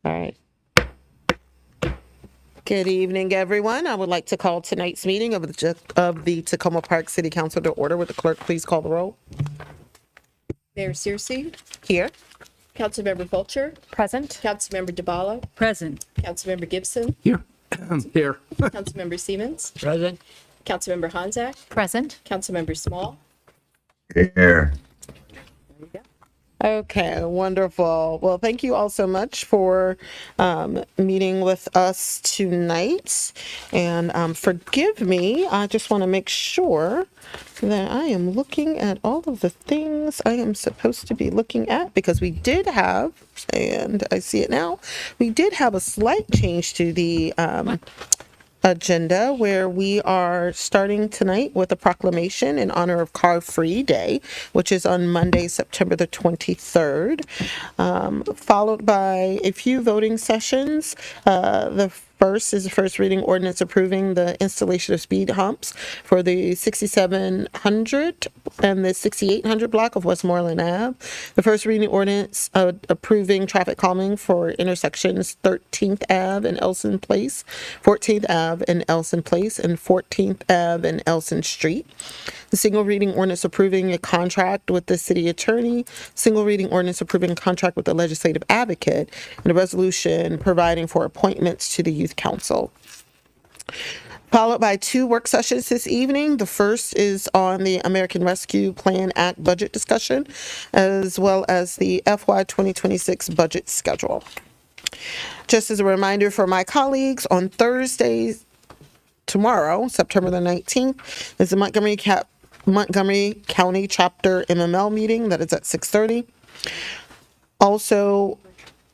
All right. Good evening, everyone. I would like to call tonight's meeting of the Tacoma Park City Council to order. Would the clerk please call the roll? Mayor Searcy, Here. Councilmember Fulcher, Present. Councilmember DeBala, Present. Councilmember Gibson, Here. Here. Councilmember Siemens, Present. Councilmember Hanzak, Present. Councilmember Small. Here. Okay, wonderful. Well, thank you all so much for meeting with us tonight. And forgive me, I just want to make sure that I am looking at all of the things I am supposed to be looking at, because we did have, and I see it now, we did have a slight change to the agenda, where we are starting tonight with a proclamation in honor of Car Free Day, which is on Monday, September the 23rd, followed by a few voting sessions. The first is the first reading ordinance approving the installation of speed humps for the 6700 and the 6800 block of Westmoreland Ave. The first reading ordinance approving traffic calming for intersections 13th Ave and Elson Place, 14th Ave and Elson Place, and 14th Ave and Elson Street. The single reading ordinance approving a contract with the city attorney, single reading ordinance approving a contract with the legislative advocate, and a resolution providing for appointments to the youth council. Followed by two work sessions this evening. The first is on the American Rescue Plan Act budget discussion, as well as the FY 2026 budget schedule. Just as a reminder for my colleagues, on Thursday, tomorrow, September the 19th, is the Montgomery County Chapter MML meeting that is at 6:30. Also,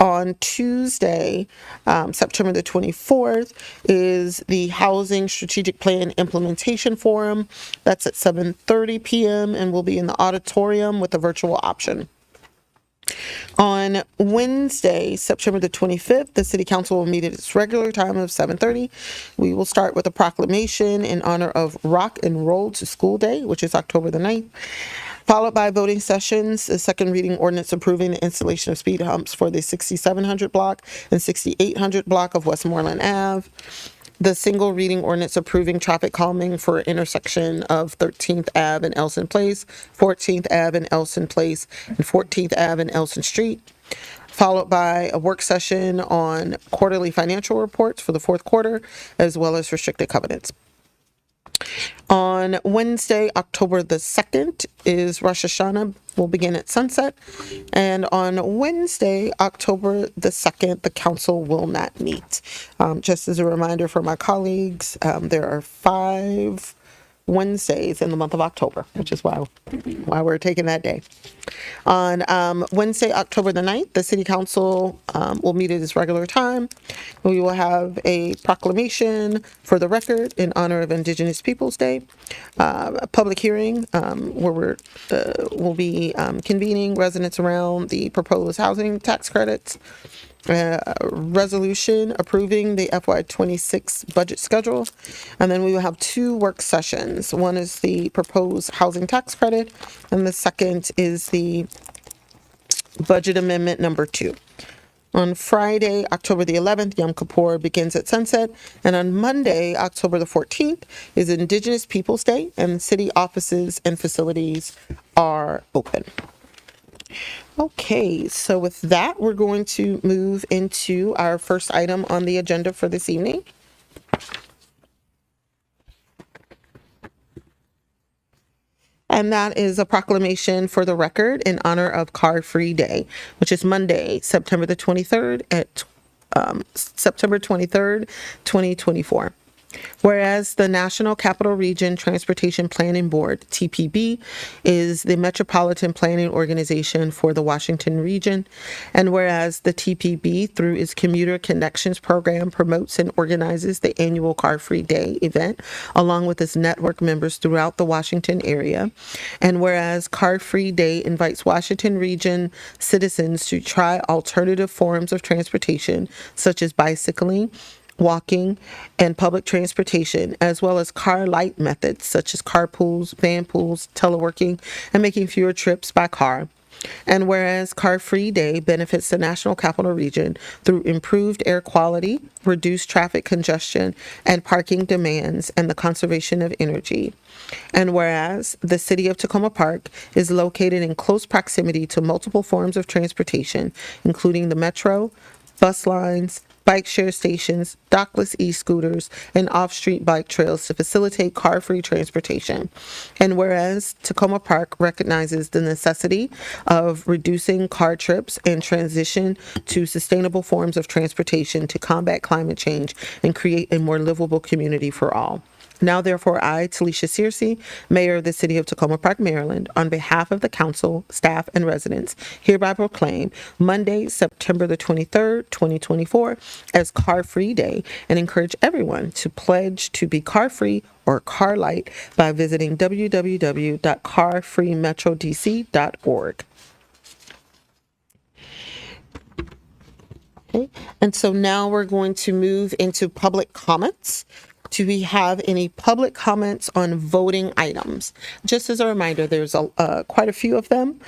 on Tuesday, September the 24th, is the Housing Strategic Plan Implementation Forum. That's at 7:30 p.m. and will be in the auditorium with a virtual option. On Wednesday, September the 25th, the City Council will meet at its regular time of 7:30. We will start with a proclamation in honor of Rock and Roll to School Day, which is October the 9th. Followed by voting sessions, the second reading ordinance approving the installation of speed humps for the 6700 block and 6800 block of Westmoreland Ave. The single reading ordinance approving traffic calming for intersection of 13th Ave and Elson Place, 14th Ave and Elson Place, and 14th Ave and Elson Street. Followed by a work session on quarterly financial reports for the fourth quarter, as well as restricted covenants. On Wednesday, October the 2nd, is Rosh Hashanah. Will begin at sunset. And on Wednesday, October the 2nd, the council will not meet. Just as a reminder for my colleagues, there are 5 Wednesdays in the month of October, which is why we're taking that day. On Wednesday, October the 9th, the City Council will meet at its regular time. We will have a proclamation for the record in honor of Indigenous Peoples Day, a public hearing where we'll be convening residents around the proposed housing tax credits, resolution approving the FY 26 budget schedule, and then we will have 2 work sessions. One is the proposed housing tax credit, and the second is the budget amendment number 2. On Friday, October the 11th, Yom Kippur begins at sunset, and on Monday, October the 14th, is Indigenous Peoples Day, and city offices and facilities are open. Okay, so with that, we're going to move into our first item on the agenda for this evening. And that is a proclamation for the record in honor of Car Free Day, which is Monday, September the 23rd at September 23rd, 2024. Whereas the National Capital Region Transportation Planning Board, TPB, is the metropolitan planning organization for the Washington region, and whereas the TPB, through its Commuter Connections program, promotes and organizes the annual Car Free Day event, along with its network members throughout the Washington area, and whereas Car Free Day invites Washington region citizens to try alternative forms of transportation, such as bicycling, walking, and public transportation, as well as car light methods such as carpools, van pools, teleworking, and making fewer trips by car. And whereas Car Free Day benefits the National Capital Region through improved air quality, reduced traffic congestion and parking demands, and the conservation of energy. And whereas the city of Tacoma Park is located in close proximity to multiple forms of transportation, including the metro, bus lines, bike share stations, dockless e-scooters, and off-street bike trails to facilitate car-free transportation. And whereas Tacoma Park recognizes the necessity of reducing car trips and transition to sustainable forms of transportation to combat climate change and create a more livable community for all. Now, therefore, I, Talisha Searcy, Mayor of the City of Tacoma Park, Maryland, on behalf of the council, staff, and residents, hereby proclaim Monday, September the 23rd, 2024, as Car Free Day, and encourage everyone to pledge to be car-free or car light by visiting www.carfreemetrodc.org. Okay, and so now we're going to move into public comments. Do we have any public comments on voting items? Just as a reminder, there's quite a few of them.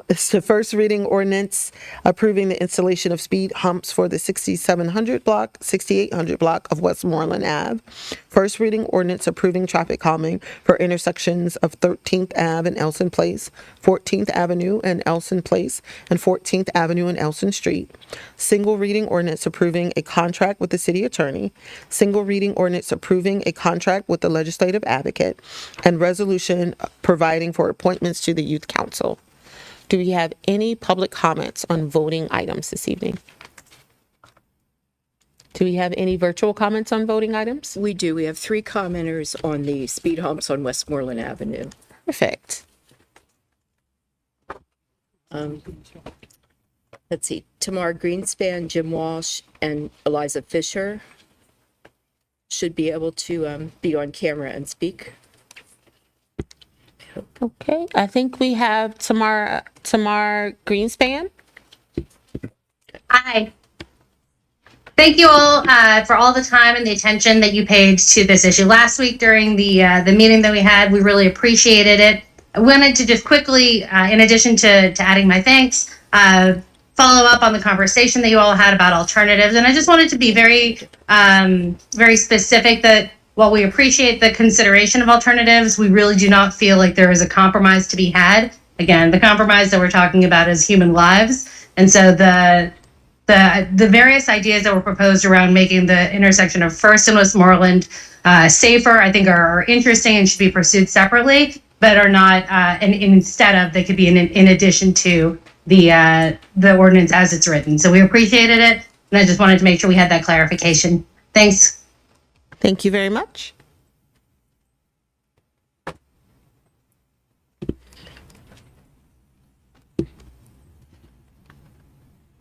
It's the first reading ordinance approving the installation of speed humps for the 6700 block, 6800 block of Westmoreland Ave. First reading ordinance approving traffic calming for intersections of 13th Ave and Elson Place, 14th Avenue and Elson Place, and 14th Avenue and Elson Street. Single reading ordinance approving a contract with the city attorney. Single reading ordinance approving a contract with the legislative advocate, and resolution providing for appointments to the youth council. Do we have any public comments on voting items this evening? Do we have any virtual comments on voting items? We do. We have 3 commenters on the speed humps on Westmoreland Avenue. Perfect. Let's see, Tamar Greenspan, Jim Walsh, and Eliza Fisher should be able to be on camera and speak. Okay, I think we have Tamar Greenspan. Hi. Thank you all for all the time and the attention that you paid to this issue last week during the meeting that we had. We really appreciated it. I wanted to just quickly, in addition to adding my thanks, follow up on the conversation that you all had about alternatives. And I just wanted to be very, very specific that while we appreciate the consideration of alternatives, we really do not feel like there is a compromise to be had. Again, the compromise that we're talking about is human lives. And so the various ideas that were proposed around making the intersection of First and Westmoreland safer, I think are interesting and should be pursued separately, but are not, and instead of, they could be in addition to the ordinance as it's written. So we appreciated it, and I just wanted to make sure we had that clarification. Thanks. Thank you very much.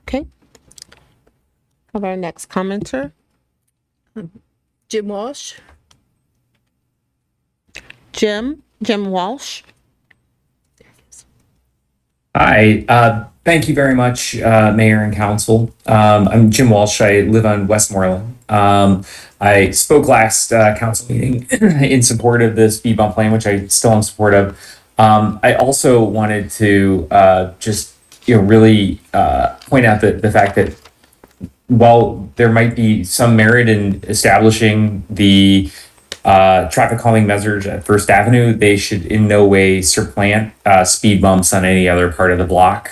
Okay. Have our next commenter. Jim Walsh? Jim Walsh. Hi, thank you very much, Mayor and Council. I'm Jim Walsh. I live on Westmoreland. I spoke last council meeting in support of the speed bump plan, which I still am in support of. I also wanted to just really point out the fact that while there might be some merit in establishing the traffic calming measures at First Avenue, they should in no way supplant speed bumps on any other part of the block.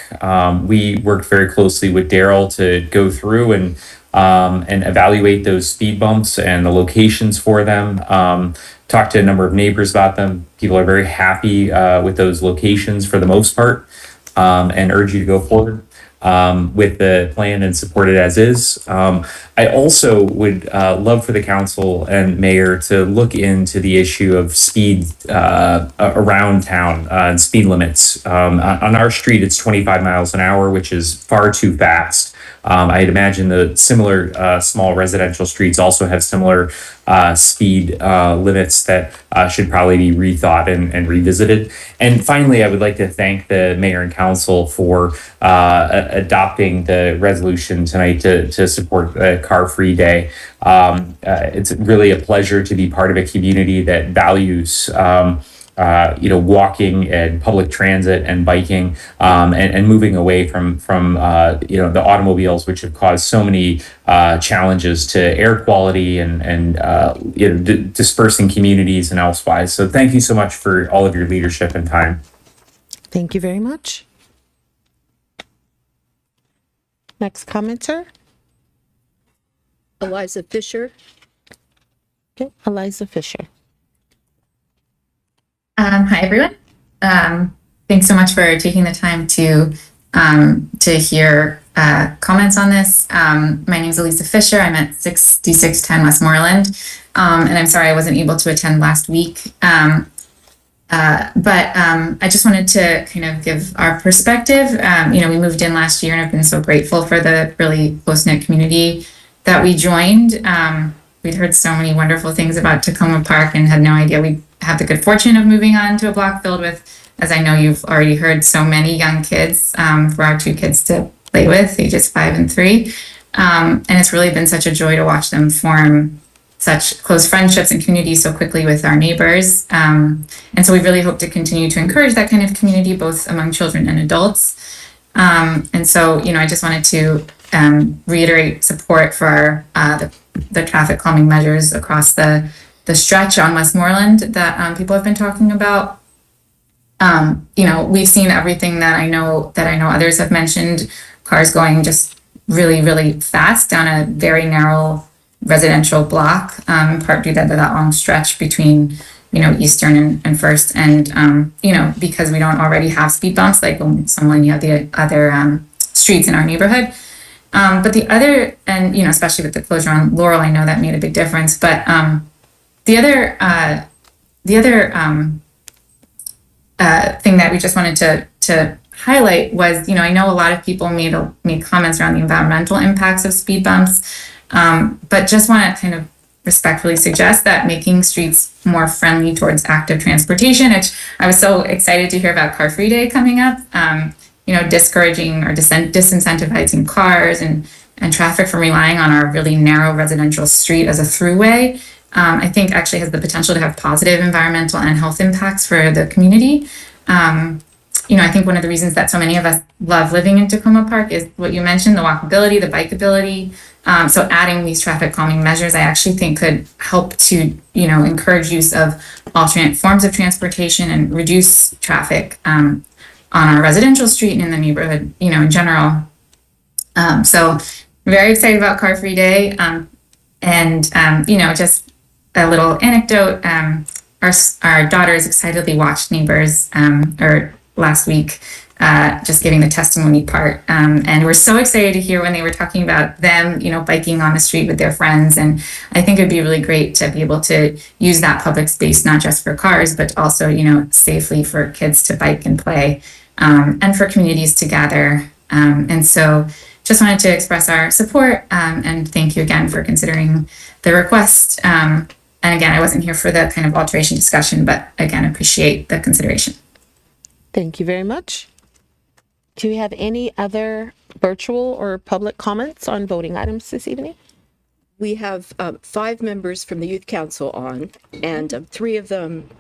We worked very closely with Daryl to go through and evaluate those speed bumps and the locations for them. Talked to a number of neighbors about them. People are very happy with those locations for the most part, and urge you to go forward with the plan and support it as is. I also would love for the council and mayor to look into the issue of speed around town and speed limits. On our street, it's 25 miles an hour, which is far too fast. I'd imagine the similar small residential streets also have similar speed limits that should probably be rethought and revisited. And finally, I would like to thank the mayor and council for adopting the resolution tonight to support Car Free Day. It's really a pleasure to be part of a community that values walking and public transit and biking, and moving away from the automobiles, which have caused so many challenges to air quality and dispersing communities and elsewise. So thank you so much for all of your leadership and time. Thank you very much. Next commenter. Eliza Fisher. Okay, Eliza Fisher. Hi, everyone. Thanks so much for taking the time to hear comments on this. My name is Elisa Fisher. I'm at 6610 Westmoreland, and I'm sorry I wasn't able to attend last week. But I just wanted to kind of give our perspective. We moved in last year, and I've been so grateful for the really close-knit community that we joined. We'd heard so many wonderful things about Tacoma Park and had no idea we'd have the good fortune of moving on to a block filled with, as I know you've already heard, so many young kids for our two kids to play with, ages 5 and 3. And it's really been such a joy to watch them form such close friendships and community so quickly with our neighbors. And so we really hope to continue to encourage that kind of community, both among children and adults. And so, I just wanted to reiterate support for the traffic calming measures across the stretch on Westmoreland that people have been talking about. We've seen everything that I know others have mentioned, cars going just really, really fast down a very narrow residential block, in part due to that long stretch between, Eastern and First. And, because we don't already have speed bumps, like on some of the other streets in our neighborhood. But the other, and, especially with the closure on Laurel, I know that made a big difference. But the other thing that we just wanted to highlight was, I know a lot of people made comments around the environmental impacts of speed bumps, but just want to kind of respectfully suggest that making streets more friendly towards active transportation, which I was so excited to hear about Car Free Day coming up, discouraging or disincentivizing cars and traffic from relying on our really narrow residential street as a throughway, I think actually has the potential to have positive environmental and health impacts for the community. I think one of the reasons that so many of us love living in Tacoma Park is what you mentioned, the walkability, the bikeability. So adding these traffic calming measures, I actually think could help to, encourage use of alternate forms of transportation and reduce traffic on our residential street and in the neighborhood, in general. So very excited about Car Free Day. Just a little anecdote. Our daughters excitedly watched Neighbors last week, just giving the testimony part. And we're so excited to hear when they were talking about them, biking on the street with their friends. And I think it'd be really great to be able to use that public space, not just for cars, but also, safely for kids to bike and play, and for communities to gather. And so just wanted to express our support, and thank you again for considering the request. And again, I wasn't here for the kind of alteration discussion, but again, appreciate the consideration. Thank you very much. Do we have any other virtual or public comments on voting items this evening? We have 5 members from the Youth Council on, and 3 of them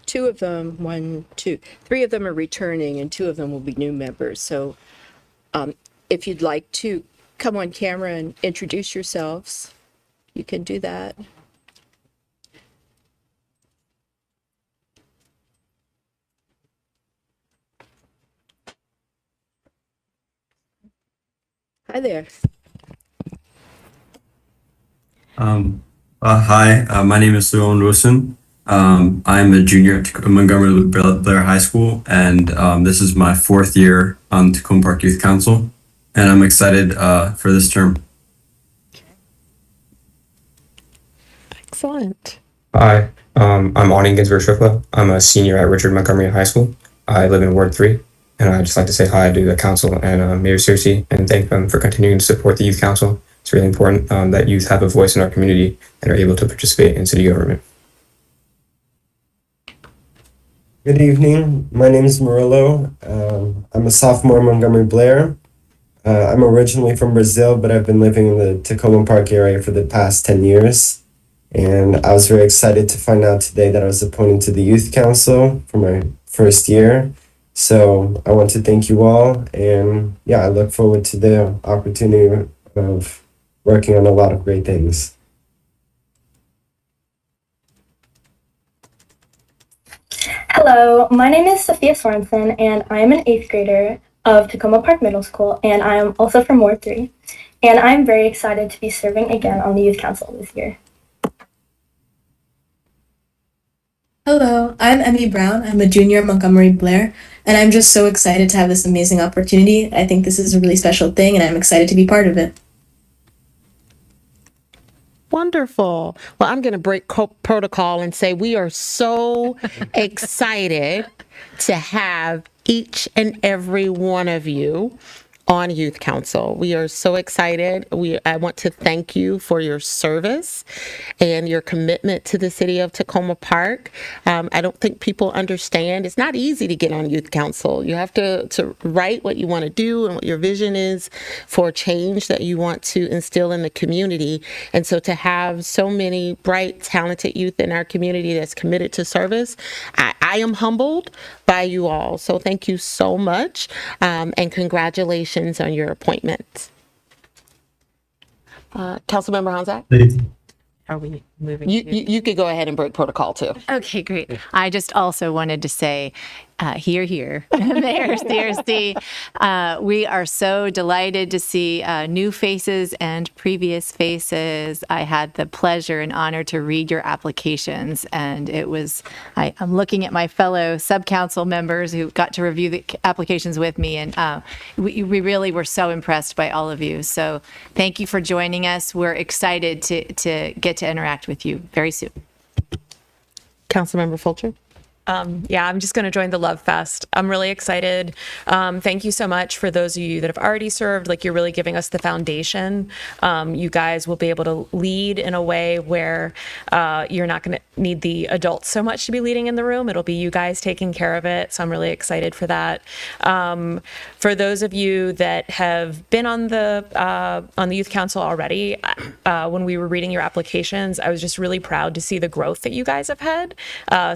are returning, and 2 of them will be new members. So if you'd like to come on camera and introduce yourselves, you can do that. Hi there. Hi, my name is Leon Wilson. I'm a junior at Montgomery Blair High School, and this is my 4th year on Tacoma Park Youth Council, and I'm excited for this term. Excellent. Hi, I'm Ani Ginsberg-Shukla. I'm a senior at Richard Montgomery High School. I live in Ward 3, and I'd just like to say hi to the council and Mayor Searcy and thank them for continuing to support the Youth Council. It's really important that youth have a voice in our community and are able to participate in city government. Good evening. My name is Murillo. I'm a sophomore at Montgomery Blair. I'm originally from Brazil, but I've been living in the Tacoma Park area for the past 10 years. And I was very excited to find out today that I was appointed to the Youth Council for my first year. So I want to thank you all. And yeah, I look forward to the opportunity of working on a lot of great things. Hello, my name is Sophia Sorensen, and I am an 8th grader of Tacoma Park Middle School, and I am also from Ward 3. And I'm very excited to be serving again on the Youth Council this year. Hello, I'm Emmy Brown. I'm a junior at Montgomery Blair, and I'm just so excited to have this amazing opportunity. I think this is a really special thing, and I'm excited to be part of it. Wonderful. Well, I'm going to break protocol and say we are so excited to have each and every one of you on Youth Council. We are so excited. I want to thank you for your service and your commitment to the city of Tacoma Park. I don't think people understand. It's not easy to get on Youth Council. You have to write what you want to do and what your vision is for change that you want to instill in the community. And so to have so many bright, talented youth in our community that's committed to service, I am humbled by you all. So thank you so much, and congratulations on your appointment. Councilmember Honzak? Are we moving? You could go ahead and break protocol too. Okay, great. I just also wanted to say, here, Mayor Searcy. We are so delighted to see new faces and previous faces. I had the pleasure and honor to read your applications, and it was, I'm looking at my fellow sub-council members who got to review the applications with me, and we really were so impressed by all of you. So thank you for joining us. We're excited to get to interact with you very soon. Councilmember Fulcher? Yeah, I'm just going to join the Love Fest. I'm really excited. Thank you so much for those of you that have already served. Like, you're really giving us the foundation. You guys will be able to lead in a way where you're not going to need the adults so much to be leading in the room. It'll be you guys taking care of it. So I'm really excited for that. For those of you that have been on the Youth Council already, when we were reading your applications, I was just really proud to see the growth that you guys have had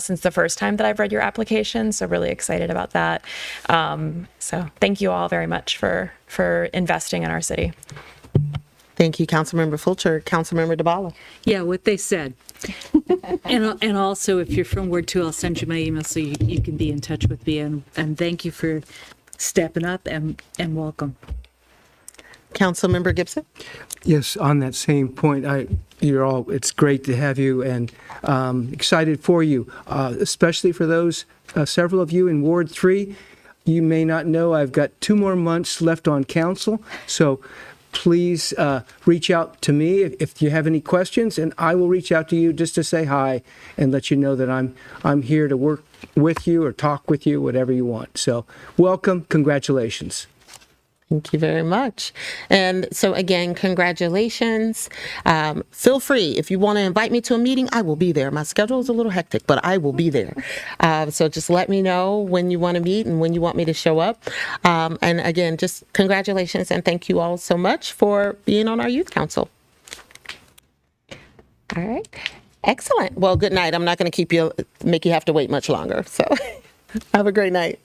since the first time that I've read your application. So really excited about that. So thank you all very much for investing in our city. Thank you, Councilmember Fulcher. Councilmember DeBala? Yeah, what they said. and also, if you're from Ward 2, I'll send you my email so you can be in touch with me. And thank you for stepping up and welcome. Councilmember Gibson? Yes, on that same point, it's great to have you, and excited for you, especially for those, several of you in Ward 3. You may not know I've got 2 more months left on council, so please reach out to me if you have any questions, and I will reach out to you just to say hi and let you know that I'm here to work with you or talk with you, whatever you want. So welcome, congratulations. Thank you very much. And so again, congratulations. Feel free, if you want to invite me to a meeting, I will be there. My schedule is a little hectic, but I will be there. So just let me know when you want to meet and when you want me to show up. And again, just congratulations and thank you all so much for being on our Youth Council. All right. Excellent. Well, good night. I'm not going to make you have to wait much longer. So have a great night.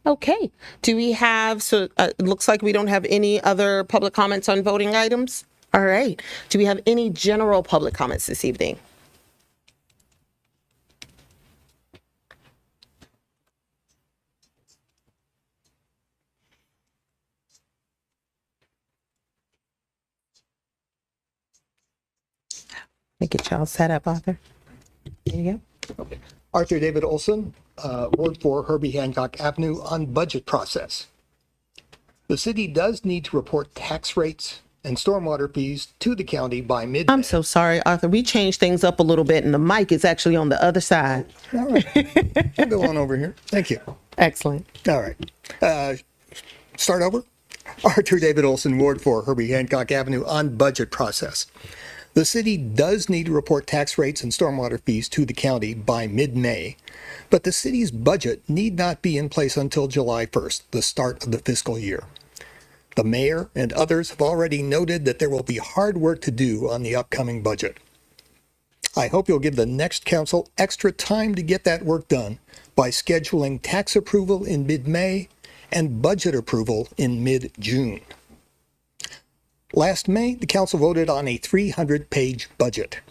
Okay, do we have, it looks like we don't have any other public comments on voting items. All right, do we have any general public comments this evening? Let me get y'all set up, Arthur. There you go. Okay. Arthur David Olson, Ward 4, Herbie Hancock Avenue, on budget process. The city does need to report tax rates and stormwater fees to the county by mid. I'm so sorry, Arthur. We changed things up a little bit and the mic is actually on the other side. All right. I'll go on over here. Thank you. Excellent. All right. Start over. Arthur David Olson, Ward 4, Herbie Hancock Avenue, on budget process. The city does need to report tax rates and stormwater fees to the county by mid-May, but the city's budget need not be in place until July 1st, the start of the fiscal year. The mayor and others have already noted that there will be hard work to do on the upcoming budget. I hope you'll give the next council extra time to get that work done by scheduling tax approval in mid-May and budget approval in mid-June. Last May, the council voted on a 300-page budget.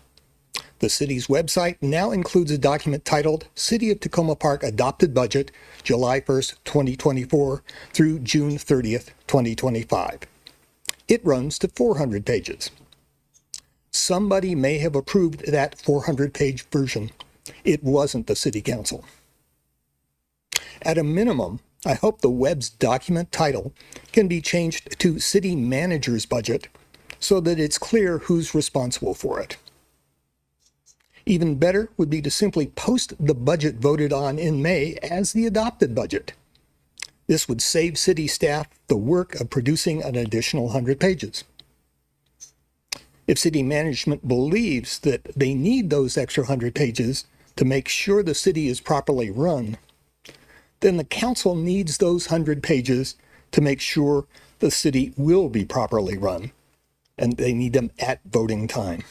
The city's website now includes a document titled City of Tacoma Park Adopted Budget, July 1st, 2024 through June 30th, 2025. It runs to 400 pages. Somebody may have approved that 400-page version. It wasn't the city council. At a minimum, I hope the web's document title can be changed to City Manager's Budget so that it's clear who's responsible for it. Even better would be to simply post the budget voted on in May as the adopted budget. This would save city staff the work of producing an additional 100 pages. If city management believes that they need those extra 100 pages to make sure the city is properly run, then the council needs those 100 pages to make sure the city will be properly run, and they need them at voting time.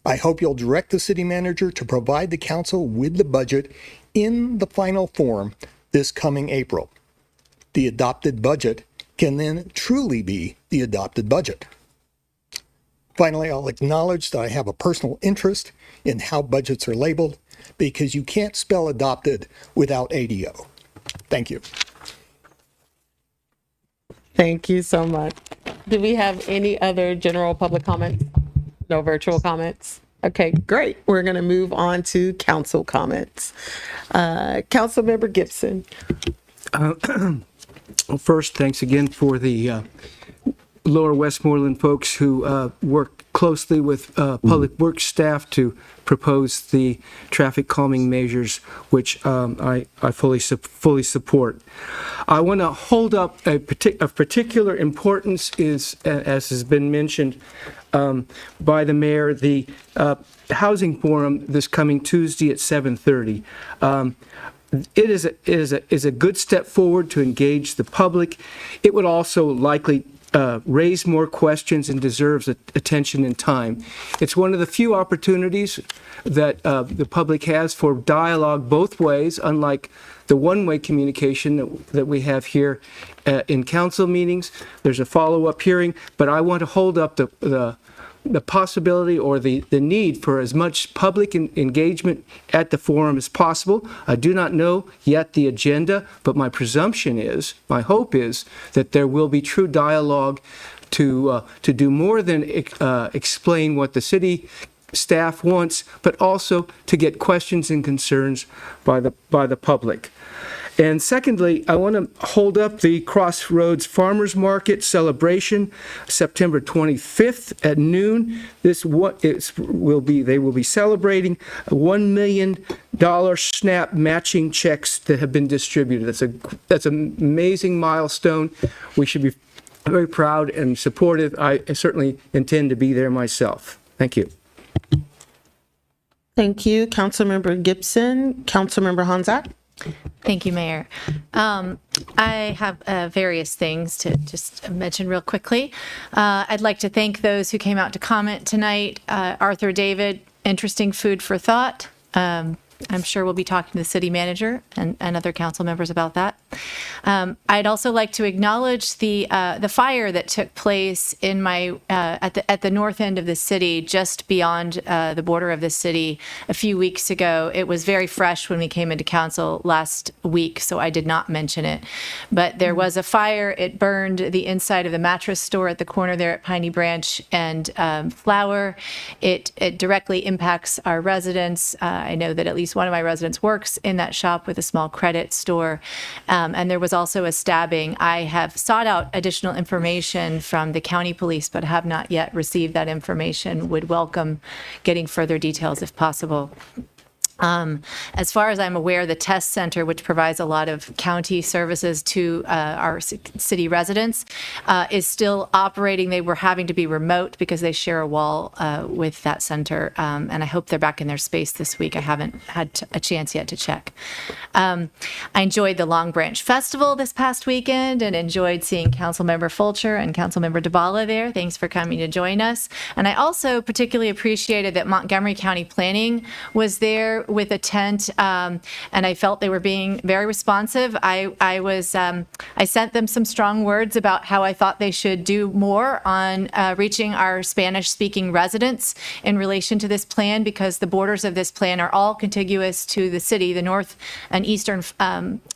I hope you'll direct the city manager to provide the council with the budget in the final form this coming April. The adopted budget can then truly be the adopted budget. Finally, I'll acknowledge that I have a personal interest in how budgets are labeled because you can't spell adopted without ADO. Thank you. Thank you so much. Do we have any other general public comments? No virtual comments? Okay, great. We're going to move on to council comments. Councilmember Gibson. Well, first, thanks again for the Lower Westmoreland folks who work closely with Public Works staff to propose the traffic calming measures, which I fully support. I want to hold up of particular importance is, as has been mentioned by the mayor, the housing forum this coming Tuesday at 7:30. It is a good step forward to engage the public. It would also likely raise more questions and deserves attention and time. It's one of the few opportunities that the public has for dialogue both ways, unlike the one-way communication that we have here in council meetings. There's a follow-up hearing, but I want to hold up the possibility or the need for as much public engagement at the forum as possible. I do not know yet the agenda, but my presumption is, my hope is, that there will be true dialogue to do more than explain what the city staff wants, but also to get questions and concerns by the public. And secondly, I want to hold up the Crossroads Farmers Market celebration, September 25th at noon. They will be celebrating $1 million SNAP matching checks that have been distributed. That's an amazing milestone. We should be very proud and supportive. I certainly intend to be there myself. Thank you. Thank you, Councilmember Gibson. Councilmember Honzak. Thank you, Mayor. I have various things to just mention real quickly. I'd like to thank those who came out to comment tonight. Arthur David, interesting food for thought. I'm sure we'll be talking to the city manager and other council members about that. I'd also like to acknowledge the fire that took place in my at the north end of the city, just beyond the border of the city a few weeks ago. It was very fresh when we came into council last week, so I did not mention it. But there was a fire. It burned the inside of the mattress store at the corner there at Piney Branch and Flower. It directly impacts our residents. I know that at least one of my residents works in that shop with a small credit store. And there was also a stabbing. I have sought out additional information from the county police, but have not yet received that information. Would welcome getting further details if possible. As far as I'm aware, the test center, which provides a lot of county services to our city residents, is still operating. They were having to be remote because they share a wall with that center, and I hope they're back in their space this week. I haven't had a chance yet to check. I enjoyed the Long Branch Festival this past weekend and enjoyed seeing Councilmember Fulcher and Councilmember DeBala there. Thanks for coming to join us. And I also particularly appreciated that Montgomery County Planning was there with a tent, and I felt they were being very responsive. I sent them some strong words about how I thought they should do more on reaching our Spanish-speaking residents in relation to this plan, because the borders of this plan are all contiguous to the city, the north and eastern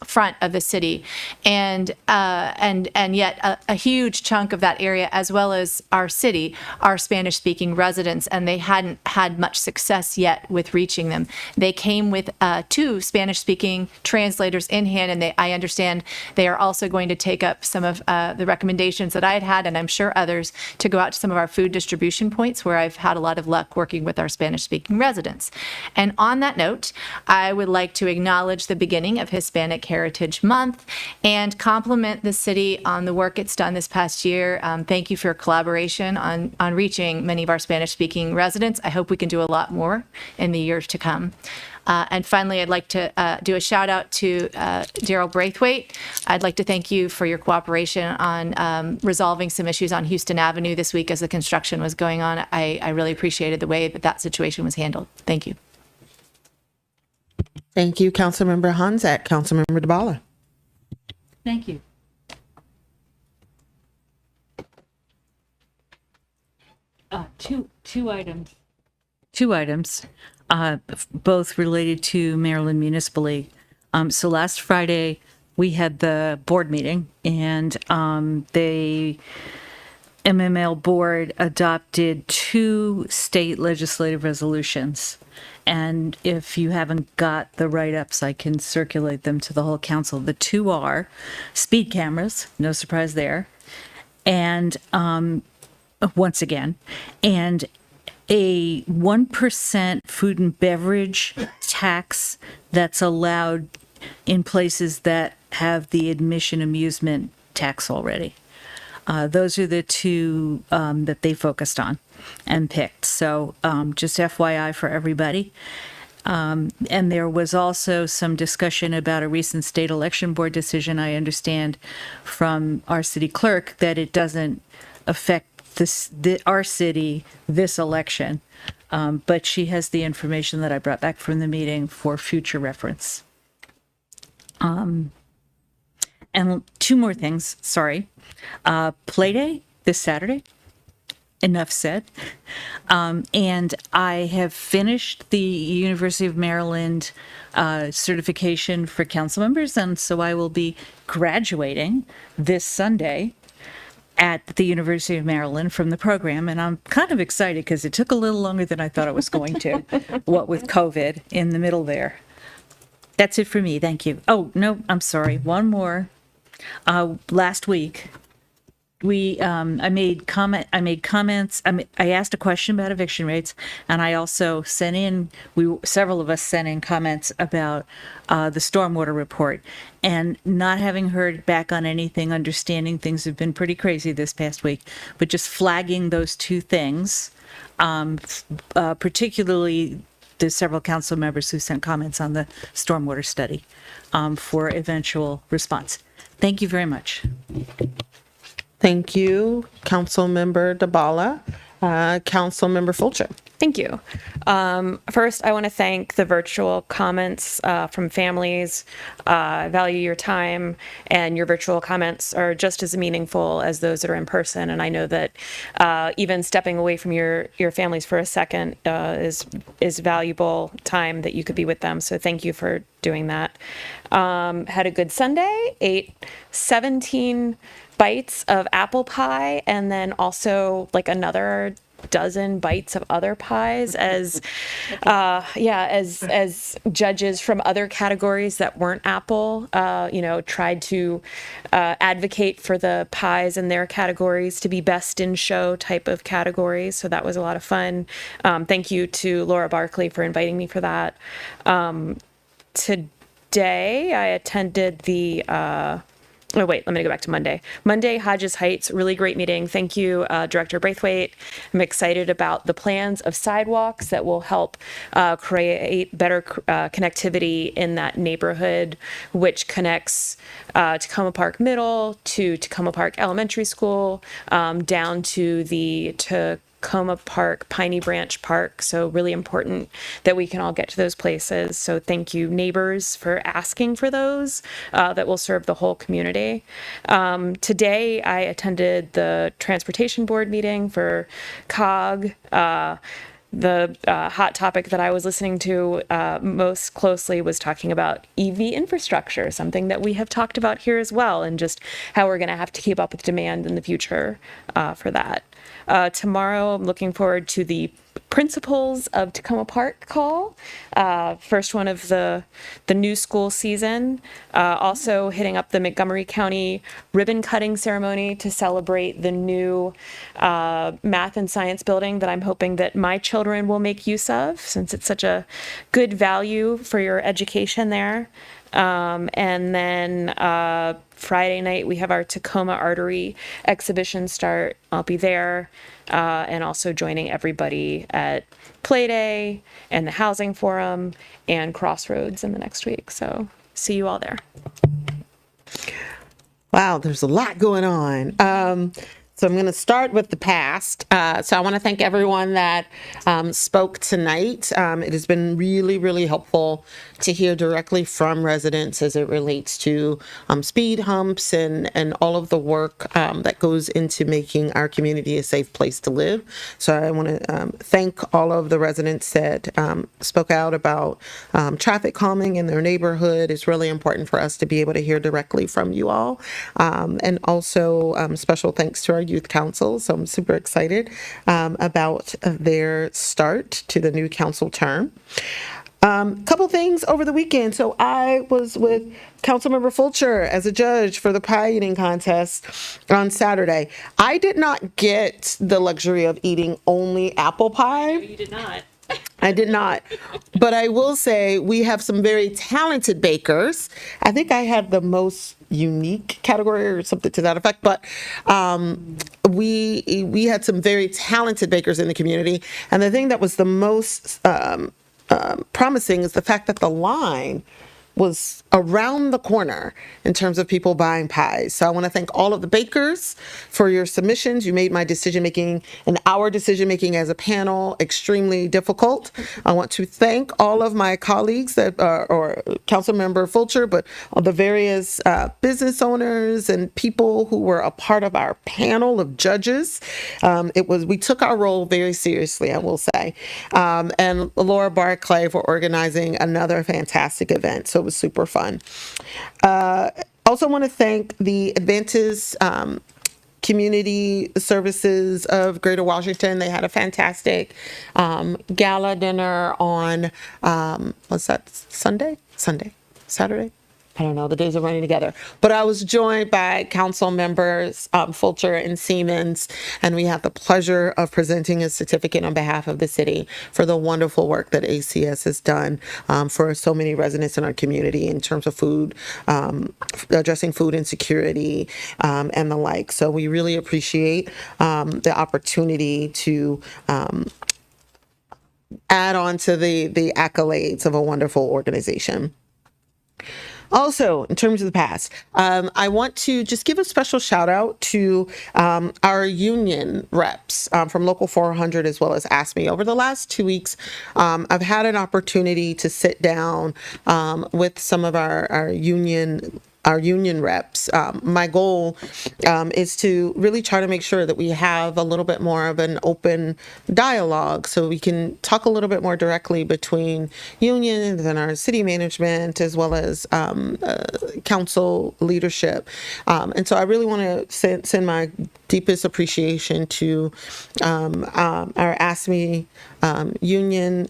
front of the city, and yet a huge chunk of that area, as well as our city, are Spanish-speaking residents, and they hadn't had much success yet with reaching them. They came with 2 Spanish-speaking translators in hand, and I understand they are also going to take up some of the recommendations that I had, and I'm sure others, to go out to some of our food distribution points where I've had a lot of luck working with our Spanish-speaking residents. And on that note, I would like to acknowledge the beginning of Hispanic Heritage Month and compliment the city on the work it's done this past year. Thank you for your collaboration on reaching many of our Spanish-speaking residents. I hope we can do a lot more in the years to come. And finally, I'd like to do a shout out to Daryl Braithwaite. I'd like to thank you for your cooperation on resolving some issues on Houston Avenue this week as the construction was going on. I really appreciated the way that situation was handled. Thank you. Thank you, Councilmember Honzak. Councilmember DeBala. Thank you. Two items, both related to Maryland Municipal League. So last Friday, we had the board meeting, and the MML board adopted 2 state legislative resolutions. And if you haven't got the write-ups, I can circulate them to the whole council. The 2 are speed cameras, no surprise there, and once again, and a 1% food and beverage tax that's allowed in places that have the admission amusement tax already. Those are the 2 that they focused on and picked. So just FYI for everybody. And there was also some discussion about a recent state election board decision. I understand from our city clerk that it doesn't affect our city this election, but she has the information that I brought back from the meeting for future reference. And 2 more things, sorry. Play Day this Saturday. Enough said. And I have finished the University of Maryland certification for council members, and so I will be graduating this Sunday at the University of Maryland from the program, and I'm kind of excited because it took a little longer than I thought it was going to, what with COVID in the middle there. That's it for me, thank you. Oh, no, I'm sorry, one more. Last week, I made comments. I asked a question about eviction rates, and I also sent in. Several of us sent in comments about the stormwater report, and not having heard back on anything. Understanding things have been pretty crazy this past week, but just flagging those 2 things, particularly the several council members who sent comments on the stormwater study for eventual response. Thank you very much. Thank you, Councilmember DeBala. Councilmember Fulcher. Thank you. First, I want to thank the virtual comments from families. I value your time, and your virtual comments are just as meaningful as those that are in person. And I know that even stepping away from your families for a second is valuable time that you could be with them. So thank you for doing that. Had a good Sunday, ate 17 bites of apple pie, and then also like another dozen bites of other pies as as judges from other categories that weren't apple tried to advocate for the pies in their categories to be best in show type of categories. So that was a lot of fun. Thank you to Laura Barkley for inviting me for that. Today I attended the let me go back to Monday. Monday, Hodges Heights, really great meeting. Thank you, Director Braithwaite. I'm excited about the plans of sidewalks that will help create better connectivity in that neighborhood, which connects Tacoma Park Middle to Tacoma Park Elementary School, down to the Tacoma Park, Piney Branch Park. So really important that we can all get to those places. So thank you, neighbors, for asking for those that will serve the whole community. Today, I attended the Transportation Board meeting for COG. The hot topic that I was listening to most closely was talking about EV infrastructure, something that we have talked about here as well, and just how we're going to have to keep up with demand in the future for that. Tomorrow, I'm looking forward to the Principals of Tacoma Park call, first one of the new school season. Also hitting up the Montgomery County ribbon cutting ceremony to celebrate the new math and science building that I'm hoping that my children will make use of, since it's such a good value for your education there. And then Friday night, we have our Tacoma Artery exhibition start. I'll be there, and also joining everybody at Play Day and the Housing Forum and Crossroads in the next week. So see you all there. Wow, there's a lot going on. So I'm going to start with the past. So I want to thank everyone that spoke tonight. It has been really, really helpful to hear directly from residents as it relates to speed humps and all of the work that goes into making our community a safe place to live. So I want to thank all of the residents that spoke out about traffic calming in their neighborhood. It's really important for us to be able to hear directly from you all. And also special thanks to our youth council. So I'm super excited about their start to the new council term. Couple things over the weekend. So I was with Councilmember Fulcher as a judge for the pie eating contest on Saturday. I did not get the luxury of eating only apple pie. You did not. I did not. But I will say we have some very talented bakers. I think I had the most unique category or something to that effect. But we had some very talented bakers in the community. And the thing that was the most promising is the fact that the line was around the corner in terms of people buying pies. So I want to thank all of the bakers for your submissions. You made my decision-making and our decision-making as a panel extremely difficult. I want to thank all of my colleagues that or Councilmember Fulcher, but all the various business owners and people who were a part of our panel of judges. We took our role very seriously, I will say. And Laura Barclay for organizing another fantastic event. So it was super fun. Also want to thank the Advances Community Services of Greater Washington. They had a fantastic gala dinner on, what's that, Saturday? I don't know, the days are running together. But I was joined by council members Fulcher and Siemens, and we had the pleasure of presenting a certificate on behalf of the city for the wonderful work that ACS has done for so many residents in our community in terms of food, addressing food insecurity and the like. So we really appreciate the opportunity to add on to the accolades of a wonderful organization. Also, in terms of the past, I want to just give a special shout out to our union reps from Local 400 as well as ASME. Over the last 2 weeks, I've had an opportunity to sit down with some of our union our union reps. My goal is to really try to make sure that we have a little bit more of an open dialogue so we can talk a little bit more directly between unions and our city management as well as council leadership. And so I really want to send my deepest appreciation to our ASME union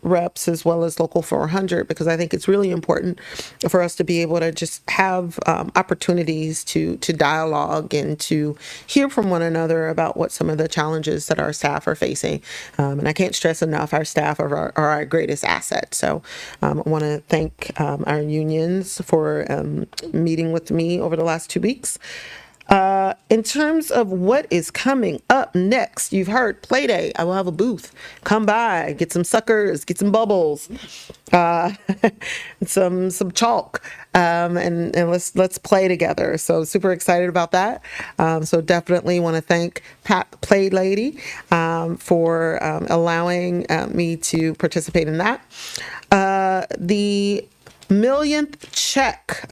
reps as well as Local 400, because I think it's really important for us to be able to just have opportunities to dialogue and to hear from one another about what some of the challenges that our staff are facing. And I can't stress enough, our staff are our greatest asset. So I want to thank our unions for meeting with me over the last 2 weeks. In terms of what is coming up next, you've heard Play Day. I will have a booth. Come by, get some suckers, get some bubbles, some chalk, and let's play together. So super excited about that. So definitely want to thank Pat Play Lady for allowing me to participate in that. The millionth check.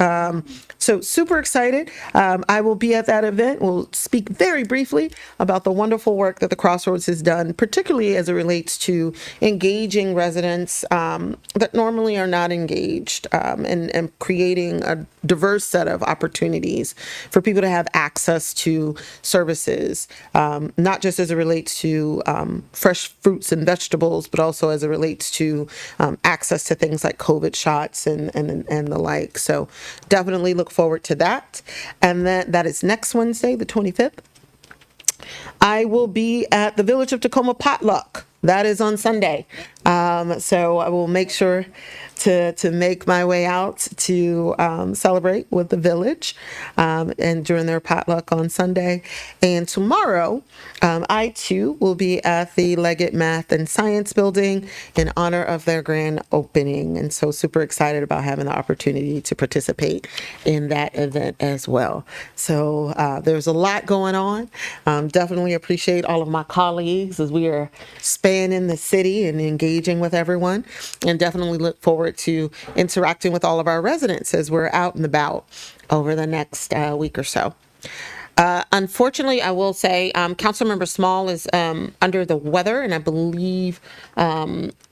So super excited. I will be at that event. We'll speak very briefly about the wonderful work that the Crossroads has done, particularly as it relates to engaging residents that normally are not engaged, and creating a diverse set of opportunities for people to have access to services, not just as it relates to fresh fruits and vegetables, but also as it relates to access to things like COVID shots and the like. So definitely look forward to that. And that is next Wednesday, the 25th. I will be at the Village of Tacoma Potluck. That is on Sunday. So I will make sure to make my way out to celebrate with the village and during their potluck on Sunday. And tomorrow, I too will be at the Leggett Math and Science Building in honor of their grand opening. And so super excited about having the opportunity to participate in that event as well. So there's a lot going on. Definitely appreciate all of my colleagues as we are spanning the city and engaging with everyone, and definitely look forward to interacting with all of our residents as we're out and about over the next week or so. Unfortunately, I will say Councilmember Small is under the weather, and I believe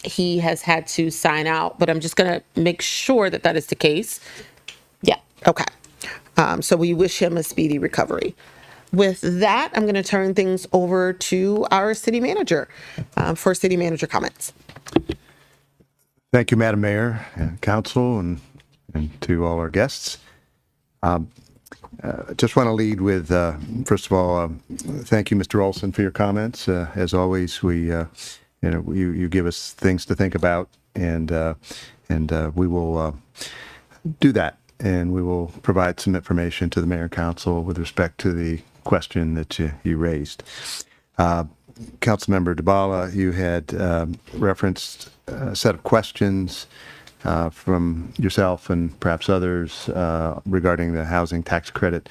he has had to sign out, but I'm just going to make sure that that is the case. Yeah, okay. So we wish him a speedy recovery. With that, I'm going to turn things over to our city manager for city manager comments. Thank you, Madam Mayor and Council, and to all our guests. Just want to lead with, first of all, thank you, Mr. Olson, for your comments. As always, you give us things to think about, and we will do that, and we will provide some information to the Mayor and Council with respect to the question that you raised. Councilmember DeBala, you had referenced a set of questions from yourself and perhaps others regarding the housing tax credit.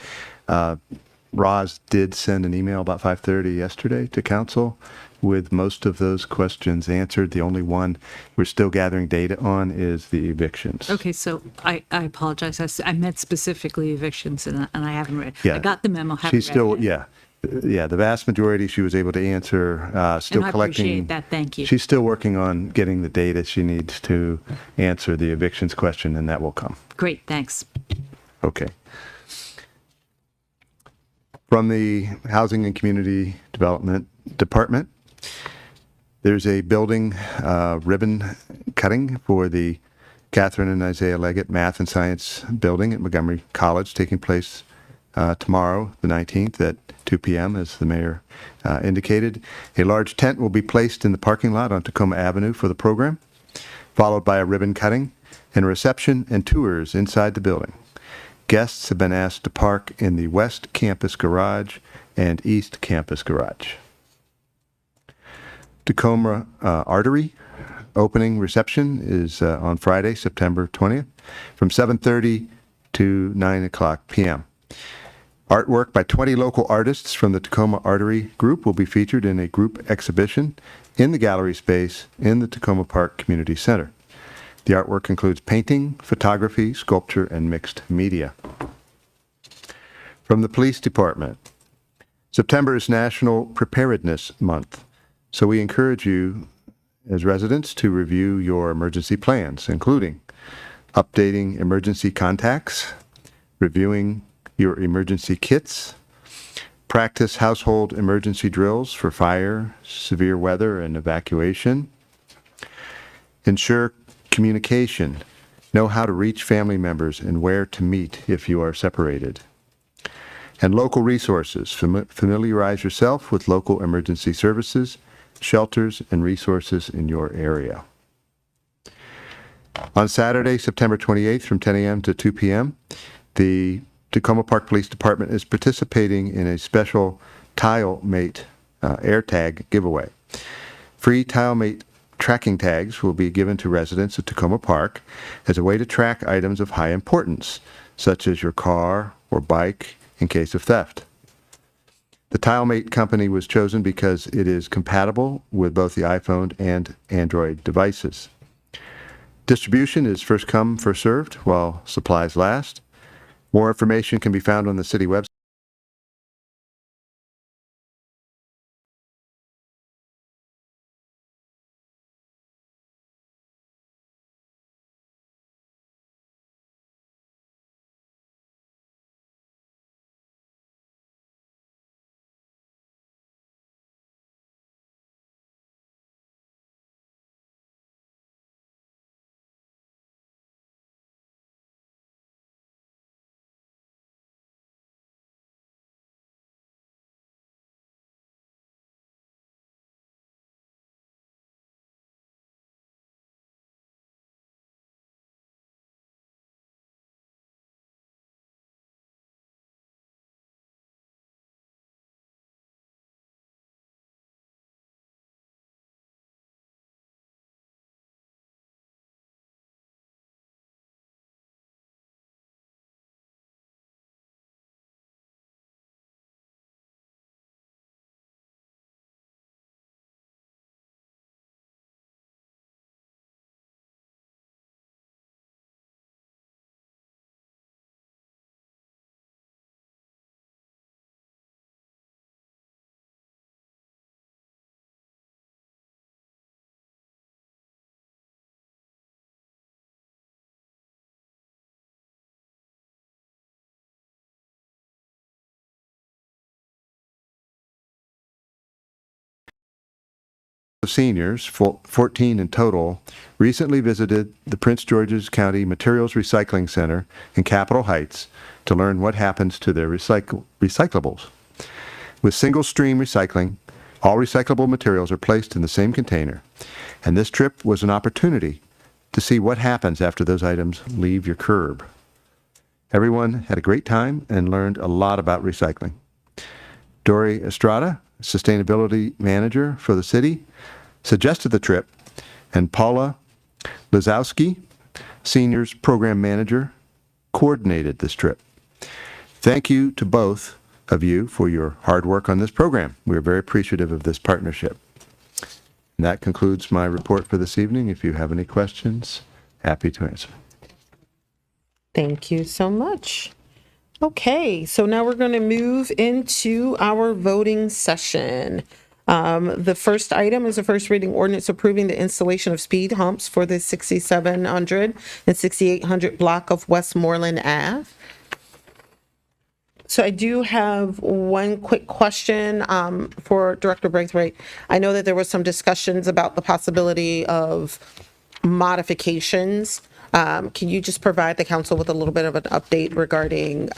Roz did send an email about 5:30 yesterday to council with most of those questions answered. The only one we're still gathering data on is the evictions. Okay, so I apologize. I meant specifically evictions, and I haven't read. Yeah. I got the memo. Haven't She's still, read it. yeah, the vast majority she was able to answer. Still And I collecting. appreciate that. Thank you. She's still working on getting the data she needs to answer the evictions question, and that will come. Great, thanks. Okay. From the Housing and Community Development Department, there's a building ribbon cutting for the Catherine and Isaiah Leggett Math and Science Building at Montgomery College, taking place tomorrow, the 19th, at 2 p.m., as the mayor indicated. A large tent will be placed in the parking lot on Tacoma Avenue for the program, followed by a ribbon cutting and reception and tours inside the building. Guests have been asked to park in the West Campus Garage and East Campus Garage. Tacoma Artery opening reception is on Friday, September 20th, from 7:30 to 9 o'clock p.m. Artwork by 20 local artists from the Tacoma Artery Group will be featured in a group exhibition in the gallery space in the Tacoma Park Community Center. The artwork includes painting, photography, sculpture, and mixed media. From the Police Department, September is National Preparedness Month, so we encourage you as residents to review your emergency plans, including updating emergency contacts, reviewing your emergency kits, practice household emergency drills for fire, severe weather, and evacuation, ensure communication, know how to reach family members and where to meet if you are separated. And local resources. Familiarize yourself with local emergency services, shelters, and resources in your area. On Saturday, September 28th from 10 a.m. to 2 p.m., the Tacoma Park Police Department is participating in a special TileMate AirTag giveaway. Free TileMate tracking tags will be given to residents of Tacoma Park as a way to track items of high importance, such as your car or bike, in case of theft. The TileMate company was chosen because it is compatible with both the iPhone and Android devices. Distribution is first come, first served while supplies last. More information can be found on the city website. Of seniors, 14 in total, recently visited the Prince George's County Materials Recycling Center in Capitol Heights to learn what happens to their recyclables. With single stream recycling, all recyclable materials are placed in the same container, and this trip was an opportunity to see what happens after those items leave your curb. Everyone had a great time and learned a lot about recycling. Dory Estrada, Sustainability Manager for the city, suggested the trip, and Paula Lizowski, Seniors Program Manager, coordinated this trip. Thank you to both of you for your hard work on this program. We are very appreciative of this partnership. And that concludes my report for this evening. If you have any questions, happy to answer. Thank you so much. Okay, so now we're going to move into our voting session. The first item is a first reading ordinance approving the installation of speed humps for the 6700 and 6800 block of Westmoreland Ave. So I do have one quick question for Director Braithwaite. I know that there was some discussions about the possibility of modifications. Can you just provide the council with a little bit of an update regarding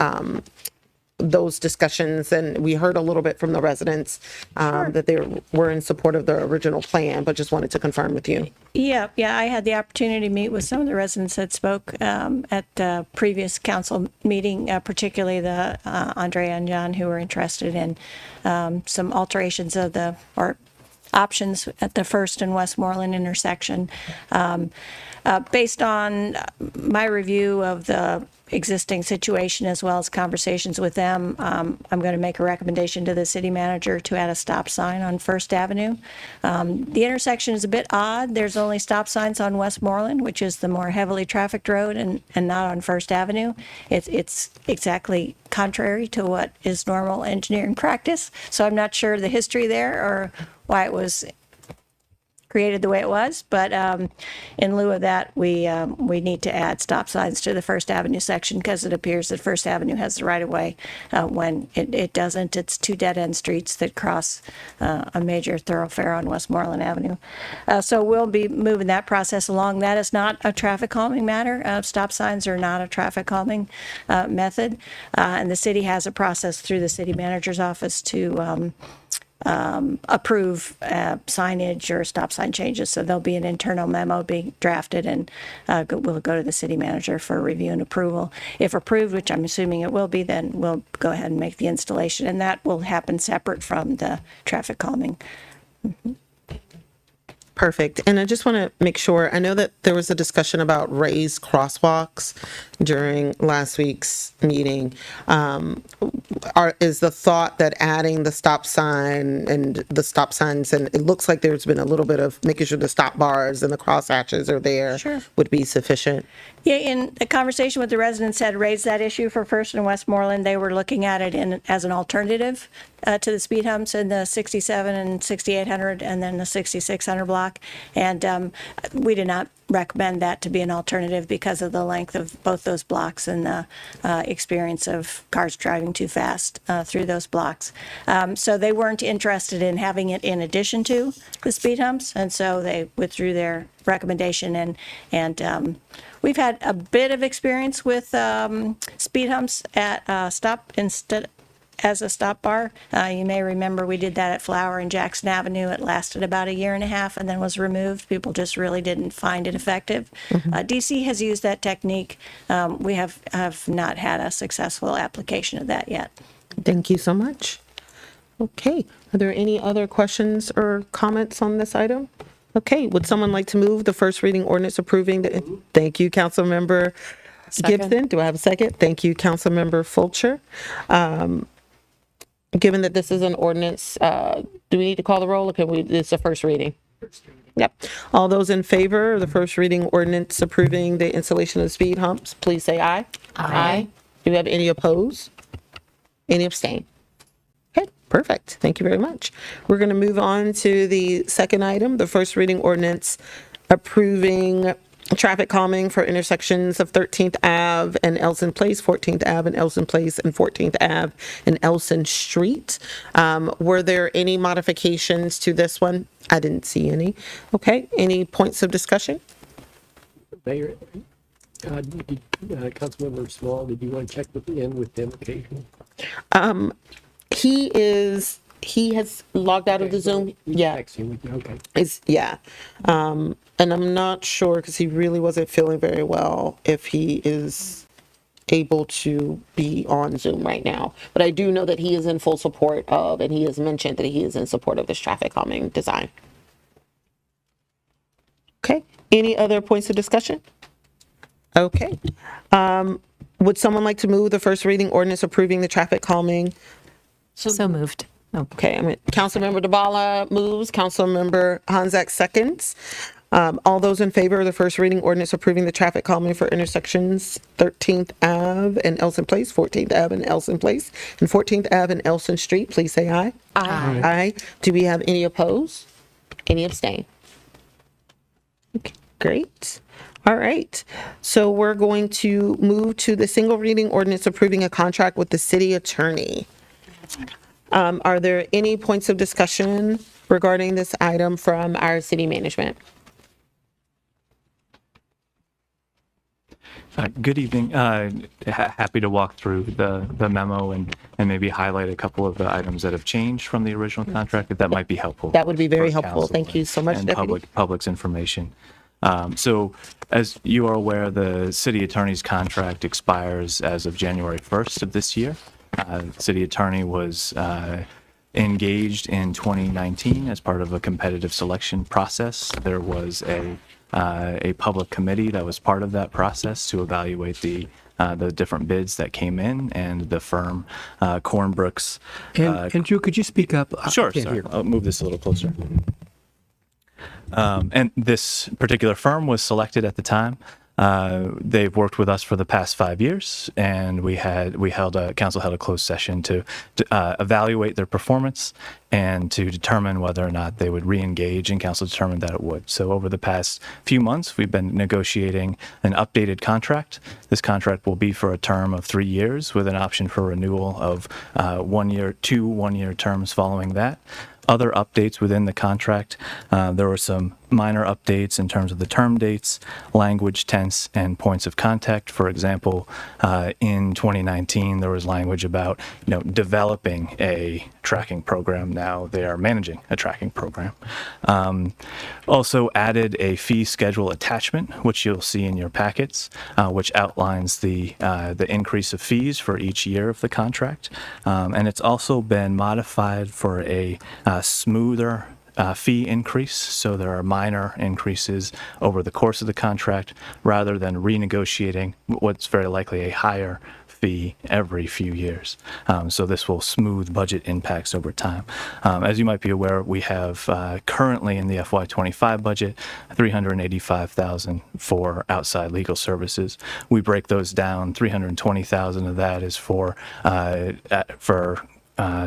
those discussions? And we heard a little bit from the residents that they were in support of the original plan, but just wanted to confirm with you. Yeah, I had the opportunity to meet with some of the residents that spoke at the previous council meeting, particularly the Andrea and John, who were interested in some alterations of options at the First and Westmoreland intersection. Based on my review of the existing situation as well as conversations with them, I'm going to make a recommendation to the city manager to add a stop sign on First Avenue. The intersection is a bit odd. There's only stop signs on Westmoreland, which is the more heavily trafficked road, and not on First Avenue. It's exactly contrary to what is normal engineering practice. So I'm not sure the history there or why it was created the way it was, but in lieu of that, we need to add stop signs to the First Avenue section because it appears that First Avenue has the right of way when it doesn't. It's two dead-end streets that cross a major thoroughfare on Westmoreland Avenue. So we'll be moving that process along. That is not a traffic calming matter. Stop signs are not a traffic calming method, and the city has a process through the city manager's office to approve signage or stop sign changes. So there'll be an internal memo being drafted and we'll go to the city manager for review and approval. If approved, which I'm assuming it will be, then we'll go ahead and make the installation, and that will happen separate from the traffic calming. Perfect. And I just want to make sure, I know that there was a discussion about raised crosswalks during last week's meeting. Is the thought that adding the stop sign and the stop signs, and it looks like there's been a little bit of making sure the stop bars and the cross hatches are there, Sure, would be sufficient? Yeah, in a conversation with the residents had raised that issue for First and Westmoreland. They were looking at it as an alternative to the speed humps in the 67 and 6800 and then the 6600 block. And we did not recommend that to be an alternative because of the length of both those blocks and the experience of cars driving too fast through those blocks. So they weren't interested in having it in addition to the speed humps, and so they withdrew their recommendation. And we've had a bit of experience with speed humps at stop instead as a stop bar. You may remember we did that at Flower and Jackson Avenue. It lasted about 1.5 years and then was removed. People just really didn't find it effective. DC has used that technique. We have not had a successful application of that yet. Thank you so much. Okay, are there any other questions or comments on this item? Okay, would someone like to move the first reading ordinance approving the, thank you, Councilmember Gibson. Do I have a second? Thank you, Councilmember Fulcher. Given that this is an ordinance, do we need to call the roll, or can we, it's a first reading? Yep. All those in favor of the first reading ordinance approving the installation of speed humps, please say aye. Aye. Do we have any opposed? Any abstain? Okay, perfect. Thank you very much. We're going to move on to the second item, the first reading ordinance approving traffic calming for intersections of 13th Ave and Elson Place, 14th Ave and Elson Place, and 14th Ave and Elson Street. Were there any modifications to this one? I didn't see any. Okay, any points of discussion? Mayor, Councilmember Small, did you want to check with him occasionally? He has logged out of the Zoom. Yeah. Okay. Yeah. And I'm not sure, because he really wasn't feeling very well, if he is able to be on Zoom right now. But I do know that he is in full support of, and he has mentioned that he is in support of this traffic calming design. Okay. Any other points of discussion? Okay. Would someone like to move the first reading ordinance approving the traffic calming? So moved. Okay, Councilmember DeBala moves, Councilmember Hanzak seconds. All those in favor of the first reading ordinance approving the traffic calming for intersections 13th Ave and Elson Place, 14th Ave and Elson Place, and 14th Ave and Elson Street, please say aye. Aye. Aye. Do we have any opposed? Any abstain? Okay, great. All right. So we're going to move to the single reading ordinance approving a contract with the city attorney. Are there any points of discussion regarding this item from our city management? Good evening. Happy to walk through the memo and maybe highlight a couple of the items that have changed from the original contract, if that might be helpful. That would be very for helpful. council Thank you so much, and Deputy. public's information. So as you are aware, the city attorney's contract expires as of January 1st of this year. City attorney was engaged in 2019 as part of a competitive selection process. There was a public committee that was part of that process to evaluate the different bids that came in, and the firm Cornbrooks. And Drew, could you speak up? Sure, I can't sorry. hear. I'll move this a little closer. And this particular firm was selected at the time. They've worked with us for the past 5 years, and council held a closed session to evaluate their performance and to determine whether or not they would re-engage, and council determined that it would. So over the past few months, we've been negotiating an updated contract. This contract will be for a term of 3 years with an option for renewal of 1 year, 2 one-year terms following that. Other updates within the contract, there were some minor updates in terms of the term dates, language, tense, and points of contact. For example, in 2019, there was language about developing a tracking program. Now they are managing a tracking program. Also added a fee schedule attachment, which you'll see in your packets, which outlines the increase of fees for each year of the contract. And it's also been modified for a smoother fee increase. So there are minor increases over the course of the contract rather than renegotiating what's very likely a higher fee every few years. So this will smooth budget impacts over time. As you might be aware, we have currently in the FY25 budget $385,000 for outside legal services. We break those down. $320,000 of that is for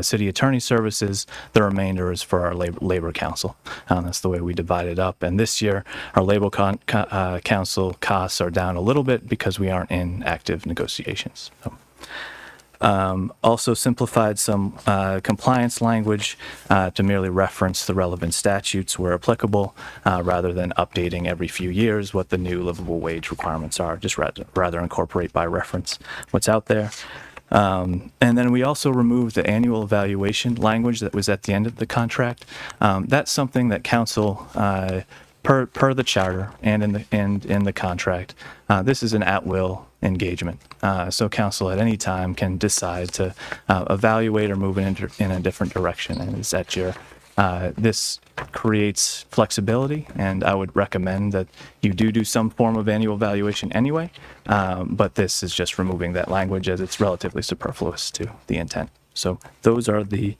city attorney services. The remainder is for our labor council. That's the way we divide it up. And this year, our labor council costs are down a little bit because we aren't in active negotiations. Also simplified some compliance language to merely reference the relevant statutes where applicable, rather than updating every few years what the new livable wage requirements are. Just rather incorporate by reference what's out there. And then we also removed the annual evaluation language that was at the end of the contract. That's something that council, per the charter and in the contract, this is an at-will engagement. So council at any time can decide to evaluate or move in a different direction, and it's at your. This creates flexibility, and I would recommend that you do some form of annual evaluation anyway, but this is just removing that language as it's relatively superfluous to the intent. So those are the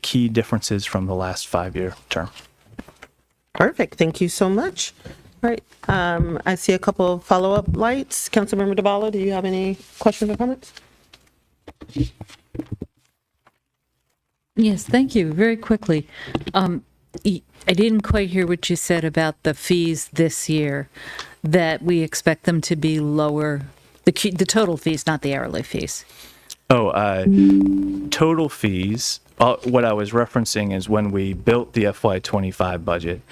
key differences from the last 5-year term. Perfect. Thank you so much. All right. I see a couple of follow-up lights. Councilmember DeBala, do you have any questions or comments? Yes, thank you. Very quickly. I didn't quite hear what you said about the fees this year, that we expect them to be lower, the total fees, not the hourly fees. Total fees. What I was referencing is when we built the FY25 budget,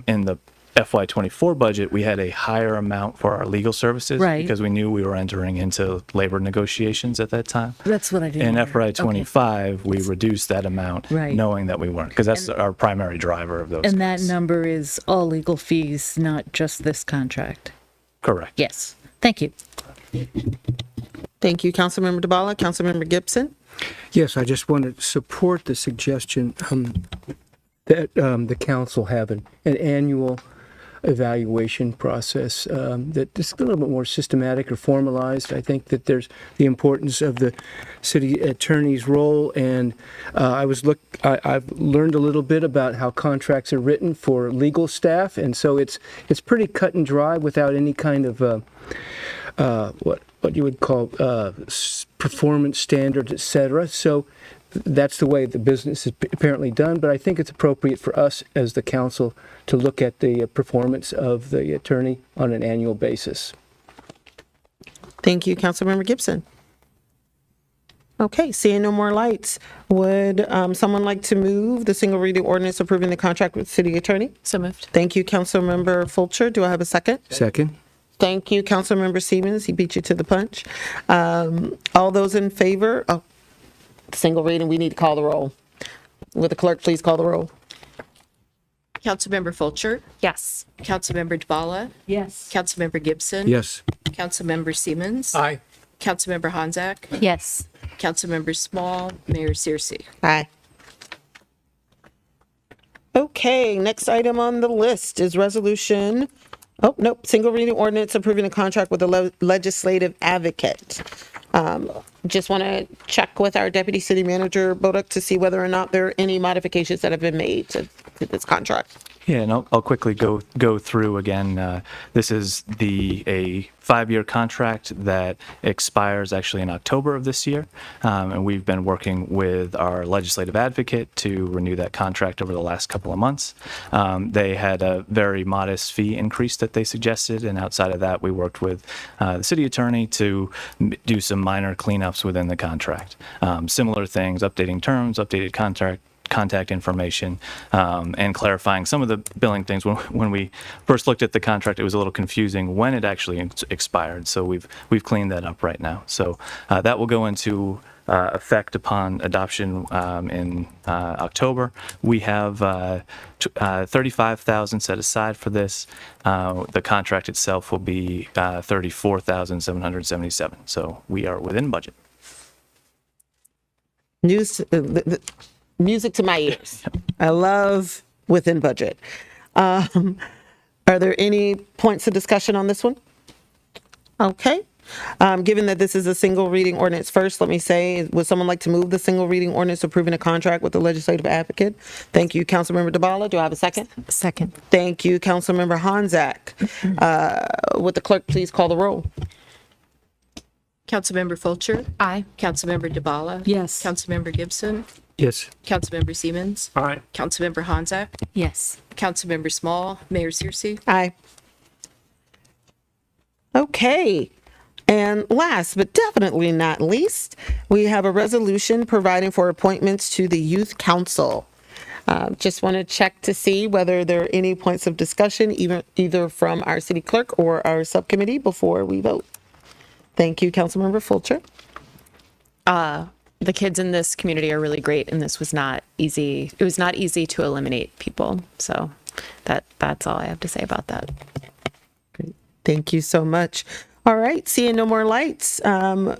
in the FY24 budget, we had a higher amount for our legal services, Right. because we knew we were entering into labor negotiations at that time. That's what I didn't In hear. FY25, we reduced that amount, Right. knowing that we weren't, because that's our primary driver of those. And that number is all legal fees, not just this contract. Correct. Yes. Thank you. Thank you, Councilmember DeBala. Councilmember Gibson? Yes, I just want to support the suggestion that the council have an annual evaluation process that is a little bit more systematic or formalized. I think that there's the importance of the city attorney's role, and I've learned a little bit about how contracts are written for legal staff, and so it's pretty cut and dry without any kind of what you would call performance standards, etc. So that's the way the business is apparently done, but I think it's appropriate for us as the council to look at the performance of the attorney on an annual basis. Thank you, Councilmember Gibson. Okay, seeing no more lights, would someone like to move the single reading ordinance approving the contract with city attorney? So moved. Thank you, Councilmember Fulcher. Do I have a second? Second. Thank you, Councilmember Siemens. He beat you to the punch. All those in favor? Oh, single reading, we need to call the roll. Will the clerk please call the roll? Councilmember Fulcher? Yes. Councilmember DeBala? Yes. Councilmember Gibson? Yes. Councilmember Siemens? Aye. Councilmember Honzak? Yes. Councilmember Small? Mayor Searcy? Aye. Okay, next item on the list is resolution, oh, nope, single reading ordinance approving a contract with the legislative advocate. Just want to check with our deputy city manager, Boduk, to see whether or not there are any modifications that have been made to this contract. Yeah, and I'll quickly go through again. This is a 5-year contract that expires actually in October of this year, and we've been working with our legislative advocate to renew that contract over the last couple of months. They had a very modest fee increase that they suggested, and outside of that, we worked with the city attorney to do some minor cleanups within the contract. Similar things, updating terms, updated contact information, and clarifying some of the billing things. When we first looked at the contract, it was a little confusing when it actually expired. So we've cleaned that up right now. So that will go into effect upon adoption in October. We have $35,000 set aside for this. The contract itself will be $34,777. So we are within budget. Music to my ears. I love within budget. Are there any points of discussion on this one? Okay. Given that this is a single reading ordinance first, let me say, would someone like to move the single reading ordinance approving a contract with the legislative advocate? Thank you, Councilmember DeBala. Do I have a second? Second. Thank you, Councilmember Honzak. Would the clerk please call the roll? Councilmember Fulcher. Aye. Councilmember DeBala. Yes. Councilmember Gibson. Yes. Councilmember Siemens. Aye. Councilmember Hanzak. Yes. Councilmember Small. Mayor Searcy. Aye. Okay. And last but definitely not least, we have a resolution providing for appointments to the Youth Council. Just want to check to see whether there are any points of discussion, either from our city clerk or our subcommittee before we vote. Thank you, Councilmember Fulcher. The kids in this community are really great, and this was not easy. It was not easy to eliminate people. So that's all I have to say about that. Great. Thank you so much. All right, seeing no more lights. Who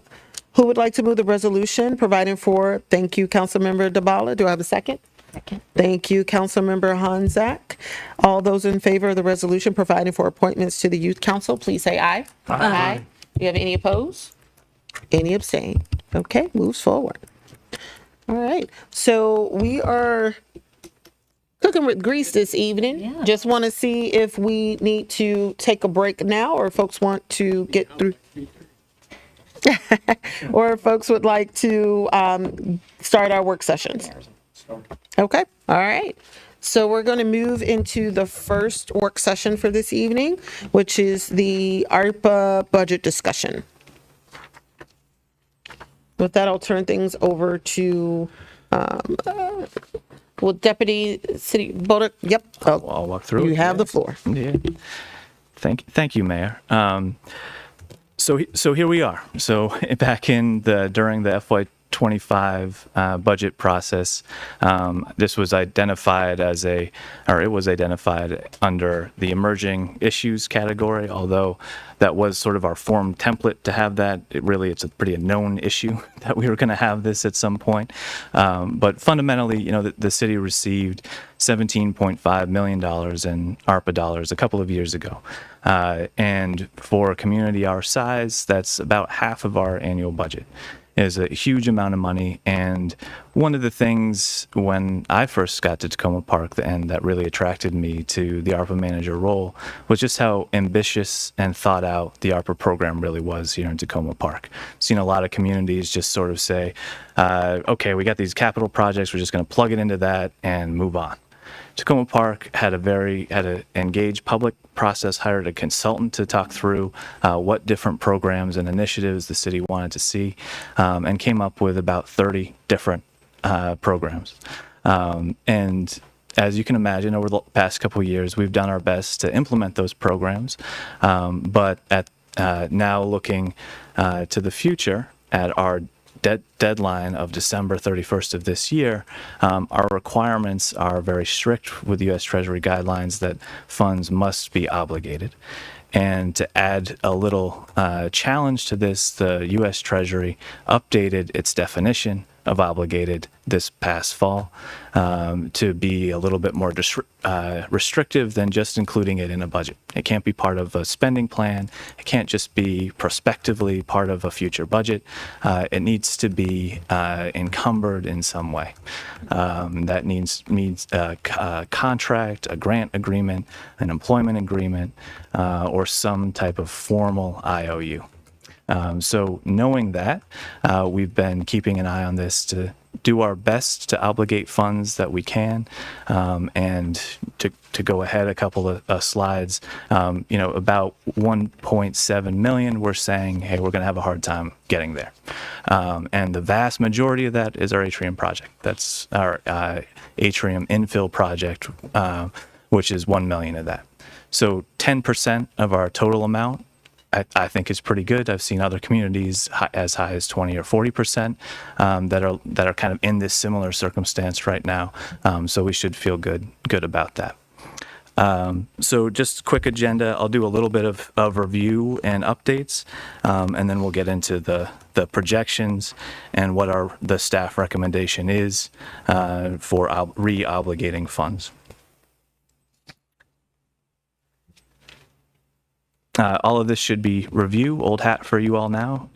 would like to move the resolution providing for, thank you, Councilmember DeBala. Do I have a second? Second. Thank you, Councilmember Honzak. All those in favor of the resolution providing for appointments to the Youth Council, please say aye. Aye. Do you have any opposed? Any abstain? Okay, moves forward. All right, so we are cooking with grease this evening. Yeah. Just want to see if we need to take a break now, or folks want to get through. Or folks would like to start our work sessions. Okay, all right. So we're going to move into the first work session for this evening, which is the ARPA budget discussion. With that, I'll turn things over to Deputy City Boduk. Yep. I'll walk through. You it, have the yes. floor. Yeah. Thank you, Mayor. So here we are. So back during the FY25 budget process, this was identified it was identified under the emerging issues category, although that was sort of our form template to have that. It's a pretty known issue that we were going to have this at some point. But fundamentally, the city received $17.5 million in ARPA dollars a couple of years ago. And for a community our size, that's about half of our annual budget. Is a huge amount of money. And one of the things when I first got to Tacoma Park and that really attracted me to the ARPA manager role was just how ambitious and thought out the ARPA program really was here in Tacoma Park. I've seen a lot of communities just sort of say, okay, we got these capital projects, we're just going to plug it into that and move on. Tacoma Park had an engaged public process, hired a consultant to talk through what different programs and initiatives the city wanted to see, and came up with about 30 different programs. And as you can imagine, over the past couple of years, we've done our best to implement those programs. But now looking to the future at our deadline of December 31st of this year, our requirements are very strict with U.S. Treasury guidelines that funds must be obligated. And to add a little challenge to this, the U.S. Treasury updated its definition obligated this past fall, to be a little bit more restrictive than just including it in a budget. It can't be part of a spending plan. It can't just be prospectively part of a future budget. It needs to be encumbered in some way. That means a contract, a grant agreement, an employment agreement, or some type of formal IOU. So knowing that, we've been keeping an eye on this to do our best to obligate funds that we can, and to go ahead a couple of slides, about 1.7 million, we're saying, hey, we're going to have a hard time getting there. And the vast majority of that is our atrium project. That's our atrium infill project, which is 1 million of that. So 10% of our total amount, I think is pretty good. I've seen other communities as high as 20 or 40% that are kind of in this similar circumstance right now. So we should feel good about that. So just quick agenda. I'll do a little bit of review and updates, and then we'll get into the projections and what the staff recommendation is for re-obligating funds. All of this should be review, old hat for you all now.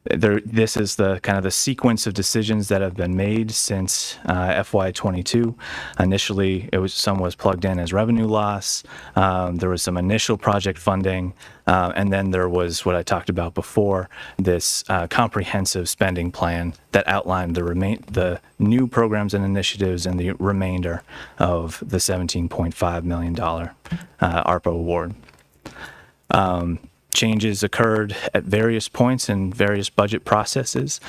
This is the kind of the sequence of decisions that have been made since FY22. Initially, some was plugged in as revenue loss. There was some initial project funding, and then there was what I talked about before, this comprehensive spending plan that outlined the new programs and initiatives and the remainder of the $17.5 million ARPA award. Changes occurred at various points in various budget processes.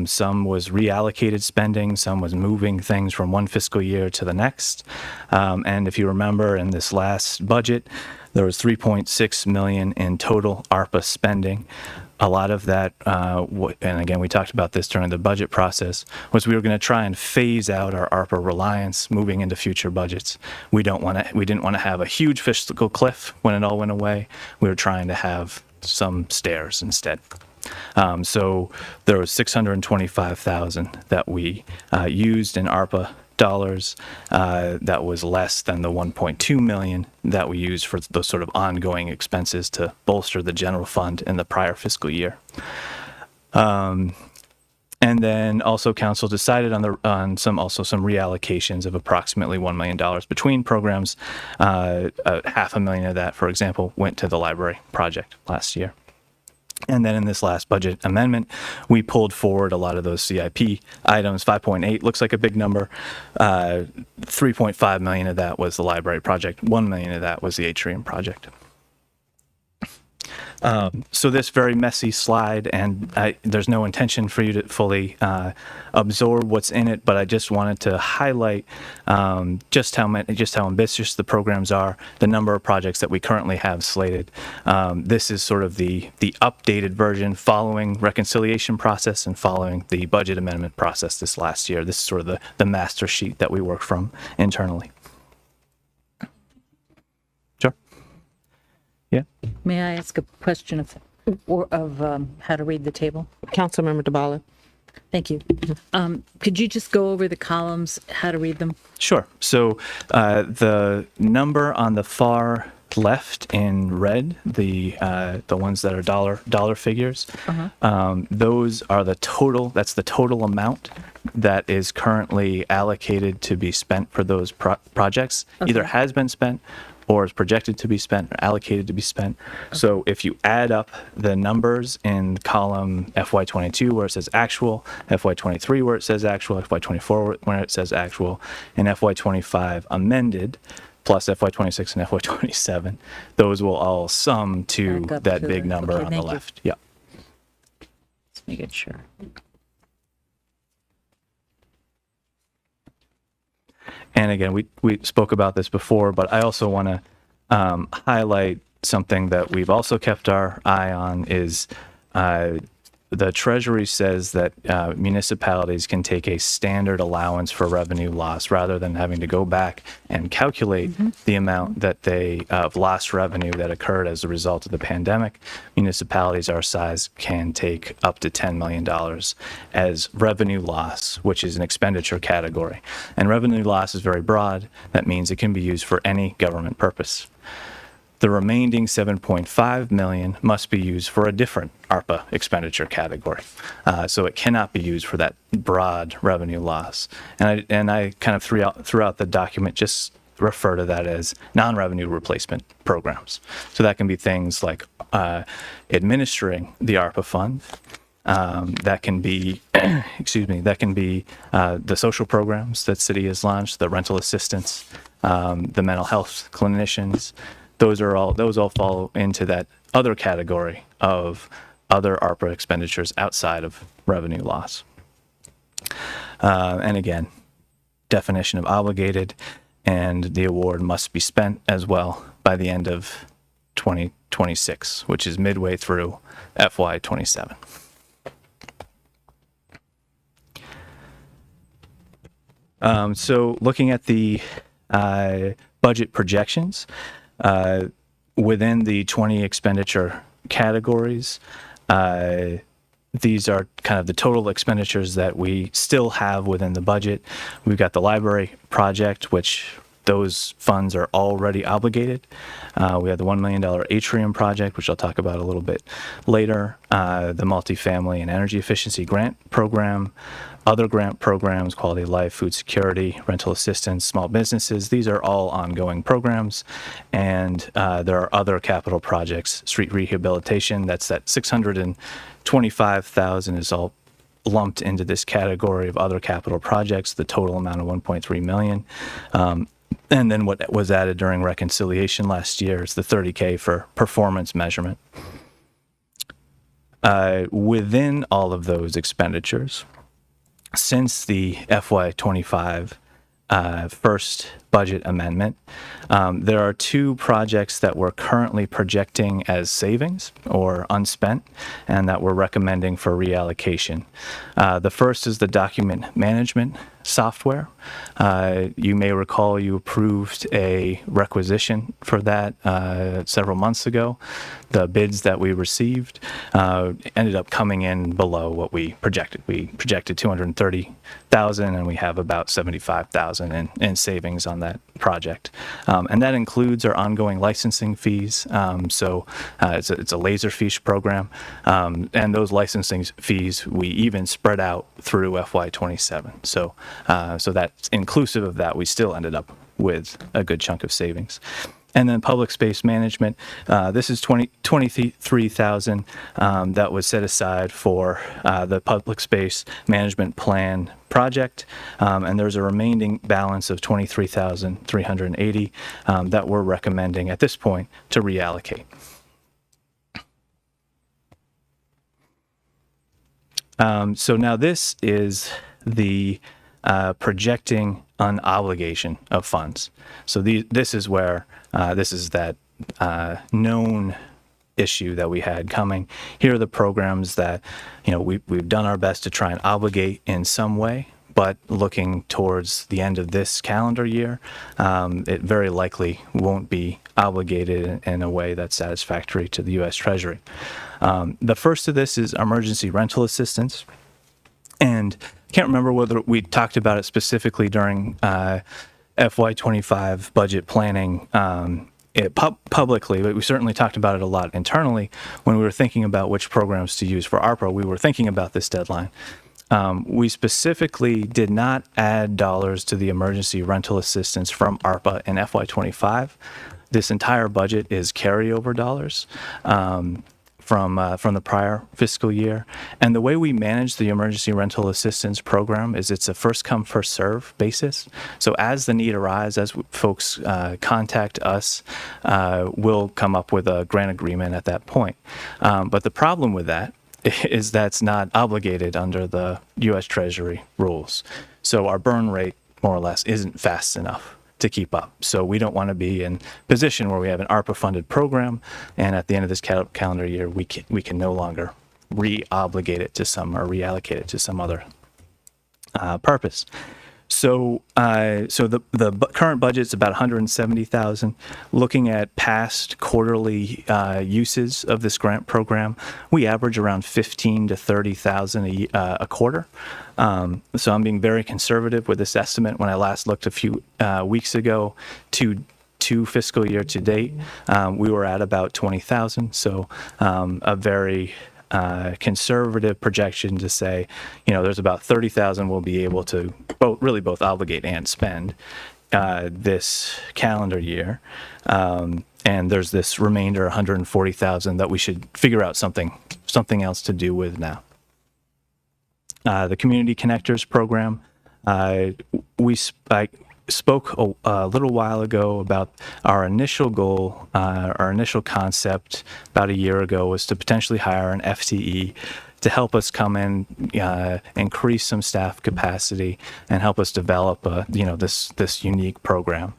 Some was reallocated spending, some was moving things from one fiscal year to the next. And if you remember, in this last budget, there was 3.6 million in total ARPA spending. A lot of that, and again, we talked about this during the budget process, was we were going to try and phase out our ARPA reliance moving into future budgets. We didn't want to have a huge fiscal cliff when it all went away. We were trying to have some stairs instead. So there was 625,000 that we used in ARPA dollars. That was less than the 1.2 million that we used for those sort of ongoing expenses to bolster the general fund in the prior fiscal year. And then also council decided on some reallocations of approximately $1 million between programs. $500,000 of that, for example, went to the library project last year. And then in this last budget amendment, we pulled forward a lot of those CIP items. 5.8 looks like a big number. 3.5 million of that was the library project. 1 million of that was the atrium project. So this very messy slide, and there's no intention for you to fully absorb what's in it, but I just wanted to highlight just how ambitious the programs are, the number of projects that we currently have slated. This is sort of the updated version following reconciliation process and following the budget amendment process this last year. This is sort of the master sheet that we work from internally. Yeah. May I ask a question of how to read the table? Councilmember DeBala. Thank you. Could you just go over the columns, how to read them? Sure. So the number on the far left in red, the ones that are dollar figures, those are the total. That's the total amount that is currently allocated to be spent for those projects. Either has been spent or is projected to be spent or allocated to be spent. So if you add up the numbers in column FY22 where it says actual, FY23 where it says actual, FY24 where it says actual, and FY25 amended, plus FY26 and FY27, those will all sum to that big number on the left. Yeah. Let's make it sure. And again, we spoke about this before, but I also want to highlight something that we've also kept our eye on is the Treasury says that municipalities can take a standard allowance for revenue loss rather than having to go back and calculate the amount that they of lost revenue that occurred as a result of the pandemic. Municipalities our size can take up to $10 million as revenue loss, which is an expenditure category. And revenue loss is very broad. That means it can be used for any government purpose. The remaining 7.5 million must be used for a different ARPA expenditure category. So it cannot be used for that broad revenue loss. And I kind of throughout the document just refer to that as non-revenue replacement programs. So that can be things like administering the ARPA fund. That can be, that can be the social programs that city has launched, the rental assistance, the mental health clinicians. Those all fall into that other category of other ARPA expenditures outside of revenue loss. And again, definition of obligated, and the award must be spent as well by the end of 2026, which is midway through FY27. So looking at the budget projections, within the 20 expenditure categories, these are kind of the total expenditures that we still have within the budget. We've got the library project, which those funds are already obligated. We have the $1 million atrium project, which I'll talk about a little bit later, the multifamily and energy efficiency grant program, other grant programs, quality of life, food security, rental assistance, small businesses. These are all ongoing programs. And there are other capital projects, street rehabilitation, that's that $625,000 is all lumped into this category of other capital projects, the total amount of $1.3 million. And then what was added during reconciliation last year is the $30K for performance measurement. Within all of those expenditures, since the FY25 first budget amendment, there are two projects that we're currently projecting as savings or unspent and that we're recommending for reallocation. The first is the document management software. You may recall you approved a requisition for that several months ago. The bids that we received ended up coming in below what we projected. We projected $230,000 and we have about $75,000 in savings on that project. And that includes our ongoing licensing fees. It's a Laserfiche program. And those licensing fees we even spread out through FY27. So that's inclusive of that, we still ended up with a good chunk of savings. And then public space management, this is $23,000 that was set aside for the public space management plan project. And there's a remaining balance of $23,380 that we're recommending at this point to reallocate. So now this is the projecting an obligation of funds. So this is where this is that known issue that we had coming. Here are the programs that we've done our best to try and obligate in some way, but looking towards the end of this calendar year, it very likely won't be obligated in a way that's satisfactory to the U.S. Treasury. The first of this is emergency rental assistance. And I can't remember whether we talked about it specifically during FY25 budget planning publicly, but we certainly talked about it a lot internally when we were thinking about which programs to use for ARPA. We were thinking about this deadline. We specifically did not add dollars to the emergency rental assistance from ARPA in FY25. This entire budget is carryover dollars from the prior fiscal year. And the way we manage the emergency rental assistance program is it's a first come, first serve basis. So as the need arises, as folks contact us, we'll come up with a grant agreement at that point. But the problem with that is that's not obligated under the U.S. Treasury rules. So our burn rate, more or less, isn't fast enough to keep up. So we don't want to be in position where we have an ARPA funded program and at the end of this calendar year we can no longer re-obligate it to some or reallocate it to some other purpose. So, the current budget is about 170,000. Looking at past quarterly uses of this grant program, we average around 15 to 30,000 a quarter. So I'm being very conservative with this estimate. When I last looked a few weeks ago, to fiscal year to date, we were at about 20,000. So a very conservative projection to say, there's about 30,000 we'll be able to both obligate and spend this calendar year. And there's this remainder 140,000 that we should figure out something else to do with now. The Community Connectors program, I spoke a little while ago about our initial goal, our initial concept about a year ago was to potentially hire an FTE to help us come in, increase some staff capacity, and help us develop, this unique program.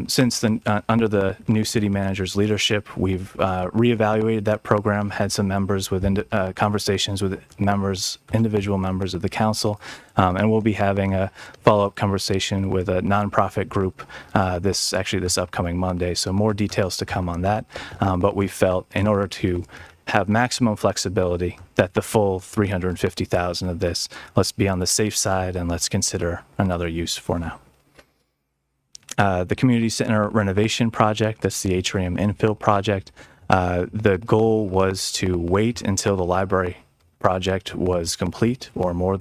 Since then, under the new city manager's leadership, we've reevaluated that program, had some members conversations with individual members of the council, and we'll be having a follow-up conversation with a nonprofit group this upcoming Monday. So more details to come on that. But we felt in order to have maximum flexibility that the full 350,000 of this, let's be on the safe side and let's consider another use for now. The community center renovation project, that's the atrium infill project. The goal was to wait until the library project was complete or more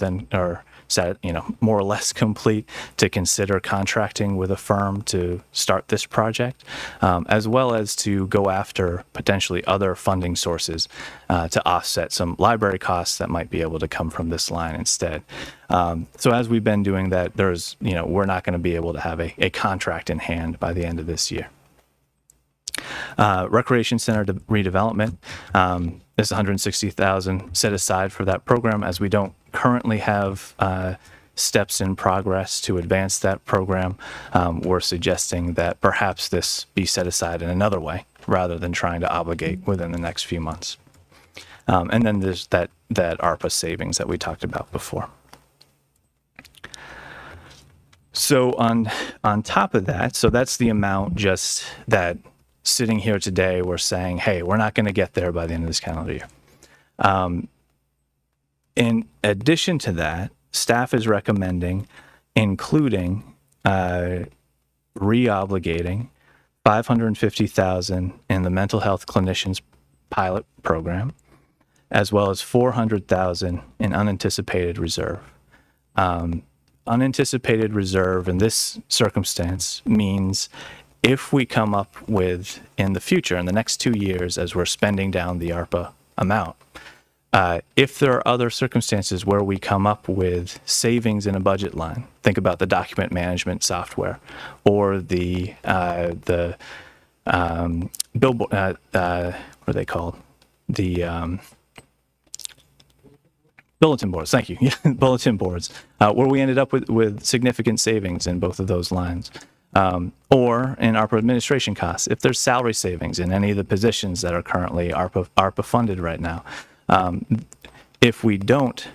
or less complete to consider contracting with a firm to start this project, as well as to go after potentially other funding sources to offset some library costs that might be able to come from this line instead. So as we've been doing that, we're not going to be able to have a contract in hand by the end of this year. Recreation Center redevelopment. There's 160,000 set aside for that program, as we don't currently have steps in progress to advance that program. We're suggesting that perhaps this be set aside in another way rather than trying to obligate within the next few months. And then there's that ARPA savings that we talked about before. So on top of that, so that's the amount just that sitting here today, we're saying, hey, we're not going to get there by the end of this calendar year. In addition to that, staff is recommending including re-obligating $550,000 in the mental health clinicians pilot program, as well as $400,000 in unanticipated reserve. Unanticipated reserve in this circumstance means if we come up with, in the future, in the next 2 years, as we're spending down the ARPA amount, if there are other circumstances where we come up with savings in a budget line, think about the document management software or the billboard, what are they called? The bulletin boards, thank you. Bulletin boards, where we ended up with significant savings in both of those lines. Or in ARPA administration costs, if there's salary savings in any of the positions that are currently ARPA funded right now. If we don't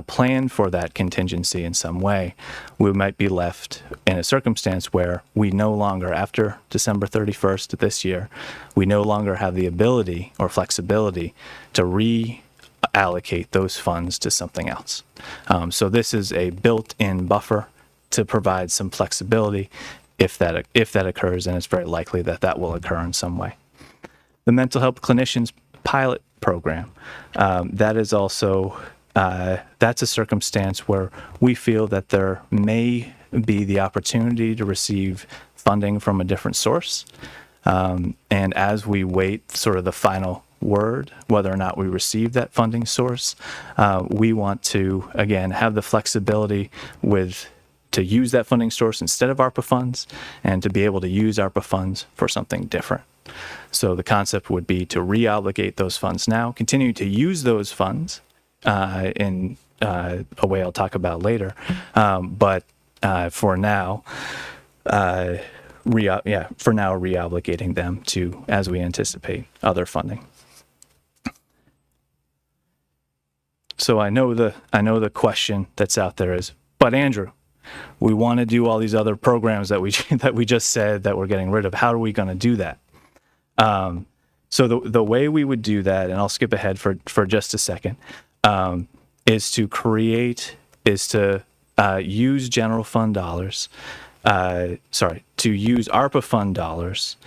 plan for that contingency in some way, we might be left in a circumstance where we no longer, after December 31st of this year, we no longer have the ability or flexibility to reallocate those funds to something else. So this is a built-in buffer to provide some flexibility if that occurs, and it's very likely that will occur in some way. The mental health clinicians pilot program, that is also that's a circumstance where we feel that there may be the opportunity to receive funding from a different source, and as we wait sort of the final word whether or not we receive that funding source, we want to again have the flexibility to use that funding source instead of ARPA funds, and to be able to use ARPA funds for something different. So the concept would be to re-obligate those funds now, continue to use those funds in a way I'll talk about later, but for now, re-obligating them to as we anticipate other funding. So I know the question that's out there is, but Andrew, we want to do all these other programs that we that we just said that we're getting rid of. How are we going to do that? So the way we would do that, and I'll skip ahead for just a second, is to use general fund dollars. To use ARPA fund dollars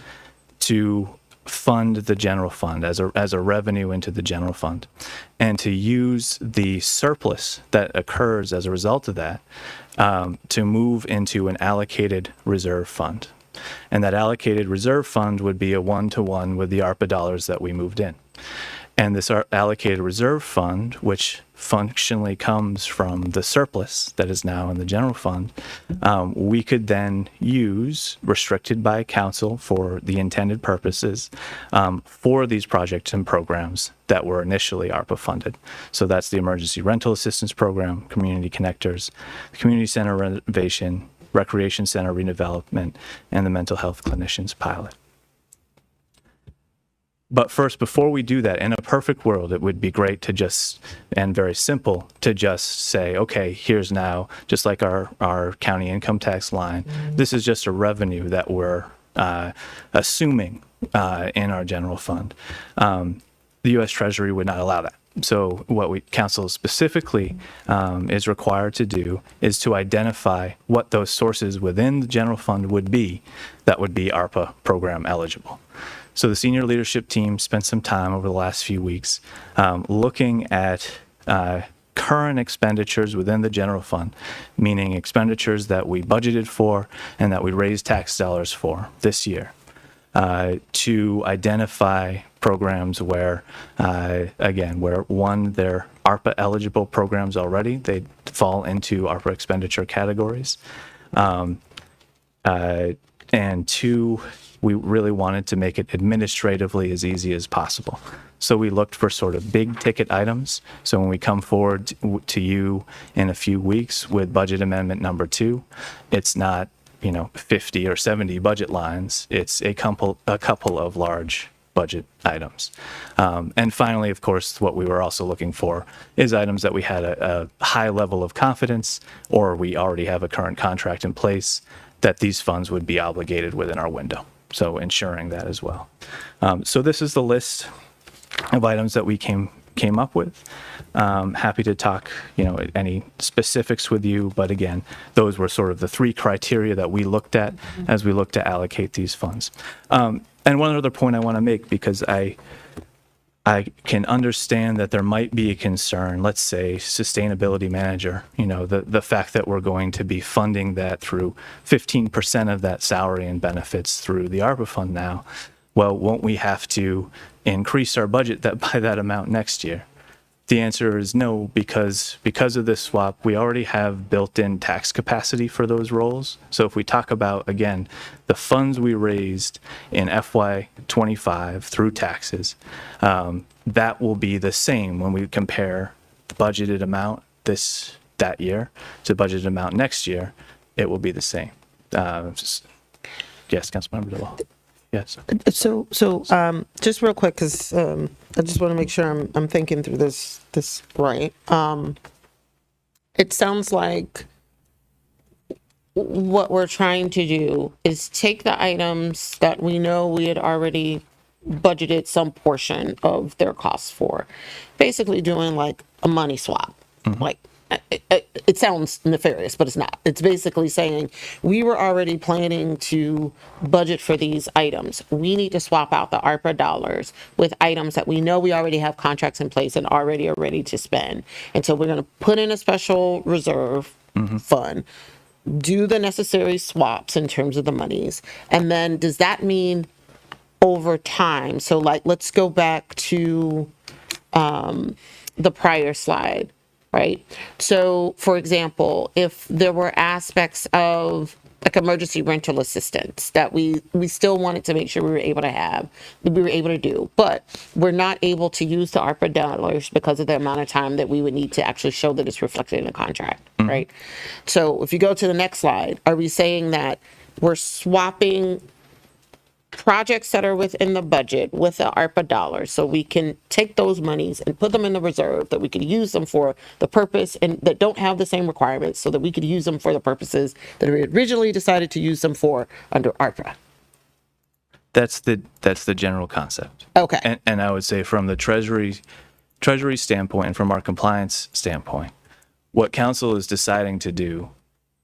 to fund the general fund as a revenue into the general fund, and to use the surplus that occurs as a result of that to move into an allocated reserve fund. And that allocated reserve fund would be a one-to-one with the ARPA dollars that we moved in. And this allocated reserve fund, which functionally comes from the surplus that is now in the general fund, we could then use, restricted by council for the intended purposes, for these projects and programs that were initially ARPA funded. So that's the Emergency Rental Assistance Program, Community Connectors, Community Center renovation, Recreation Center redevelopment, and the Mental Health Clinicians pilot. But first, before we do that, in a perfect world, it would be great to just, and very simple, to just say, okay, here's now, just like our county income tax line, this is just a revenue that we're assuming in our general fund. The U.S. Treasury would not allow that. So what council specifically is required to do is to identify what those sources within the general fund would be that would be ARPA program eligible. So the senior leadership team spent some time over the last few weeks looking at current expenditures within the general fund, meaning expenditures that we budgeted for and that we raised tax dollars for this year, to identify programs where, where one, they're ARPA eligible programs already, they fall into ARPA expenditure categories, and two, we really wanted to make it administratively as easy as possible. So we looked for sort of big ticket items. So when we come forward to you in a few weeks with budget amendment number 2, it's not, 50 or 70 budget lines. It's a couple of large budget items. And finally, of course, what we were also looking for is items that we had a high level of confidence, or we already have a current contract in place, that these funds would be obligated within our window. So ensuring that as well. So this is the list of items that we came up with. Happy to talk, any specifics with you, but again, those were sort of the 3 criteria that we looked at as we looked to allocate these funds. And one other point I want to make, because I can understand that there might be a concern, let's say sustainability manager, the fact that we're going to be funding that through 15% of that salary and benefits through the ARPA fund now. Well, won't we have to increase our budget by that amount next year? The answer is no, because of this swap, we already have built-in tax capacity for those roles. So if we talk about, again, the funds we raised in FY25 through taxes, that will be the same when we compare the budgeted amount that year to the budgeted amount next year. It will be the same. Yes, Councilmember DeWall. Yes. So just real quick, because I just want to make sure I'm thinking through this right. It sounds like what we're trying to do is take the items that we know we had already budgeted some portion of their costs for, basically doing like a money swap. Like it sounds nefarious, but it's not. It's basically saying we were already planning to budget for these items. We need to swap out the ARPA dollars with items that we know we already have contracts in place and already are ready to spend. And so we're going to put in a special reserve fund, do the necessary swaps in terms of the monies. And then does that mean over time? So like, let's go back to the prior slide. Right. So, for example, if there were aspects of like emergency rental assistance that we still wanted to make sure we were able to do, but we're not able to use the ARPA dollars because of the amount of time that we would need to actually show that it's reflected in the contract. Right. So if you go to the next slide, are we saying that we're swapping projects that are within the budget with the ARPA dollars, so we can take those monies and put them in the reserve, that we could use them for the purpose and that don't have the same requirements, so that we could use them for the purposes that we originally decided to use them for under ARPA. That's the general concept. Okay. And I would say from the Treasury standpoint and from our compliance standpoint, what council is deciding to do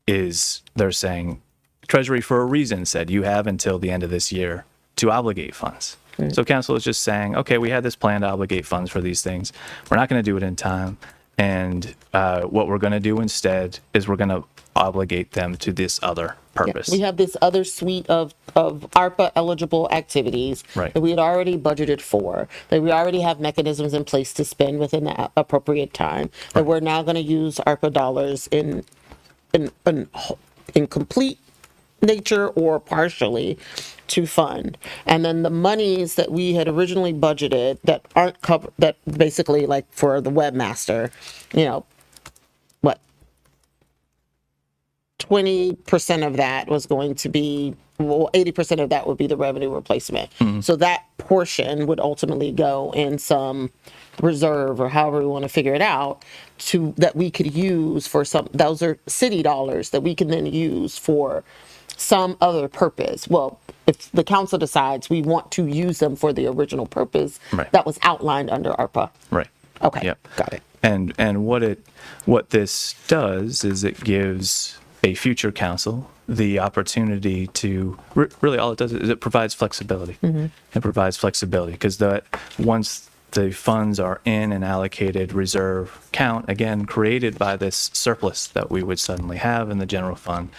is they're saying, Treasury for a reason said you have until the end of this year to obligate funds. So council is just saying, okay, we had this plan to obligate funds for these things. We're not going to do it in time. And what we're going to do instead is we're going to obligate them to this other purpose. We have this other suite of ARPA eligible activities Right. that we had already budgeted for, that we already have mechanisms in place to spend within the appropriate time, that we're now going to use ARPA dollars in complete nature or partially to fund. And then the monies that we had originally budgeted that aren't covered, that basically like for the webmaster, what, 20% of that was going to be, well, 80% of that would be the revenue replacement. So that portion would ultimately go in some reserve or however we want to figure it out that we could use for those are city dollars that we can then use for some other purpose. Well, if the council decides we want to use them for the original purpose that was outlined under ARPA. Right. Okay. Yep. Got it. And what this does is it gives a future council the opportunity to really all it does is it provides flexibility. It provides flexibility because once the funds are in an allocated reserve account, again created by this surplus that we would suddenly have in the general fund,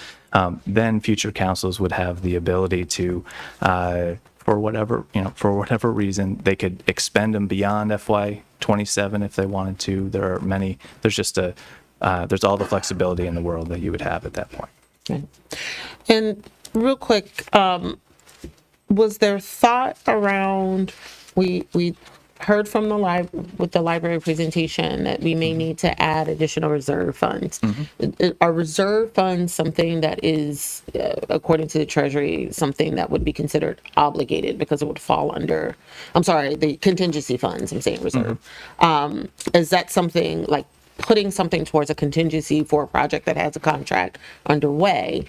then future councils would have the ability to, for whatever reason, they could expend them beyond FY27 if they wanted to. There's all the flexibility in the world that you would have at that point. Okay. And real quick, was there thought around, we heard from with the library presentation that we may need to add additional reserve funds. Are reserve funds something that is, according to the Treasury, something that would be considered obligated because it would fall under, the contingency funds, I'm saying reserve. Is that something like putting something towards a contingency for a project that has a contract underway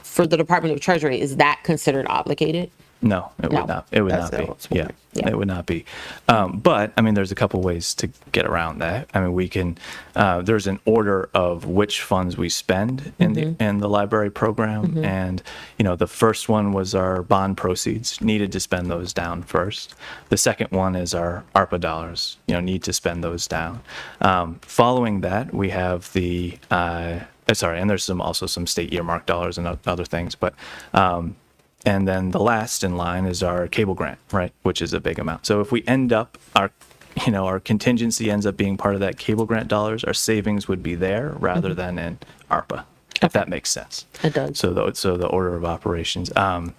for the Department of Treasury, is that considered obligated? No, it would not. It would not be. Yeah, it would not be. But I mean, there's a couple ways to get around that. I mean, we can. There's an order of which funds we spend in the library program, and the first one was our bond proceeds. Needed to spend those down first. The second one is our ARPA dollars. Need to spend those down. Following that, we have the. And there's also some state earmark dollars and other things, but. And then the last in line is our cable grant, right, which is a big amount. So if we end up our contingency ends up being part of that cable grant dollars, our savings would be there rather than in ARPA, if that makes sense. It does. So the order of operations. Thank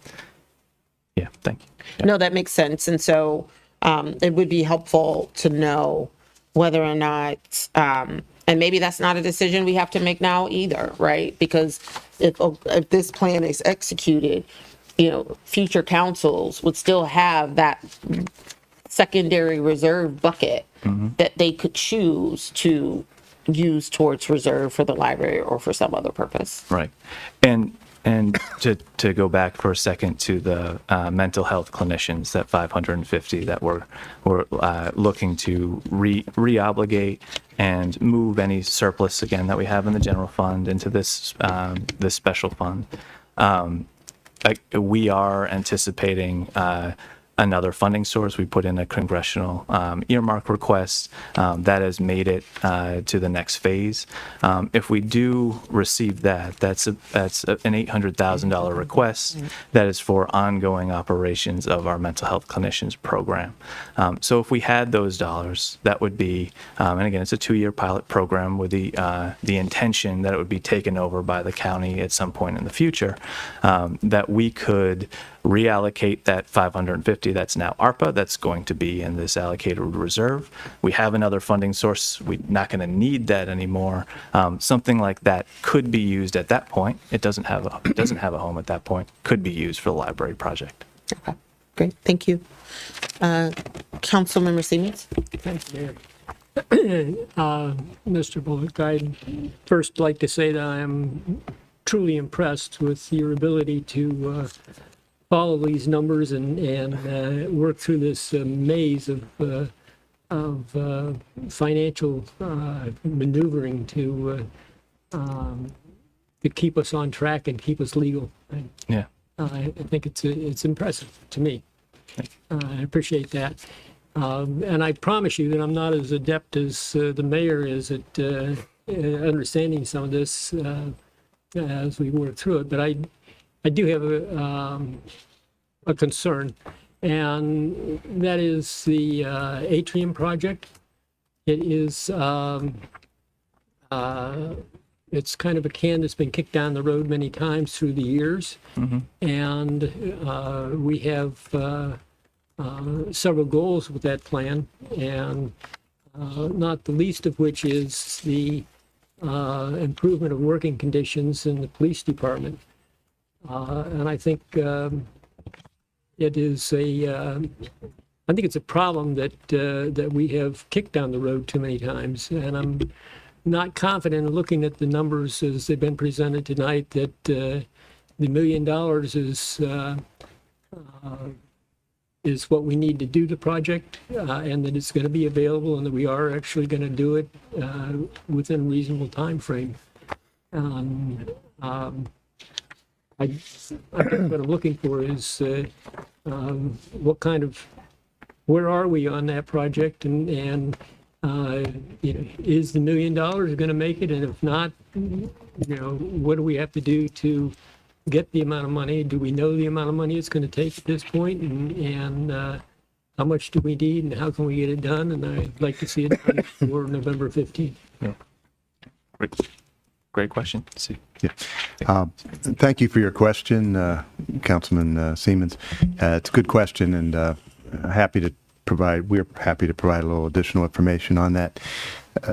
you. No, that makes sense. And so it would be helpful to know whether or not, and maybe that's not a decision we have to make now either, right? Because if this plan is executed, future councils would still have that secondary reserve bucket that they could choose to use towards reserve for the library or for some other purpose. Right. And to go back for a second to the mental health clinicians, that 550 that we're looking to re-obligate and move any surplus again that we have in the general fund into this special fund. We are anticipating another funding source. We put in a congressional earmark request that has made it to the next phase. If we do receive that's an $800,000 request that is for ongoing operations of our mental health clinicians program. So if we had those dollars, that would be, and again, it's a 2-year pilot program with the intention that it would be taken over by the county at some point in the future, that we could reallocate that 550 that's now ARPA that's going to be in this allocated reserve. We have another funding source. We're not going to need that anymore. Something like that could be used at that point. It doesn't have a home at that point. Could be used for the library project. Great, thank you. Councilmember Siemens? Thanks, Mayor. Mr. Bullock, I'd first like to say that I am truly impressed with your ability to follow these numbers and work through this maze of financial maneuvering to keep us on track and keep us legal. Yeah. I think it's impressive to me. I appreciate that. And I promise you that I'm not as adept as the mayor is at understanding some of this as we work through it. But I do have a concern, and that is the atrium project. It is it's kind of a can that's been kicked down the road many times through the years, and we have several goals with that plan, and not the least of which is the improvement of working conditions in the police department. And I think it is I think it's a problem that we have kicked down the road too many times, and I'm not confident in looking at the numbers as they've been presented tonight that the $1 million is what we need to do the project, and that it's going to be available, and that we are actually going to do it within a reasonable time frame. I think what I'm looking for is what kind of, where are we on that project, and you know, is the $1 million going to make it? And if not, you know, what do we have to do to get the amount of money? Do we know the amount of money it's going to take at this point? And how much do we need, and how can we get it done? And I'd like to see it done for November 15th. Yeah. Great question. See. Yeah. Thank you for your question, Councilman Siemens. It's a good question, and we're happy to provide a little additional information on that.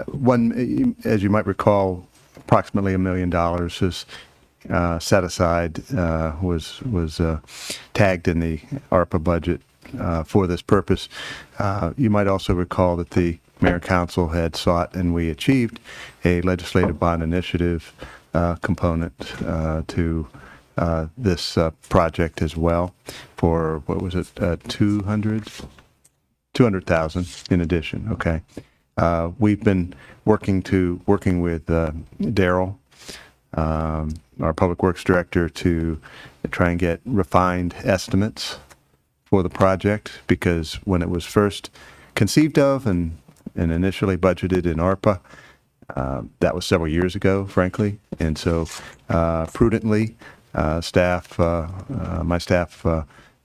One, as you might recall, approximately $1 million is set aside, was tagged in the ARPA budget for this purpose. You might also recall that the Mayor and Council had sought, and we achieved, a legislative bond initiative component to this project as well, for, what was it, 200,000 in addition. Okay. We've been working with Daryl, our Public Works Director, to try and get refined estimates for the project, because when it was first conceived of and initially budgeted in ARPA, that was several years ago, frankly. And so prudently, my staff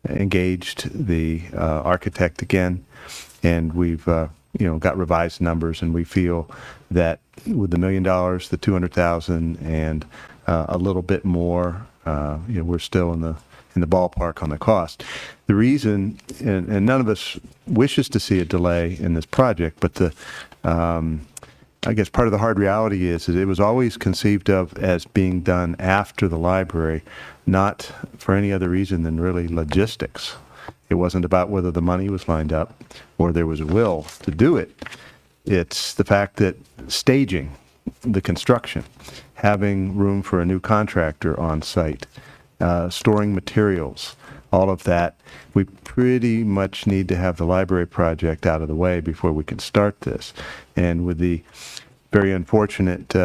engaged the architect again, and we've got revised numbers, and we feel that with the $1 million, the 200,000, and a little bit more, we're still in the ballpark on the cost. The reason, and none of us wishes to see a delay in this project, but I guess part of the hard reality is that it was always conceived of as being done after the library, not for any other reason than really logistics. It wasn't about whether the money was lined up or there was a will to do it. It's the fact that staging the construction, having room for a new contractor on site, storing materials, all of that, we pretty much need to have the library project out of the way before we can start this. And with the very unfortunate,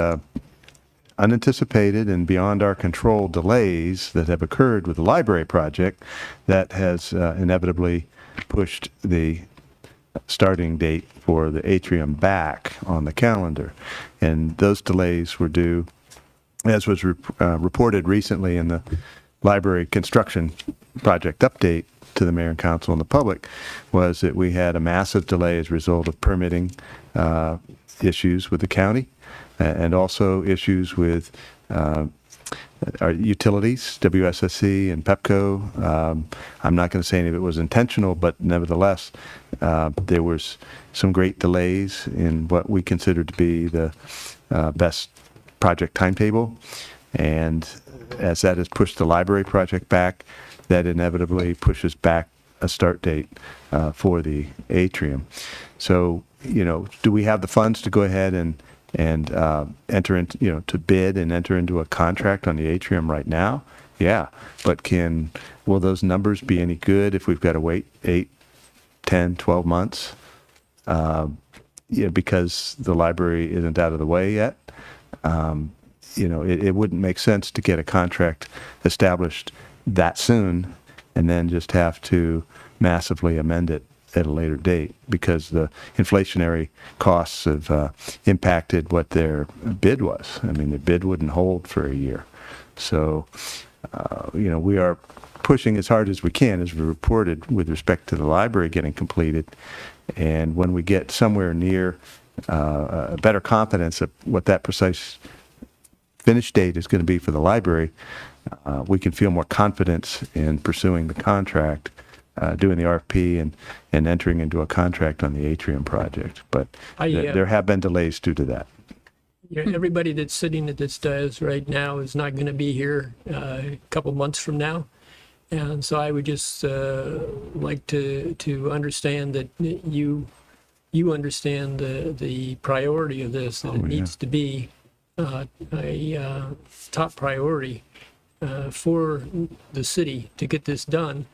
unanticipated and beyond our control delays that have occurred with the library project, that has inevitably pushed the starting date for the atrium back on the calendar. And those delays were due, as was reported recently in the library construction project update to the Mayor and Council and the public, was that we had a massive delay as a result of permitting issues with the county, and also issues with our utilities, WSSC and PEPCO. I'm not going to say any of it was intentional, but nevertheless, there was some great delays in what we considered to be the best project timetable. And as that has pushed the library project back, that inevitably pushes back a start date for the atrium. So, do we have the funds to go ahead and enter into, to bid and enter into a contract on the atrium right now? Yeah, but will those numbers be any good if we've got to wait 8, 10, 12 months? Because the library isn't out of the way yet. It wouldn't make sense to get a contract established that soon and then just have to massively amend it at a later date because the inflationary costs have impacted what their bid was. I mean, the bid wouldn't hold for a year. So, we are pushing as hard as we can, as we reported, with respect to the library getting completed. And when we get somewhere near a better confidence of what that precise finish date is going to be for the library, we can feel more confidence in pursuing the contract, doing the RFP and entering into a contract on the atrium project. But there have been delays due to that. Everybody that's sitting at this dais right now is not going to be here a couple months from now. And so I would just like to understand that you understand the priority of this, that it needs to be a top priority for the city to get this done,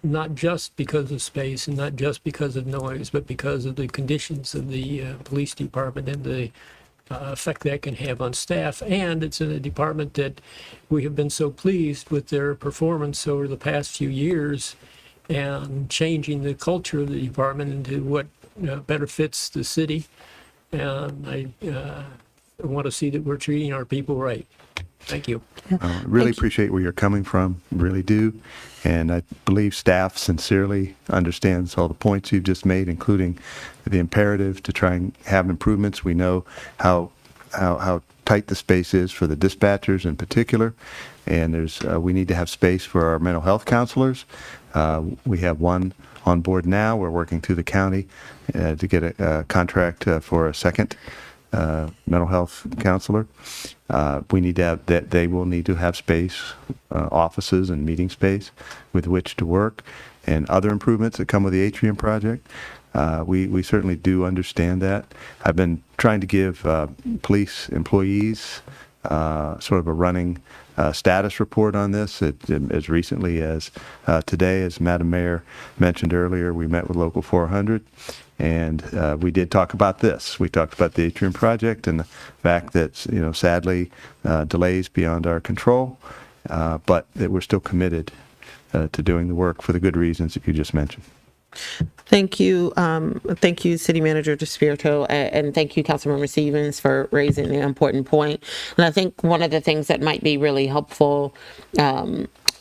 not just because of space and not just because of noise, but because of the conditions of the police department and the effect that can have on staff. And it's in a department that we have been so pleased with their performance over the past few years and changing the culture of the department into what better fits the city. And I want to see that we're treating our people right. Thank you. Really appreciate where you're coming from, really do. And I believe staff sincerely understands all the points you've just made, including the imperative to try and have improvements. We know how tight the space is for the dispatchers in particular, and we need to have space for our mental health counselors. We have one on board now. We're working through the county to get a contract for a second mental health counselor. We need to have that. They will need to have space, offices and meeting space with which to work, and other improvements that come with the atrium project. We certainly do understand that. I've been trying to give police employees sort of a running status report on this as recently as today. As Madam Mayor mentioned earlier, we met with Local 400, and we did talk about this. We talked about the atrium project and the fact that, sadly, delays beyond our control, but that we're still committed to doing the work for the good reasons that you just mentioned. Thank you. Thank you, City Manager DeSpirito, and thank you, Councilmember Stevens, for raising the important point. And I think one of the things that might be really helpful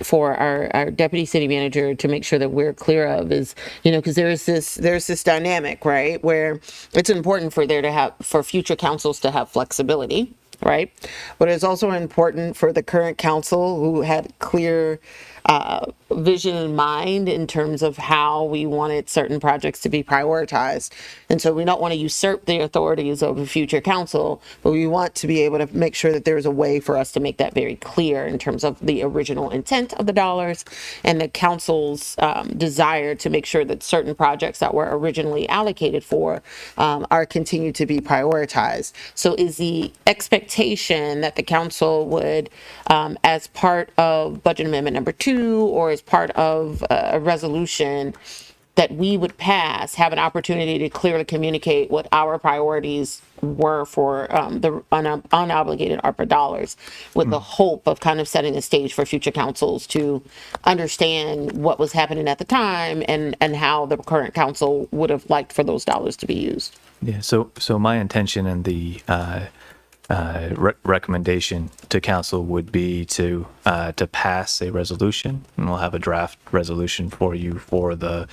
for our deputy city manager to make sure that we're clear of is, because there's this dynamic, right, where it's important for future councils to have flexibility, right? But it's also important for the current council who had clear vision in mind in terms of how we wanted certain projects to be prioritized. And so we don't want to usurp the authorities of a future council, but we want to be able to make sure that there's a way for us to make that very clear in terms of the original intent of the dollars and the council's desire to make sure that certain projects that were originally allocated for are continued to be prioritized. So is the expectation that the council would, as part of budget amendment number 2, or as part of a resolution that we would pass, have an opportunity to clearly communicate what our priorities were for the unobligated ARPA dollars, with the hope of kind of setting the stage for future councils to understand what was happening at the time and how the current council would have liked for those dollars to be used. Yeah. So my intention and the recommendation to council would be to pass a resolution, and we'll have a draft resolution for you for the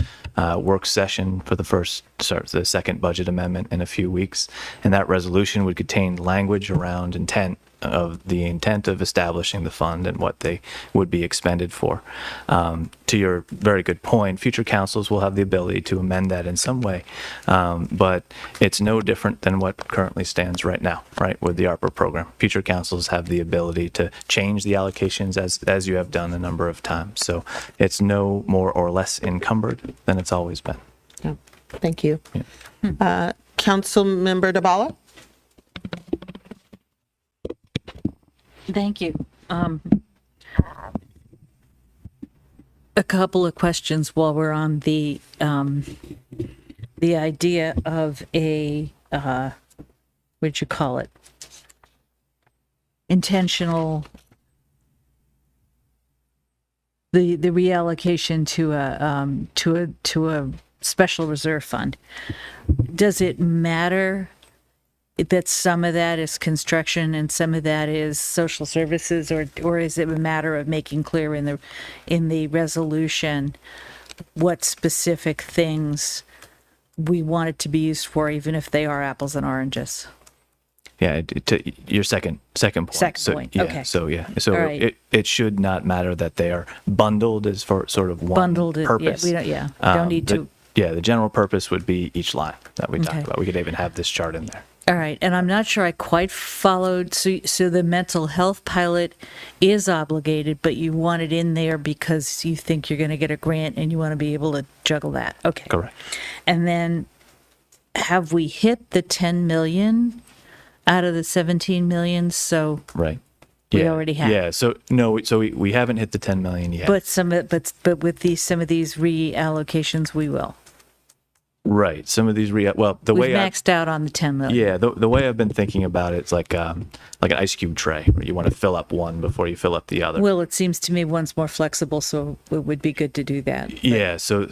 work session for the second budget amendment in a few weeks. And that resolution would contain language around intent of the intent of establishing the fund and what they would be expended for. To your very good point, future councils will have the ability to amend that in some way, but it's no different than what currently stands right now, right, with the ARPA program. Future councils have the ability to change the allocations as you have done a number of times. So it's no more or less encumbered than it's always been. Yeah. Thank you. Councilmember DeBala? Thank you. A couple of questions while we're on the idea of a what'd you call it? Intentional. The reallocation to a special reserve fund. Does it matter that some of that is construction and some of that is social services, or is it a matter of making clear in the resolution what specific things we want it to be used for, even if they are apples and oranges? Yeah, to your second point. Second point, Yeah, okay. So All right. it should not matter that they are bundled as for sort of one Bundled, purpose. we don't need to. The general purpose would be each line that we Okay. talked about. We could even have this chart in there. All right, and I'm not sure I quite followed. So the mental health pilot is obligated, but you want it in there because you think you're going to get a grant and you want to be able to juggle that. Okay. Correct. And then have we hit the 10 million out of the 17 million? So Right. we already have. Yeah. So no. So we haven't hit the 10 million yet. But but with some of these reallocations, we will. Right. Some of these the We've way maxed out on the 10 million. Yeah, the way I've been thinking about it, it's like an ice cube tray, where you want to fill up one before you fill up the other. Well, it seems to me one's more flexible, so it would be good to do that. Yeah, so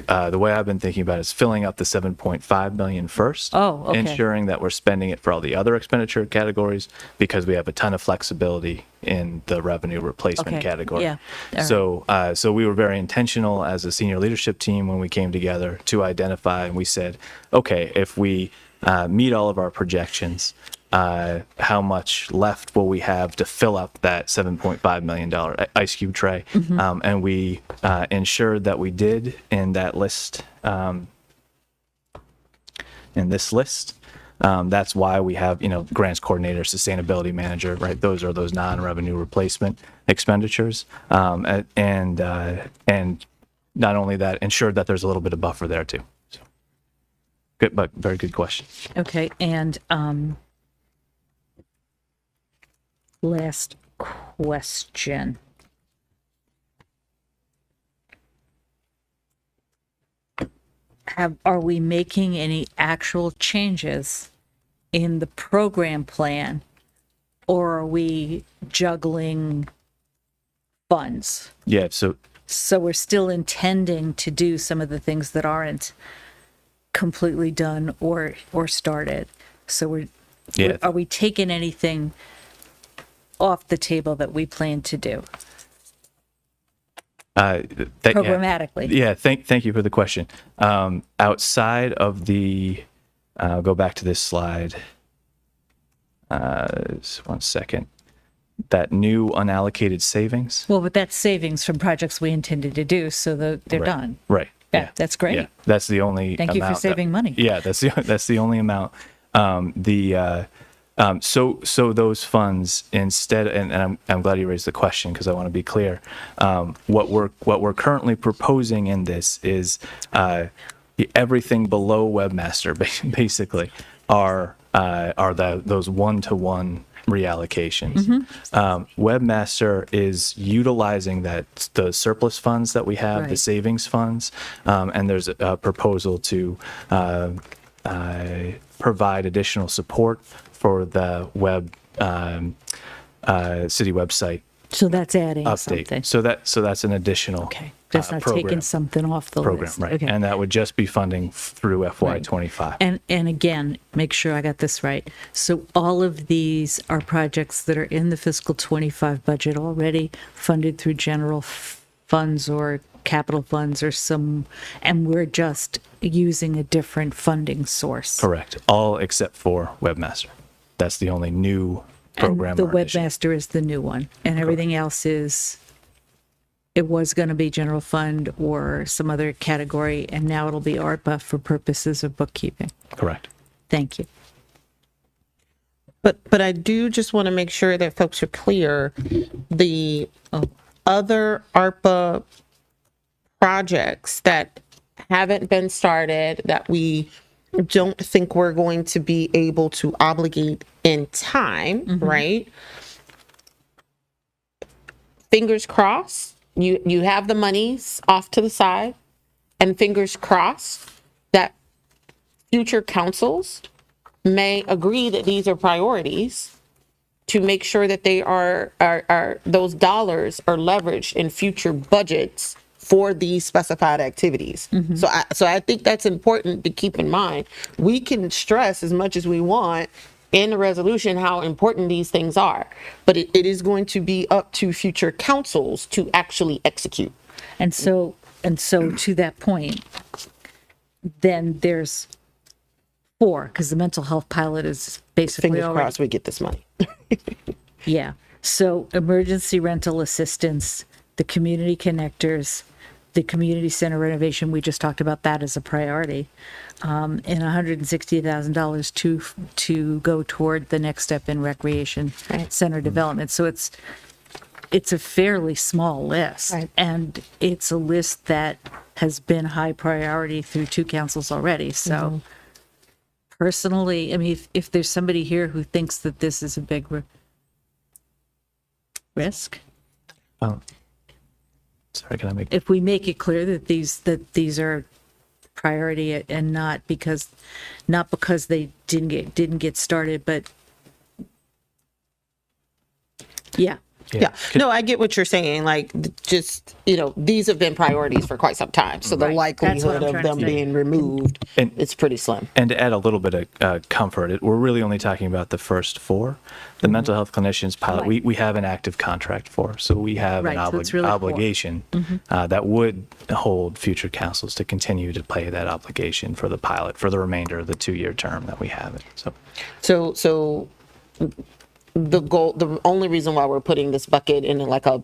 the way I've been thinking about it is filling up the 7.5 million first. Oh, okay. Ensuring that we're spending it for all the other expenditure categories, because we have a ton of flexibility in the revenue replacement Okay, category. yeah, all So we were very intentional as a senior leadership team when we came together to identify, and we said, okay, if we meet all of our projections, how much left will we have to fill up that $7.5 million ice cube tray? And we ensured that we did in that list, in this list. That's why we have, grants coordinator, sustainability manager, right? Those are those non-revenue replacement expenditures. And not only that, ensured that there's a little bit of buffer there too. So good, but very good question. Okay, and last question. Are we making any actual changes in the program plan, or are we juggling funds? Yeah, so So we're still intending to do some of the things that aren't completely done or started. So Yeah. are we taking anything off the table that we plan to do? Programmatically. Yeah, thank you for the question. Outside of the, I'll go back to this slide. Just 1 second. That new unallocated savings. Well, but that's savings from projects we intended to do, so they're Right. done. Right. Yeah, that's great. Yeah, that's the only. Thank you for amount saving money. Yeah, that's the only amount. So those funds instead, and I'm glad you raised the question because I want to be clear. What we're currently proposing in this is everything below Webmaster basically are those one-to-one reallocations. Webmaster is utilizing the surplus funds that we have, the Right. savings funds, and there's a proposal to provide additional support for the city website So that's adding update. something. So that's an additional That's not program. taking something off the program, list. right? Okay. And that would just be funding through FY25. And again, make sure I got this right. So all of these are projects that are in the fiscal 25 budget already, funded through general funds or capital funds or and we're just using a different funding source. Correct. All except for Webmaster. That's the only new And program. the or initiative. webmaster is the new one, and everything else is, it was going to be general fund or some other category, and now it'll be ARPA for purposes of bookkeeping. Correct. Thank you. But I do just want to make sure that folks are clear. The other ARPA projects that haven't been started, that we don't think we're going to be able to obligate in time, right? Fingers crossed, you have the monies off to the side, and fingers crossed that future councils may agree that these are priorities to make sure that they are those dollars are leveraged in future budgets for these specified activities. So I think that's important to keep in mind. We can stress as much as we want in the resolution how important these things are, but it is going to be up to future councils to actually execute. And so to that point, then there's 4, because the mental health pilot is basically Fingers already. crossed we get this money. Yeah. So emergency rental assistance, the community connectors, the community center renovation, we just talked about that as a priority. And $160,000 to go toward the next step in recreation center development. So it's a fairly small list. And it's a list that has been high priority through 2 councils already. So personally, I mean, if there's somebody here who thinks that this is a big risk, Sorry, can I make? if we make it clear that these are priority and not because they didn't get started, but yeah. Yeah. No, I get what you're saying. Like, just, these have been priorities for quite some time. So the likelihood of them being removed, it's pretty slim. And to add a little bit of comfort, we're really only talking about the first 4. The mental health clinicians pilot, we have an active contract for, so we have an so it's really 4. obligation that would hold future councils to continue to pay that obligation for the pilot for the remainder of the 2-year term that we have it. So the goal, the only reason why we're putting this bucket in like a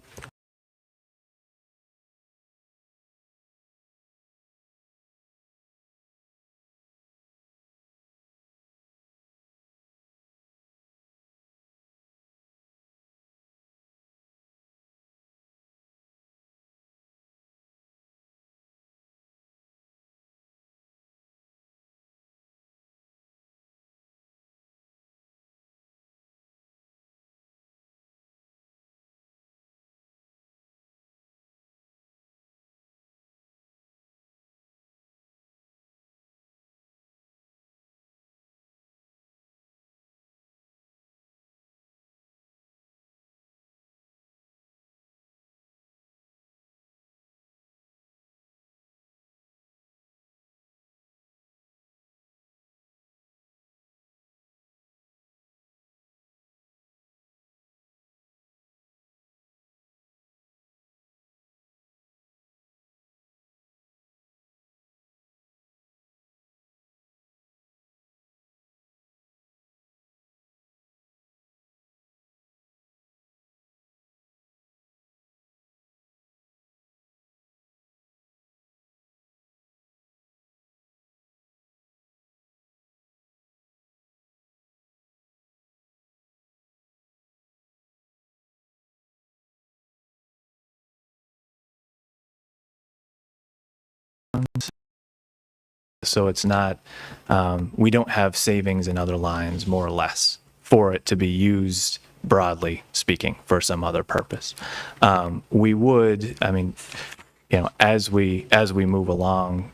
So it's not, we don't have savings in other lines, more or less, for it to be used, broadly speaking, for some other purpose. We would, I mean, as we move along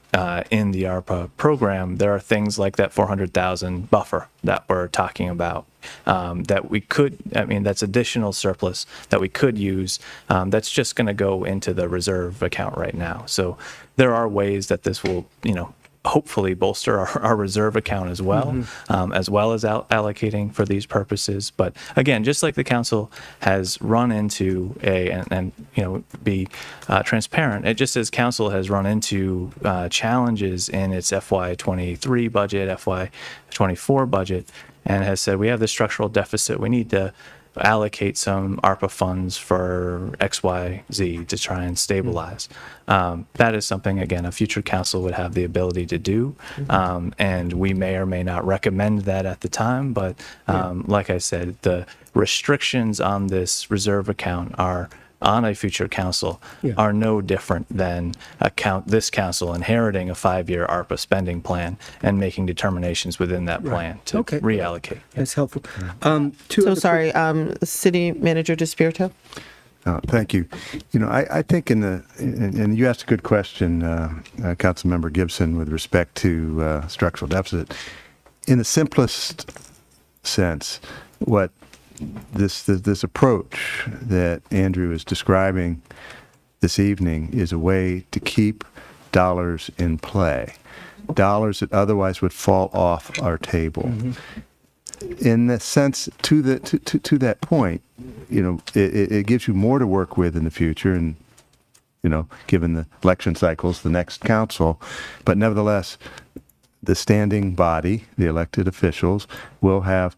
in the ARPA program, there are things like that 400,000 buffer that we're talking about that we could, that's additional surplus that we could use. That's just going to go into the reserve account right now. So there are ways that this will, hopefully bolster our reserve account as well, as allocating for these purposes. But again, just like the council has run into and be transparent, it just as council has run into challenges in its FY23 budget, FY24 budget, and has said we have this structural deficit. We need to allocate some ARPA funds for X, Y, Z to try and stabilize. That is something, again, a future council would have the ability to do. And we may or may not recommend that at the time. But like I said, the restrictions on this reserve account are on a future council are no different than this council inheriting a 5-year ARPA spending plan and making determinations within that plan to reallocate. That's helpful. City Manager DeSpirito. Thank you. I think and you asked a good question, Councilmember Gibson, with respect to structural deficit. In the simplest sense, what this approach that Andrew is describing this evening is a way to keep dollars in play, dollars that otherwise would fall off our table. In the sense, to that point, it gives you more to work with in the future, and given the election cycles, the next council. But nevertheless, the standing body, the elected officials, will have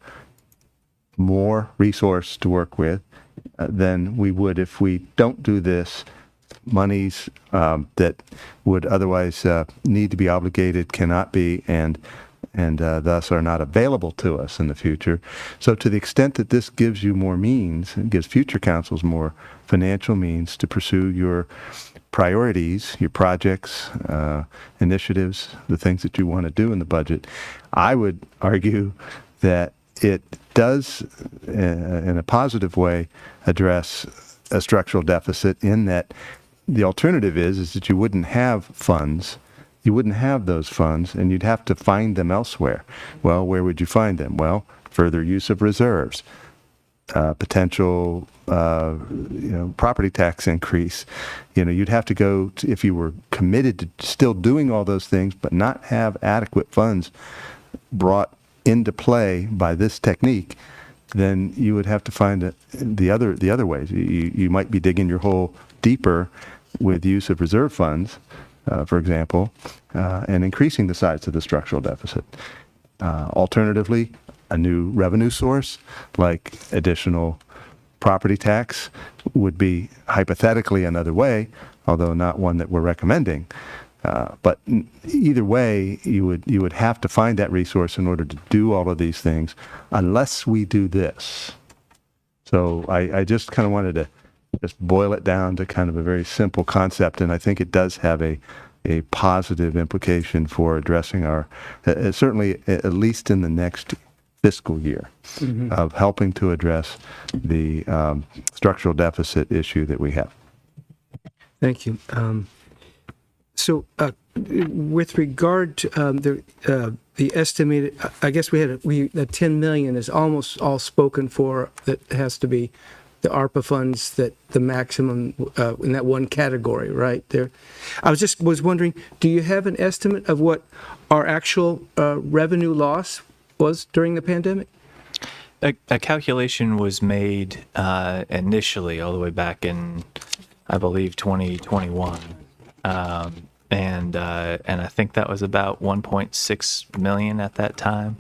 more resource to work with than we would if we don't do this. Monies that would otherwise need to be obligated cannot be, and thus are not available to us in the future. So to the extent that this gives you more means, and gives future councils more financial means to pursue your priorities, your projects, initiatives, the things that you want to do in the budget, I would argue that it does, in a positive way, address a structural deficit, in that the alternative is that you wouldn't have funds. You wouldn't have those funds, and you'd have to find them elsewhere. Well, where would you find them? Well, further use of reserves, potential, property tax increase. You'd have to go to, if you were committed to still doing all those things, but not have adequate funds brought into play by this technique, then you would have to find the other ways. You might be digging your hole deeper with use of reserve funds, for example, and increasing the size of the structural deficit. Alternatively, a new revenue source like additional property tax would be hypothetically another way, although not one that we're recommending. But either way, you would have to find that resource in order to do all of these things, unless we do this. So I just kind of wanted to just boil it down to kind of a very simple concept, and I think it does have a positive implication for addressing our, certainly at least in the next fiscal year, of helping to address the structural deficit issue that we have. Thank you. So, with regard to the estimated, I guess the 10 million is almost all spoken for. That has to be the ARPA funds, that the maximum in that one category, right there. I was wondering, do you have an estimate of what our actual revenue loss was during the pandemic? A calculation was made initially all the way back in, I believe, 2021. And I think that was about 1.6 million at that time.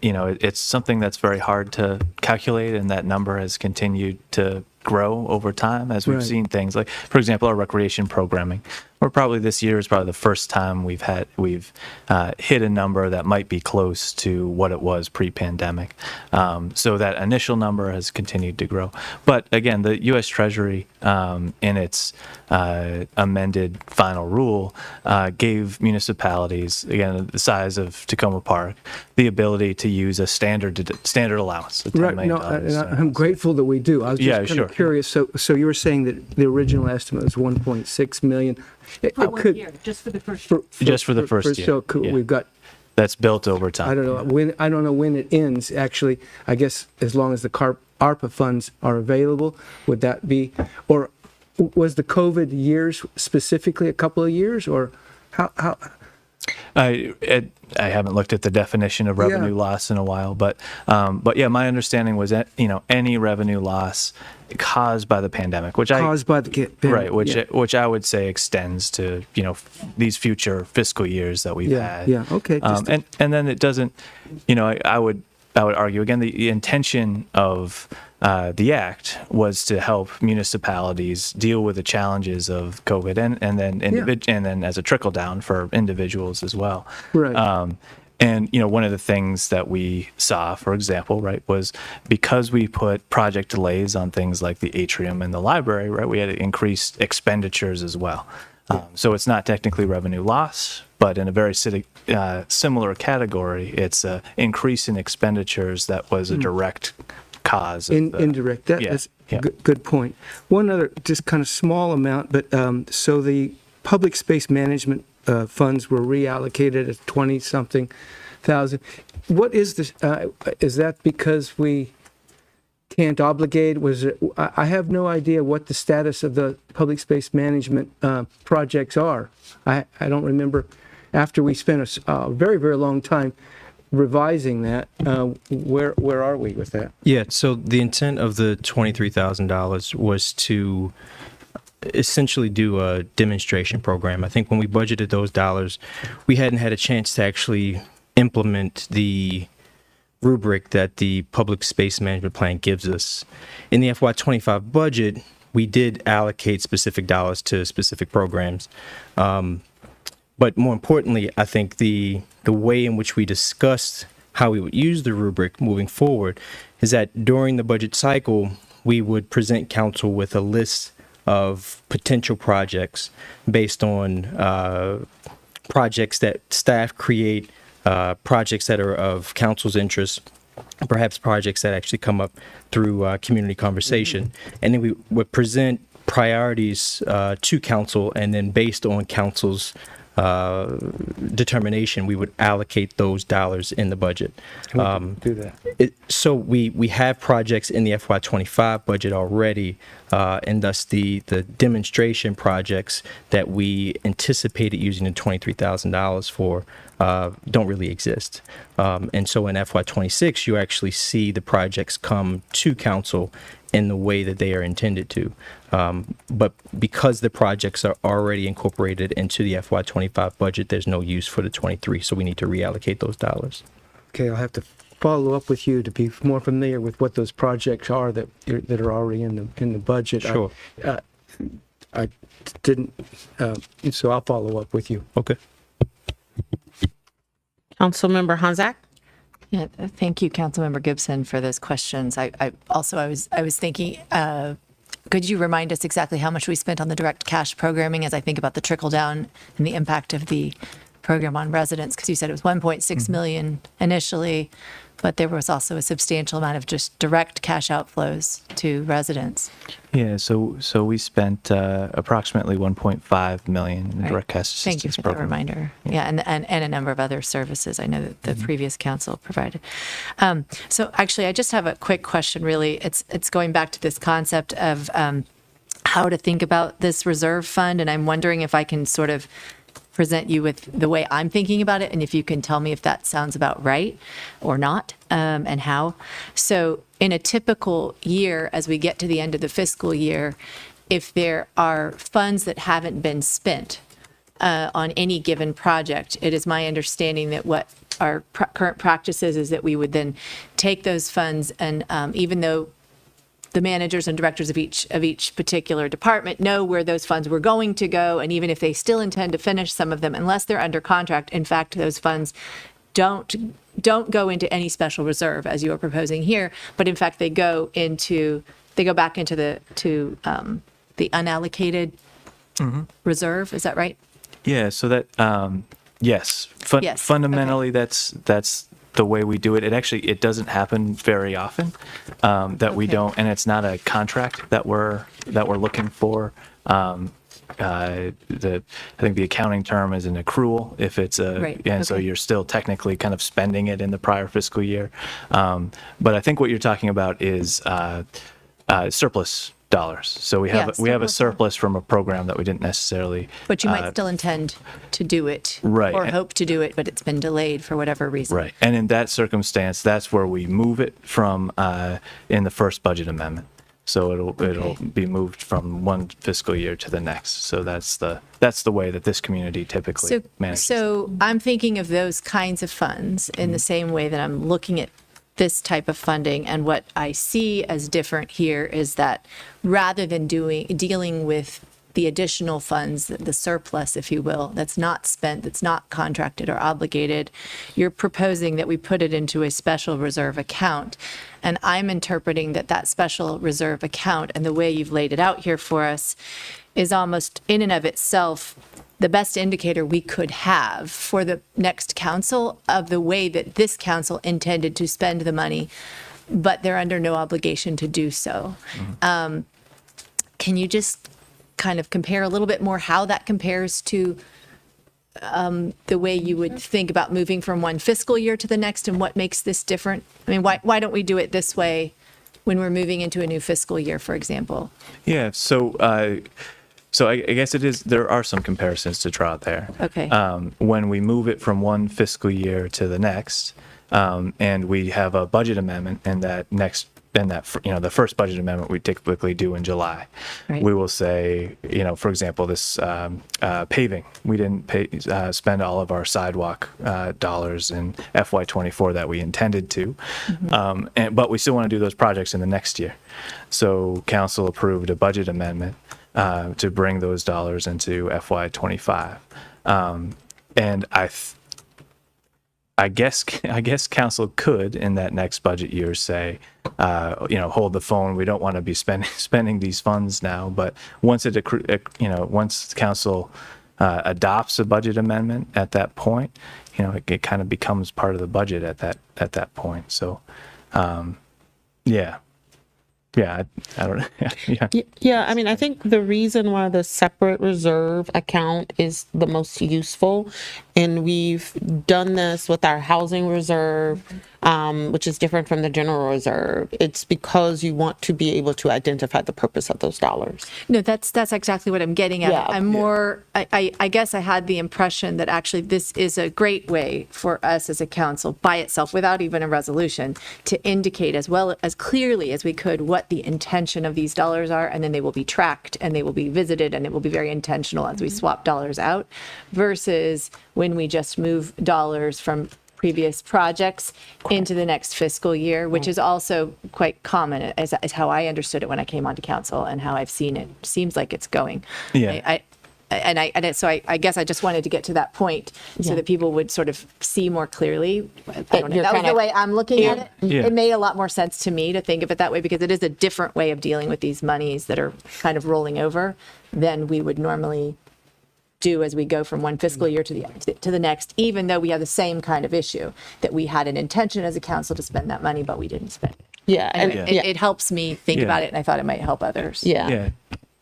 It's something that's very hard to calculate, and that number has continued to grow over time as we've seen things like, for example, our recreation programming. Or probably this year is probably the first time we've hit a number that might be close to what it was pre-pandemic. So that initial number has continued to grow. But again, the U.S. Treasury, in its amended final rule, gave municipalities, again, the size of Tacoma Park, the ability to use a standard allowance. Of $10 million. I'm grateful that we do. I was just kind of curious. So you were saying that the original estimate was 1.6 million. Just for the first just for the first year. So we've got, that's built over time. I don't know when it ends. Actually, I guess as long as the ARPA funds are available, would that be, or was the COVID years specifically a couple of years, or how? I haven't looked at the definition of revenue loss in a while, but yeah, my understanding was that, any revenue loss caused by the pandemic, which pandemic, which I would say extends to these future fiscal years that we've had. Yeah. Okay. And then it doesn't, I would argue again the intention of the act was to help municipalities deal with the challenges of COVID and then as a trickle down for individuals as well. Right. And one of the things that we saw, for example, right, was because we put project delays on things like the atrium and the library, right, we had increased expenditures as well. So it's not technically revenue loss, but in a very similar category, it's an increase in expenditures that was a direct cause. Indirect. That's a good point. One other, just kind of small amount, but so the public space management funds were reallocated at 20-something thousand. What is this? Is that because we can't obligate? I have no idea what the status of the public space management projects are. I don't remember. After we spent a very, very long time revising that, where are we with that? Yeah, so the intent of the $23,000 was to essentially do a demonstration program. I think when we budgeted those dollars, we hadn't had a chance to actually implement the rubric that the public space management plan gives us. In the FY25 budget, we did allocate specific dollars to specific programs. But more importantly, I think the way in which we discussed how we would use the rubric moving forward is that during the budget cycle, we would present council with a list of potential projects based on projects that staff create, projects that are of council's interest, perhaps projects that actually come up through community conversation. And then we would present priorities to council, and then based on council's determination, we would allocate those dollars in the budget. Do that. So we have projects in the FY25 budget already, and thus the demonstration projects that we anticipated using the $23,000 for don't really exist. And so in FY26, you actually see the projects come to council in the way that they are intended to. But because the projects are already incorporated into the FY25 budget, there's no use for the 23, so we need to reallocate those dollars. Okay, I'll have to follow up with you to be more familiar with what those projects are that are already in the budget. Sure. I didn't, so I'll follow up with you. Okay. Councilmember Honzak? Yeah, thank you, Councilmember Gibson, for those questions. I was thinking, could you remind us exactly how much we spent on the direct cash programming as I think about the trickle down and the impact of the program on residents? Because you said it was 1.6 million initially, but there was also a substantial amount of just direct cash outflows to residents. Yeah, so we spent approximately 1.5 million in direct cash assistance Thank you for that reminder. Yeah, and a number of other services I know that the previous council provided. So actually, I just have a quick question. Really, it's going back to this concept of how to think about this reserve fund, and I'm wondering if I can sort of present you with the way I'm thinking about it, and if you can tell me if that sounds about right or not, and how. So in a typical year, as we get to the end of the fiscal year, if there are funds that haven't been spent on any given project, it is my understanding that what our current practice is that we would then take those funds and even though the managers and directors of each particular department know where those funds were going to go, and even if they still intend to finish some of them, unless they're under contract, in fact, those funds don't go into any special reserve as you are proposing here, but in fact they go back into the unallocated reserve. Is that right? Yeah. So that yes, Yes, fundamentally that's the way we do it. It doesn't happen very often that we don't, and it's not a contract that we're looking for. I think the accounting term is an accrual if it's so you're still technically kind of spending it in the prior fiscal year. But I think what you're talking about is surplus dollars. So we have a surplus from a program that we didn't necessarily. But you might still intend to do it. Right. Or hope to do it, but it's been delayed for whatever reason. Right. And in that circumstance, that's where we move it from in the first budget amendment. So it'll be moved from one fiscal year to the next. So that's the way that this community typically manages. So I'm thinking of those kinds of funds in the same way that I'm looking at this type of funding. And what I see as different here is that rather than dealing with the additional funds, the surplus, if you will, that's not spent, that's not contracted or obligated, you're proposing that we put it into a special reserve account. And I'm interpreting that special reserve account and the way you've laid it out here for us is almost in and of itself the best indicator we could have for the next council of the way that this council intended to spend the money, but they're under no obligation to do so. Can you just kind of compare a little bit more how that compares to the way you would think about moving from one fiscal year to the next and what makes this different? I mean, why don't we do it this way when we're moving into a new fiscal year, for example? Yeah. So I guess there are some comparisons to draw there. Okay. When we move it from one fiscal year to the next, and we have a budget amendment and the first budget amendment we typically do in July. Right. We will say, for example, this paving, we didn't spend all of our sidewalk dollars in FY24 that we intended to, but we still want to do those projects in the next year. So council approved a budget amendment to bring those dollars into FY25. And I guess council could in that next budget year say, hold the phone. We don't want to be spending these funds now. But once once council adopts a budget amendment at that point, it kind of becomes part of the budget at that point. So, yeah, I don't know. Yeah, I mean, I think the reason why the separate reserve account is the most useful, and we've done this with our housing reserve, which is different from the general reserve. It's because you want to be able to identify the purpose of those dollars. No, that's exactly what I'm getting at. Yeah. I'm more, I guess I had the impression that actually this is a great way for us as a council by itself, without even a resolution, to indicate as well as clearly as we could what the intention of these dollars are, and then they will be tracked and they will be visited and it will be very intentional as we swap dollars out, versus when we just move dollars from previous projects into the next fiscal year, which is also quite common as how I understood it when I came onto council and how I've seen it. Seems like it's going. Yeah. So I guess I just wanted to get to that point so that people would sort of see more clearly. I don't know. That was the way I'm looking at it. Yeah. It made a lot more sense to me to think of it that way because it is a different way of dealing with these monies that are kind of rolling over than we would normally do as we go from one fiscal year to the next, even though we have the same kind of issue that we had an intention as a council to spend that money, but we didn't spend it. Yeah. Anyway, it helps me think about it, and I thought it might help others. Yeah.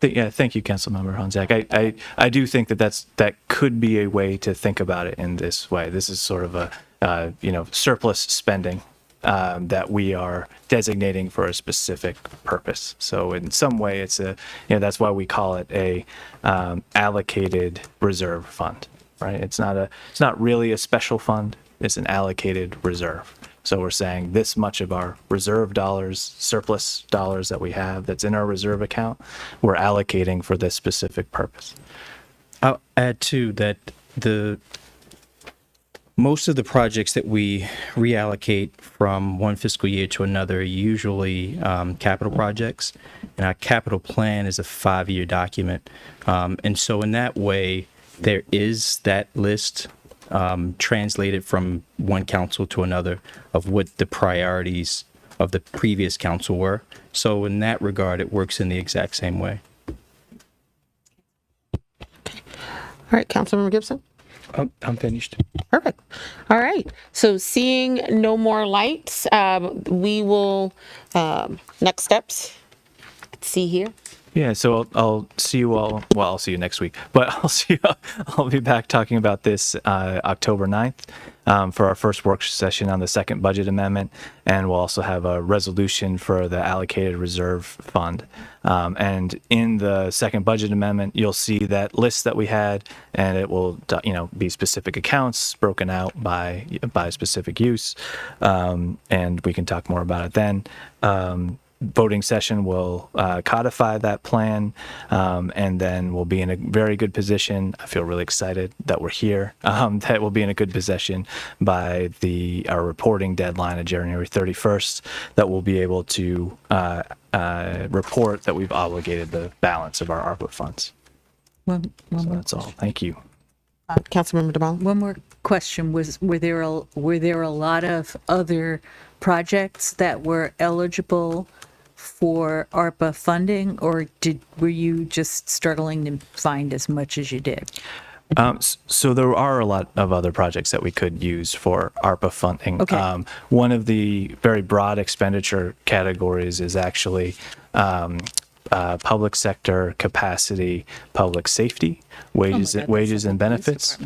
Thank you, Councilmember Honzak. I do think that could be a way to think about it in this way. This is sort of a surplus spending that we are designating for a specific purpose. So in some way, it's that's why we call it a allocated reserve fund, right? It's not really a special fund. It's an allocated reserve. So we're saying this much of our reserve dollars, surplus dollars that we have that's in our reserve account, we're allocating for this specific purpose. I'll add too that most of the projects that we reallocate from one fiscal year to another are usually capital projects, and our capital plan is a 5-year document. And so in that way, there is that list translated from one council to another of what the priorities of the previous council were. So in that regard, it works in the exact same way. All right, Councilmember Gibson. I'm finished. Perfect. All right. So seeing no more lights, we will, next steps, see here. Yeah, so I'll see you all. Well, I'll see you next week, but I'll be back talking about this October 9th. for our first work session on the second budget amendment, and we'll also have a resolution for the allocated reserve fund. And in the second budget amendment, you'll see that list that we had, and it will, be specific accounts broken out by specific use, and we can talk more about it then. Voting session will codify that plan, and then we'll be in a very good position. I feel really excited that we're here. That we'll be in a good position by our reporting deadline of January 31st. That we'll be able to report that we've obligated the balance of our ARPA funds. One So more that's all. Thank you. Councilmember DeMond. One more question was, were there a lot of other projects that were eligible for ARPA funding, or were you just struggling to find as much as you did? So there are a lot of other projects that we could use for ARPA funding. Okay. One of the very broad expenditure categories is actually public sector capacity, public safety, wages and benefits.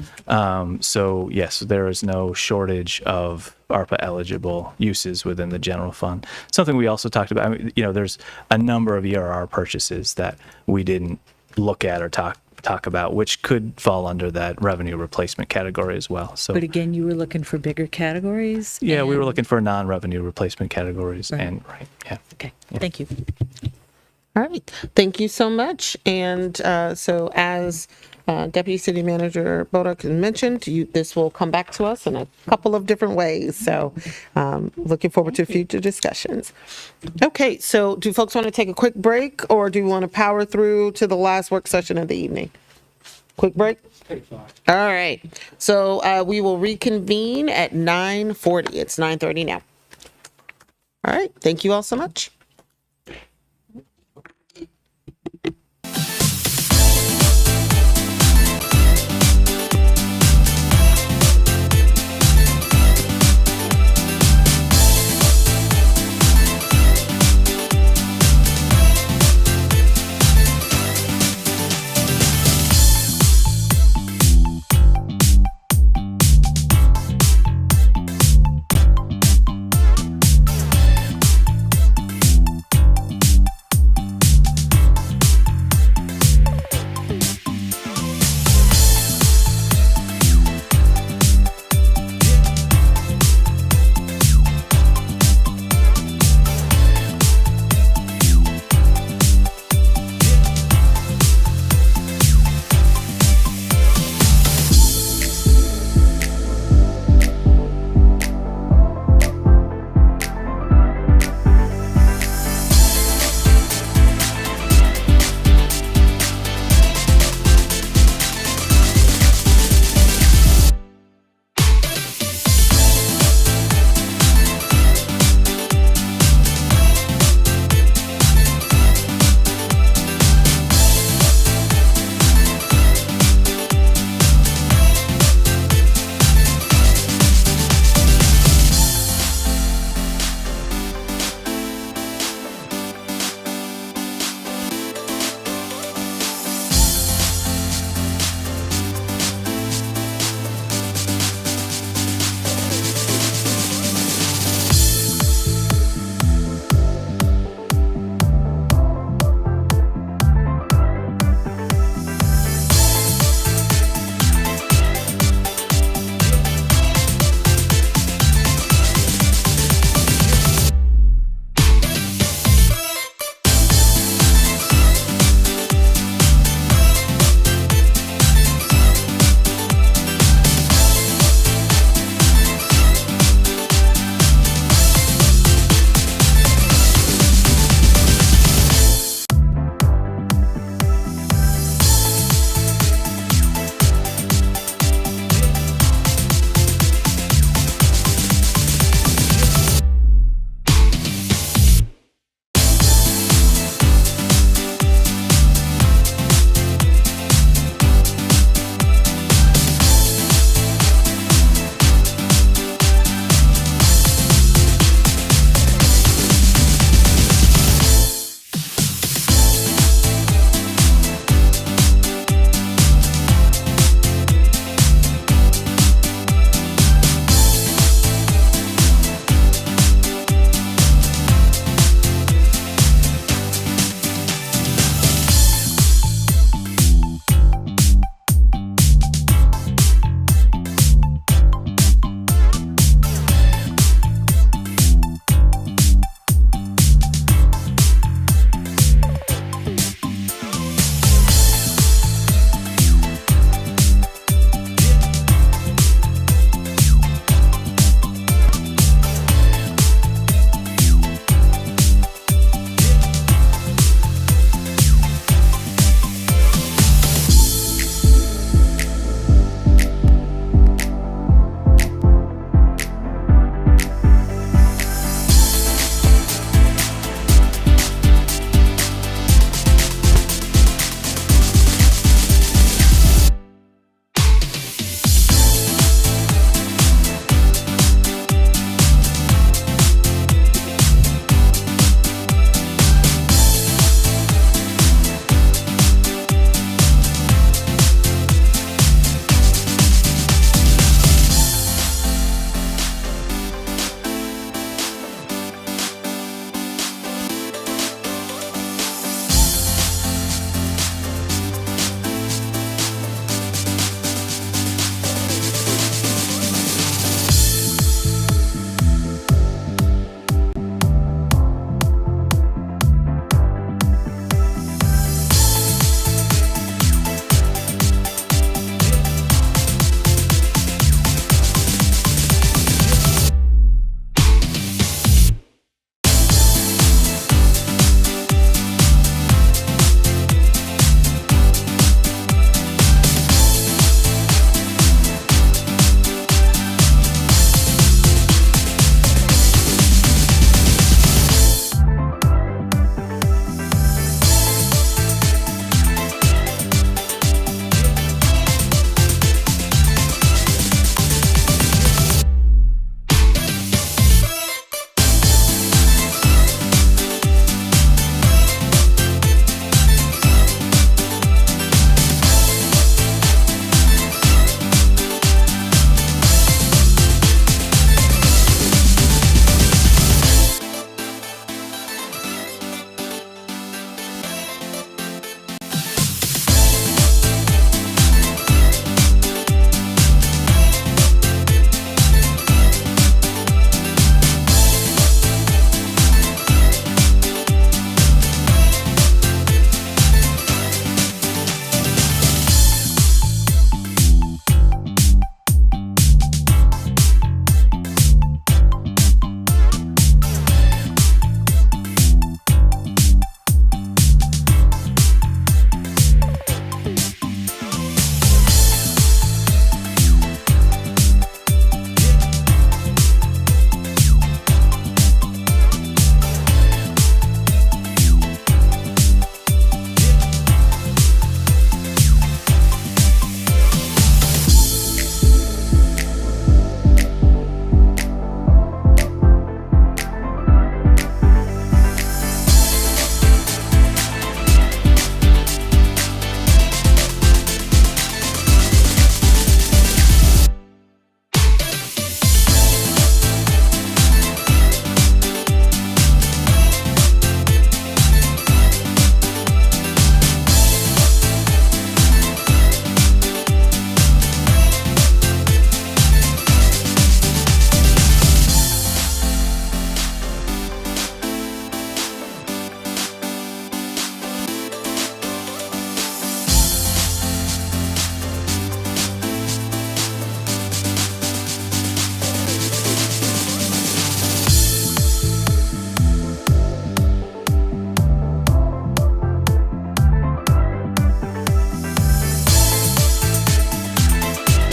So yes, there is no shortage of ARPA eligible uses within the general fund. Something we also talked about, there's a number of ERR purchases that we didn't look at or talk about, which could fall under that revenue replacement category as well. So, But again, you were looking for bigger categories? yeah, we were looking for non-revenue replacement categories, and yeah. Okay, thank you. All right, thank you so much. And so as Deputy City Manager Bodak mentioned, this will come back to us in a couple of different ways. So looking forward to future discussions. Okay, so do folks want to take a quick break, or do you want to power through to the last work session of the evening? Quick break? All right, so we will reconvene at 9:40. It's 9:30 now. All right, thank you all so much.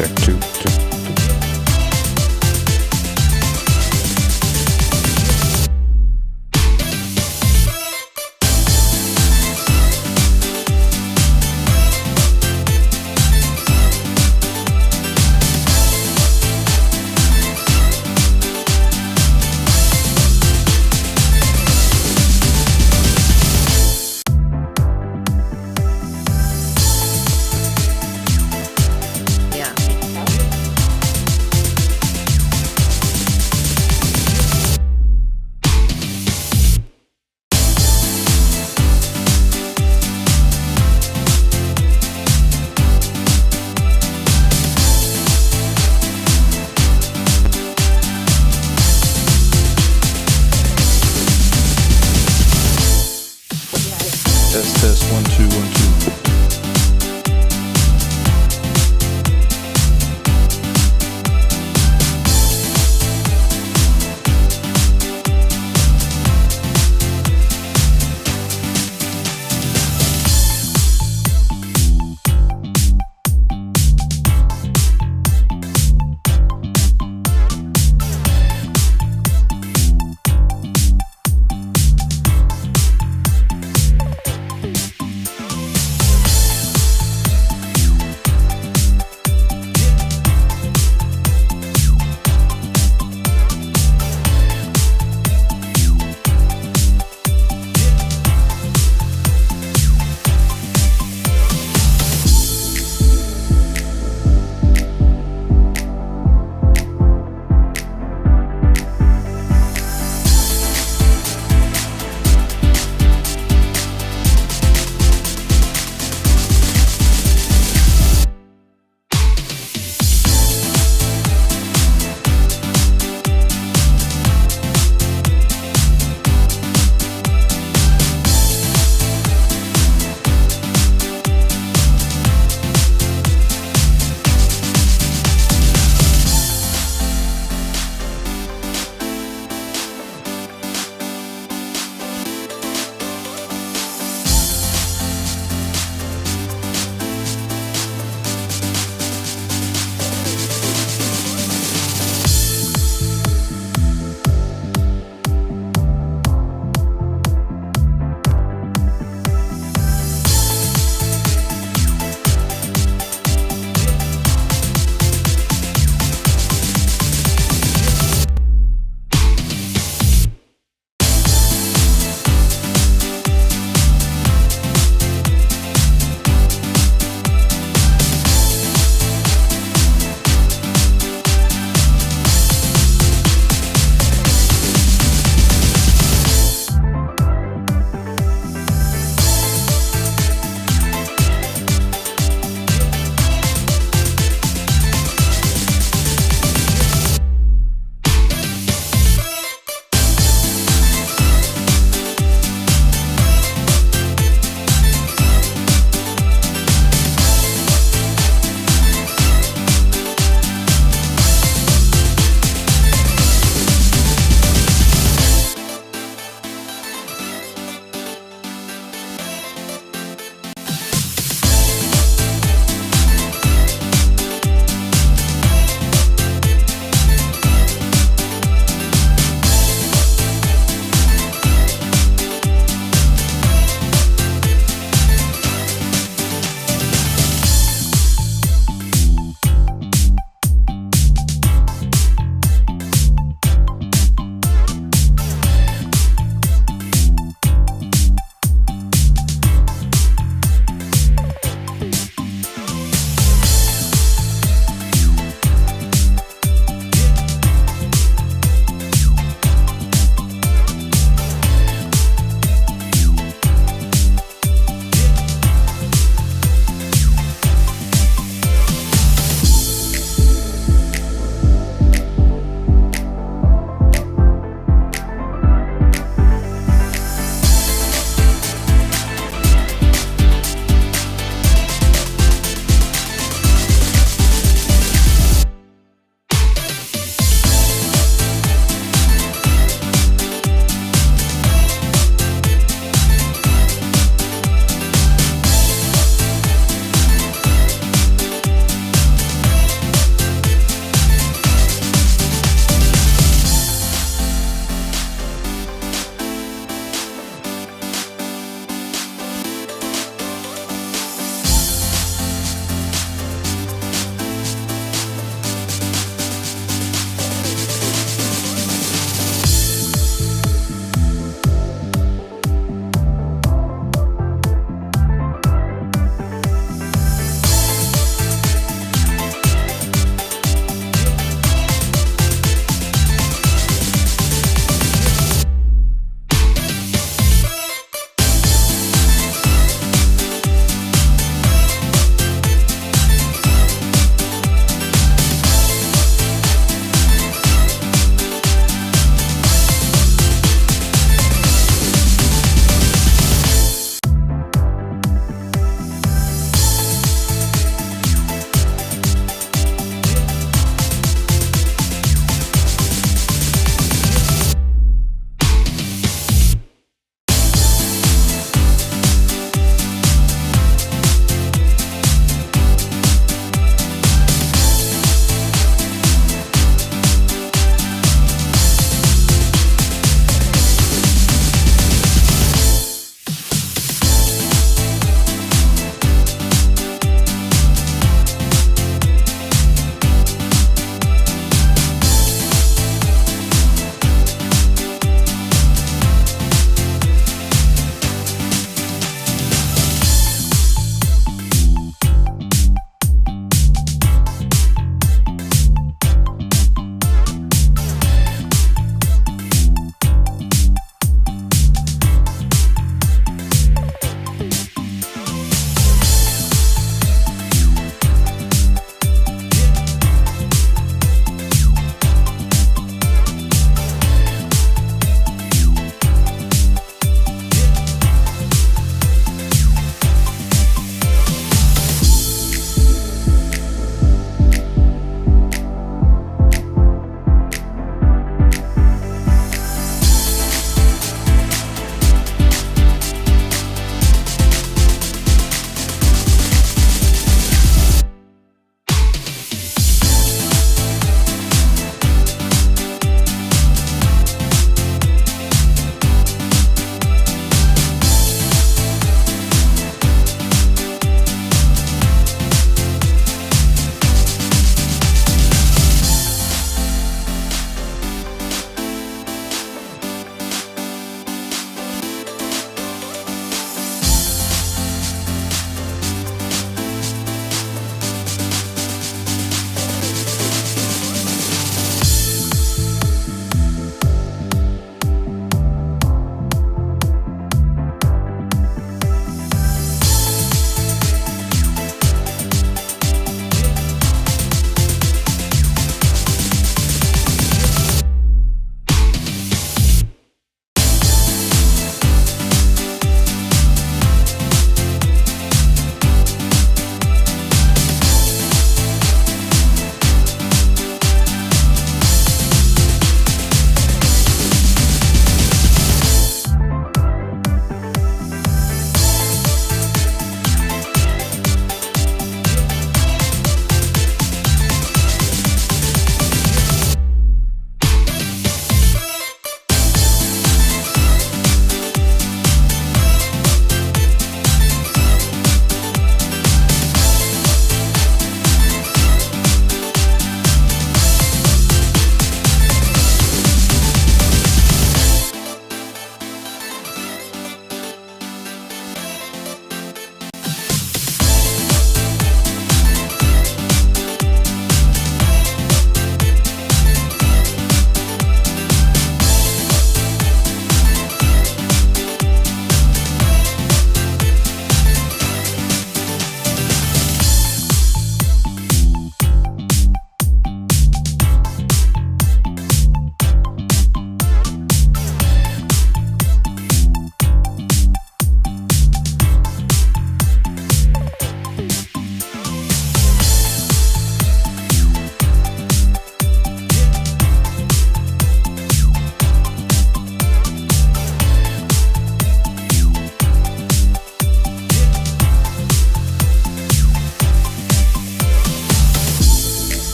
check two. Yeah.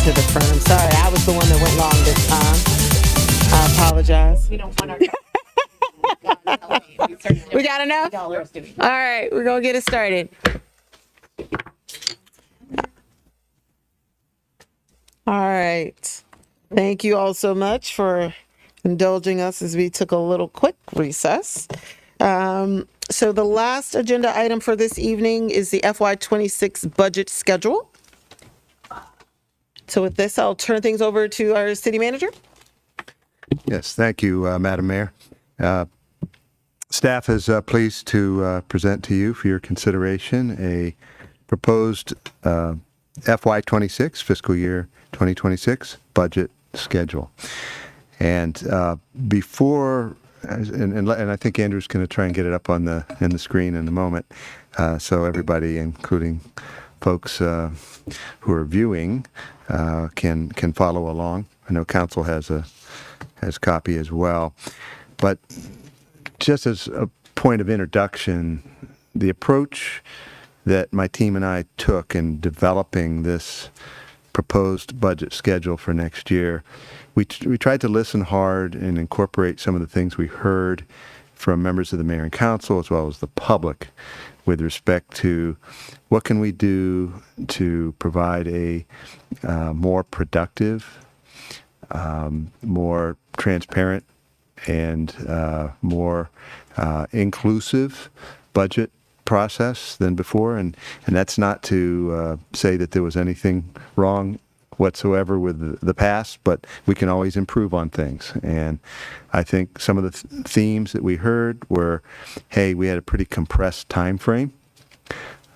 to the front. I'm sorry, I was the one that went long this time. I apologize. We don't want our. We got enough? All right, we're gonna get it started. All right. Thank you all so much for indulging us as we took a little quick recess. So the last agenda item for this evening is the FY26 budget schedule. So with this, I'll turn things over to our city manager. Yes, thank you, Madam Mayor. Staff is pleased to present to you for your consideration a proposed FY26, fiscal year 2026 budget schedule. And before, and I think Andrew's going to try and get it up on in the screen in a moment, so everybody, including folks who are viewing, can follow along. I know council has copy as well, but just as a point of introduction, the approach that my team and I took in developing this proposed budget schedule for next year, we tried to listen hard and incorporate some of the things we heard from members of the mayor and council as well as the public with respect to what can we do to provide a more productive, more transparent, and more inclusive budget process than before. And that's not to say that there was anything wrong whatsoever with the past, but we can always improve on things. And I think some of the themes that we heard were, hey, we had a pretty compressed time frame.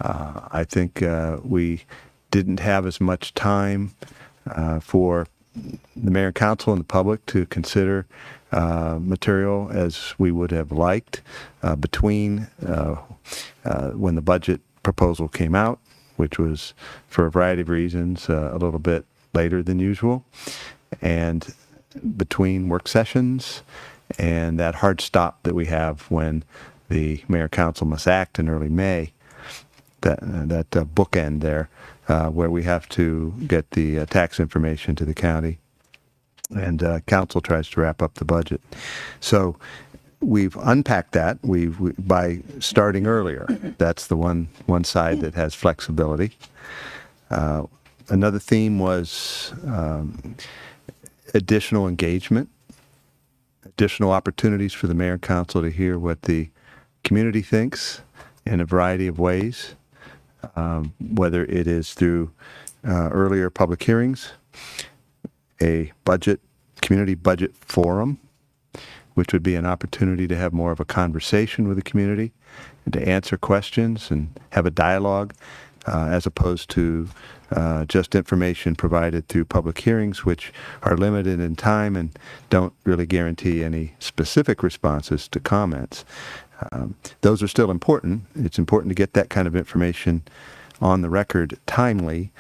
I think we didn't have as much time for the mayor and council and the public to consider material as we would have liked between when the budget proposal came out, which was for a variety of reasons a little bit later than usual, and between work sessions and that hard stop that we have when the mayor and council must act in early May, that bookend there where we have to get the tax information to the county and council tries to wrap up the budget. So we've unpacked that by starting earlier. That's the one side that has flexibility. Another theme was additional engagement, additional opportunities for the mayor and council to hear what the community thinks in a variety of ways, whether it is through earlier public hearings, a community budget forum, which would be an opportunity to have more of a conversation with the community and to answer questions and have a dialogue as opposed to just information provided through public hearings, which are limited in time and don't really guarantee any specific responses to comments. Those are still important. It's important to get that kind of information on the record timely,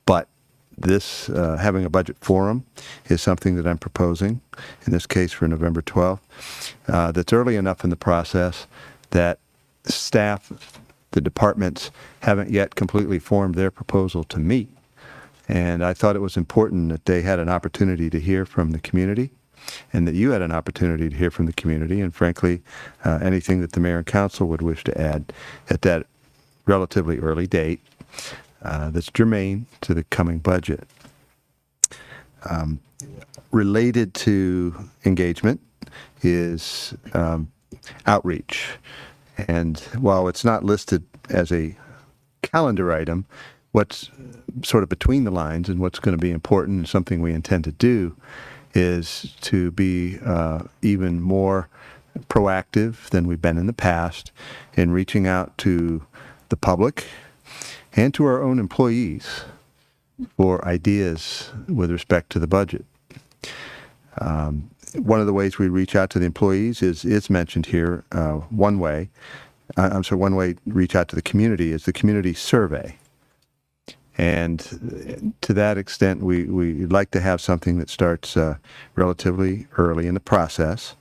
but this having a budget forum is something that I'm proposing, in this case for November 12th, that's early enough in the process that staff, the departments, haven't yet completely formed their proposal to me. And I thought it was important that they had an opportunity to hear from the community and that you had an opportunity to hear from the community, and frankly, anything that the mayor and council would wish to add at that relatively early date that's germane to the coming budget. Related to engagement is outreach. And while it's not listed as a calendar item, what's sort of between the lines and what's going to be important and something we intend to do is to be even more proactive than we've been in the past in reaching out to the public and to our own employees for ideas with respect to the budget. One of the ways we reach out to the employees is mentioned here. One way to reach out to the community is the community survey. And to that extent, we'd like to have something that starts relatively early in the process.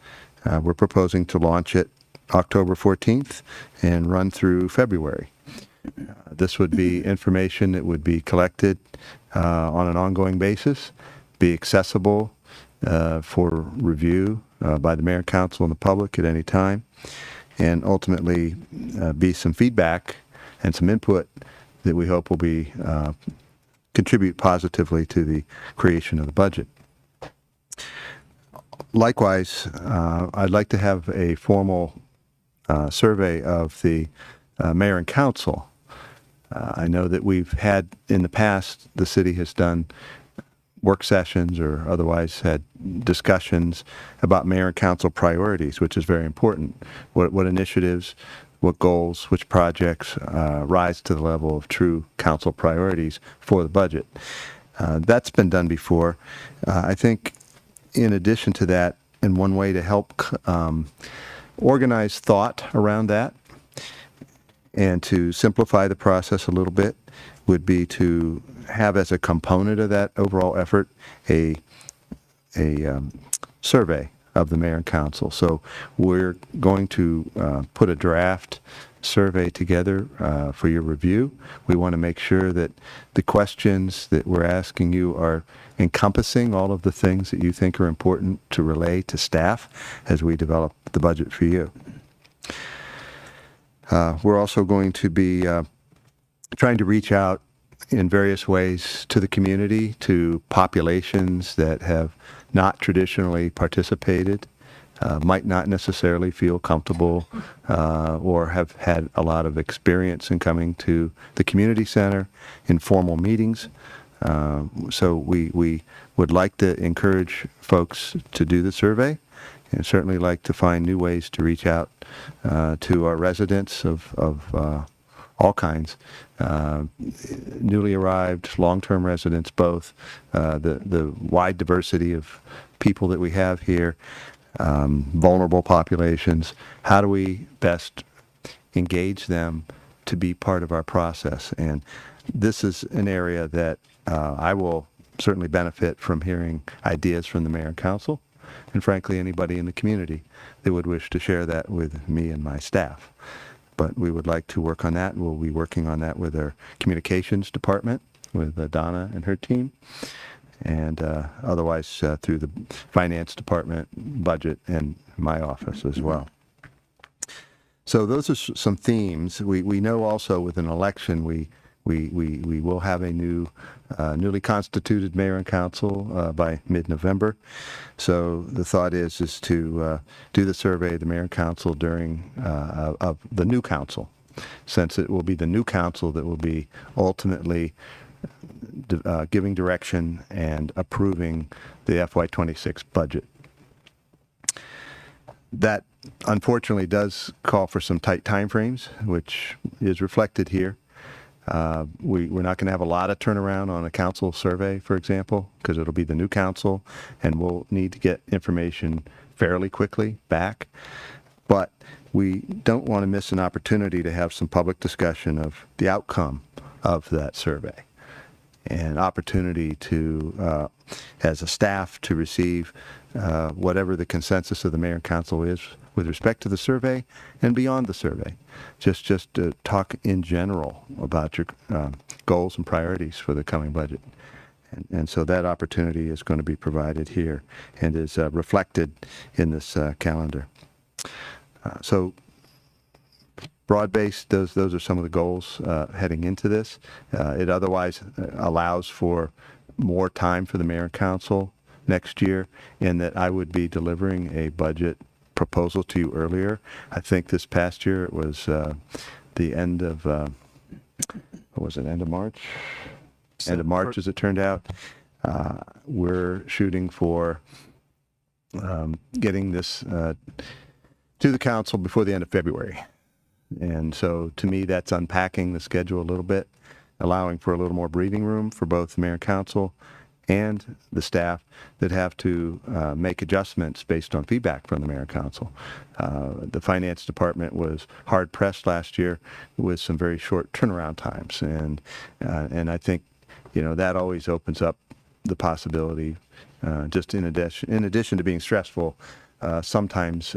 We're proposing to launch it October 14th and run through February. This would be information that would be collected on an ongoing basis, be accessible for review by the mayor and council and the public at any time, and ultimately be some feedback and some input that we hope will be contribute positively to the creation of the budget. Likewise, I'd like to have a formal survey of the mayor and council. I know that we've had in the past, the city has done work sessions or otherwise had discussions about mayor and council priorities, which is very important. What initiatives, what goals, which projects rise to the level of true council priorities for the budget. That's been done before. I think in addition to that, and one way to help organize thought around that and to simplify the process a little bit would be to have as a component of that overall effort a survey of the mayor and council. So we're going to put a draft survey together for your review. We want to make sure that the questions that we're asking you are encompassing all of the things that you think are important to relay to staff as we develop the budget for you. We're also going to be trying to reach out in various ways to the community, to populations that have not traditionally participated, might not necessarily feel comfortable or have had a lot of experience in coming to the community center in formal meetings. So we would like to encourage folks to do the survey and certainly like to find new ways to reach out to our residents of all kinds, newly arrived, long-term residents, both, the wide diversity of people that we have here, vulnerable populations. How do we best engage them to be part of our process? And this is an area that I will certainly benefit from hearing ideas from the mayor and council, and frankly, anybody in the community that would wish to share that with me and my staff. But we would like to work on that. We'll be working on that with our communications department, with Donna and her team, and otherwise through the finance department, budget, and my office as well. So those are some themes. We know also with an election, we will have a newly constituted mayor and council by mid-November. So the thought is to do the survey of the mayor and council during of the new council, since it will be the new council that will be ultimately giving direction and approving the FY26 budget. That unfortunately does call for some tight timeframes, which is reflected here. We're not going to have a lot of turnaround on a council survey, for example, because it'll be the new council and we'll need to get information fairly quickly back. But we don't want to miss an opportunity to have some public discussion of the outcome of that survey, and opportunity to, as a staff, to receive whatever the consensus of the mayor and council is with respect to the survey and beyond the survey. Just to talk in general about your goals and priorities for the coming budget. And so that opportunity is going to be provided here and is reflected in this calendar. So broad-based, those are some of the goals heading into this. It otherwise allows for more time for the mayor and council next year, in that I would be delivering a budget proposal to you earlier. I think this past year it was the end of, what was it, end of March? End of March, as it turned out. We're shooting for getting this to the council before the end of February. And so to me, that's unpacking the schedule a little bit, allowing for a little more breathing room for both the mayor and council and the staff that have to make adjustments based on feedback from the mayor and council. The finance department was hard pressed last year with some very short turnaround times, and I think that always opens up the possibility, just in addition to being stressful. Sometimes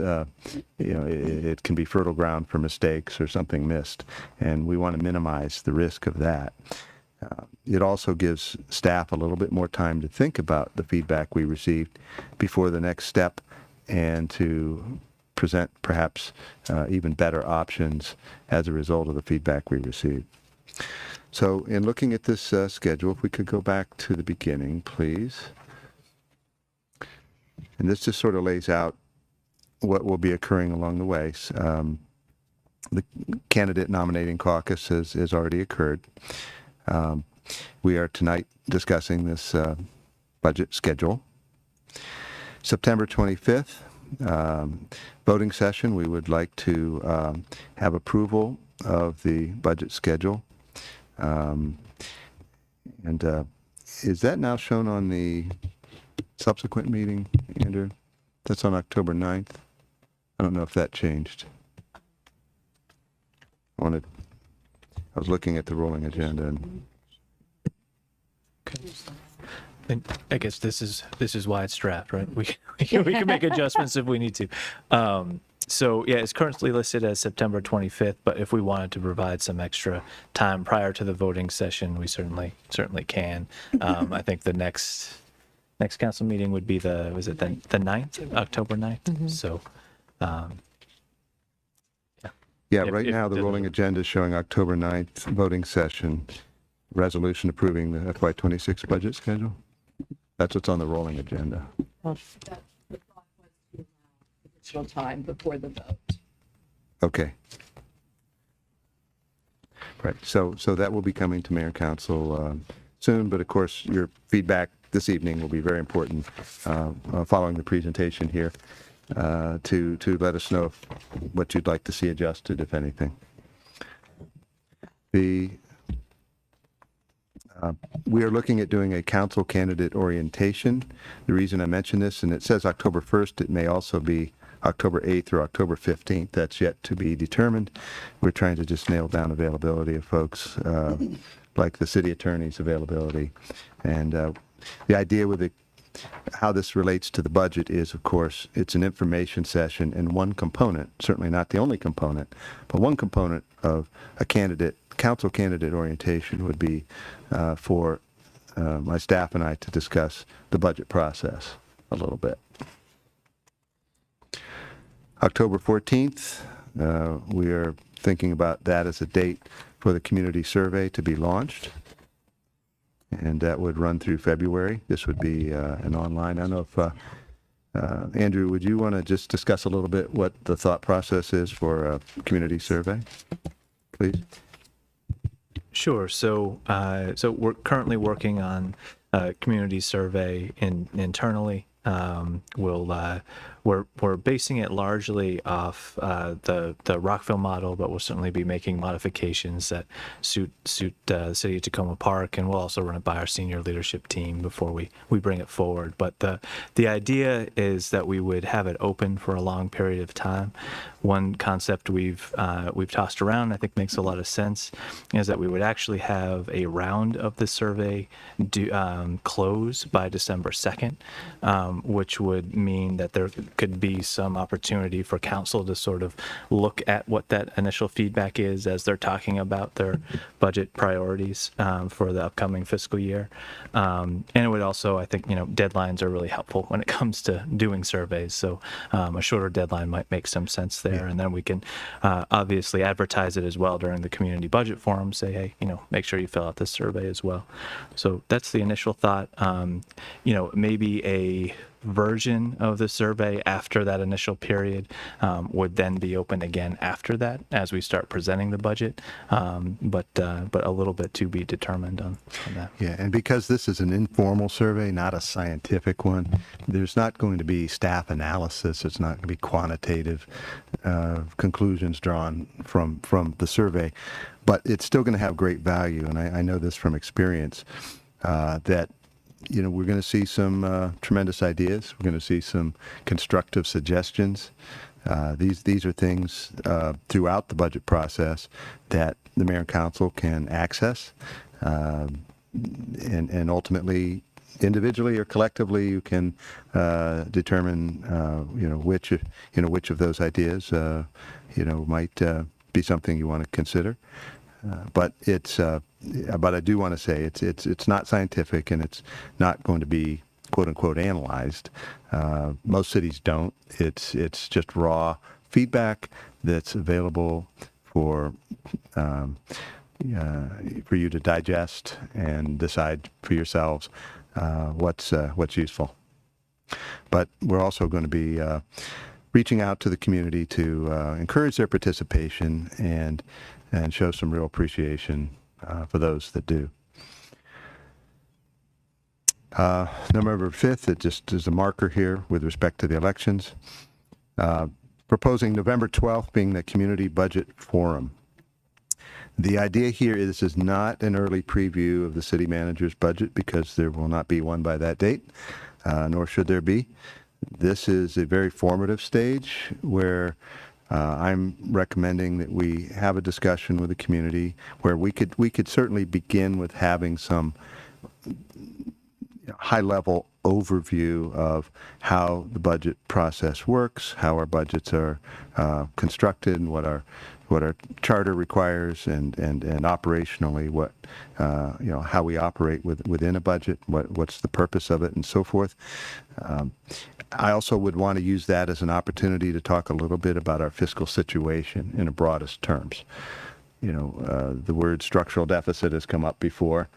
it can be fertile ground for mistakes or something missed, and we want to minimize the risk of that. It also gives staff a little bit more time to think about the feedback we received before the next step and to present perhaps even better options as a result of the feedback we received. So in looking at this schedule, if we could go back to the beginning, please. And this just sort of lays out what will be occurring along the way. The candidate nominating caucus has already occurred. We are tonight discussing this budget schedule. September 25th, voting session, we would like to have approval of the budget schedule. Is that now shown on the subsequent meeting, Andrew? That's on October 9th. I don't know if that changed. I was looking at the rolling agenda and And I guess this is why it's draft, right? We can make adjustments if we need to. So yeah, it's currently listed as September 25th, but if we wanted to provide some extra time prior to the voting session, we certainly can. I think the next council meeting would be the 9th, October 9th. So yeah, right now the rolling agenda is showing October 9th voting session, resolution approving the FY26 budget schedule. That's what's on the rolling agenda. Additional time before the vote. Okay. Right. So that will be coming to Mayor and Council soon, but of course your feedback this evening will be very important following the presentation here to let us know what you'd like to see adjusted, if anything. We are looking at doing a council candidate orientation. The reason I mention this, and it says October 1st, it may also be October 8th or October 15th. That's yet to be determined. We're trying to just nail down availability of folks, like the city attorney's availability. And the idea with how this relates to the budget is, of course, it's an information session, and one component, certainly not the only component, but one component of a council candidate orientation would be for my staff and I to discuss the budget process a little bit. October 14th, we are thinking about that as a date for the community survey to be launched. And that would run through February. This would be an online. I don't know if, Andrew, would you want to just discuss a little bit what the thought process is for a community survey, please? Sure. So we're currently working on a community survey internally. We're basing it largely off the Rockville model, but we'll certainly be making modifications that suit the city of Tacoma Park, and we'll also run it by our senior leadership team before we bring it forward. But the idea is that we would have it open for a long period of time. One concept we've tossed around, I think makes a lot of sense, is that we would actually have a round of the survey close by December 2nd, which would mean that there could be some opportunity for council to sort of look at what that initial feedback is as they're talking about their budget priorities for the upcoming fiscal year. And it would also, I think, deadlines are really helpful when it comes to doing surveys. So a shorter deadline might make some sense there. Yeah. And then we can obviously advertise it as well during the community budget forum, say, hey, make sure you fill out this survey as well. So that's the initial thought. Maybe a version of the survey after that initial period would then be open again after that as we start presenting the budget, but a little bit to be determined on that. Yeah, and because this is an informal survey, not a scientific one, there's not going to be staff analysis. It's not going to be quantitative conclusions drawn from the survey, but it's still going to have great value, and I know this from experience that we're going to see some tremendous ideas. We're going to see some constructive suggestions. These are things throughout the budget process that the mayor and council can access, and ultimately, individually or collectively, you can determine which of those ideas might be something you want to consider. But but I do want to say it's not scientific and it's not going to be quote unquote analyzed. Most cities don't. It's just raw feedback that's available for you to digest and decide for yourselves what's useful. But we're also going to be reaching out to the community to encourage their participation and show some real appreciation for those that do. November 5th, it just is a marker here with respect to the elections. Proposing November 12th being the Community Budget Forum. The idea here is this is not an early preview of the city manager's budget because there will not be one by that date, nor should there be. This is a very formative stage where I'm recommending that we have a discussion with the community where we could certainly begin with having some high-level overview of how the budget process works, how our budgets are constructed, and what our charter requires, and operationally what how we operate within a budget, what's the purpose of it, and so forth. I also would want to use that as an opportunity to talk a little bit about our fiscal situation in the broadest terms. The word structural deficit has come up before,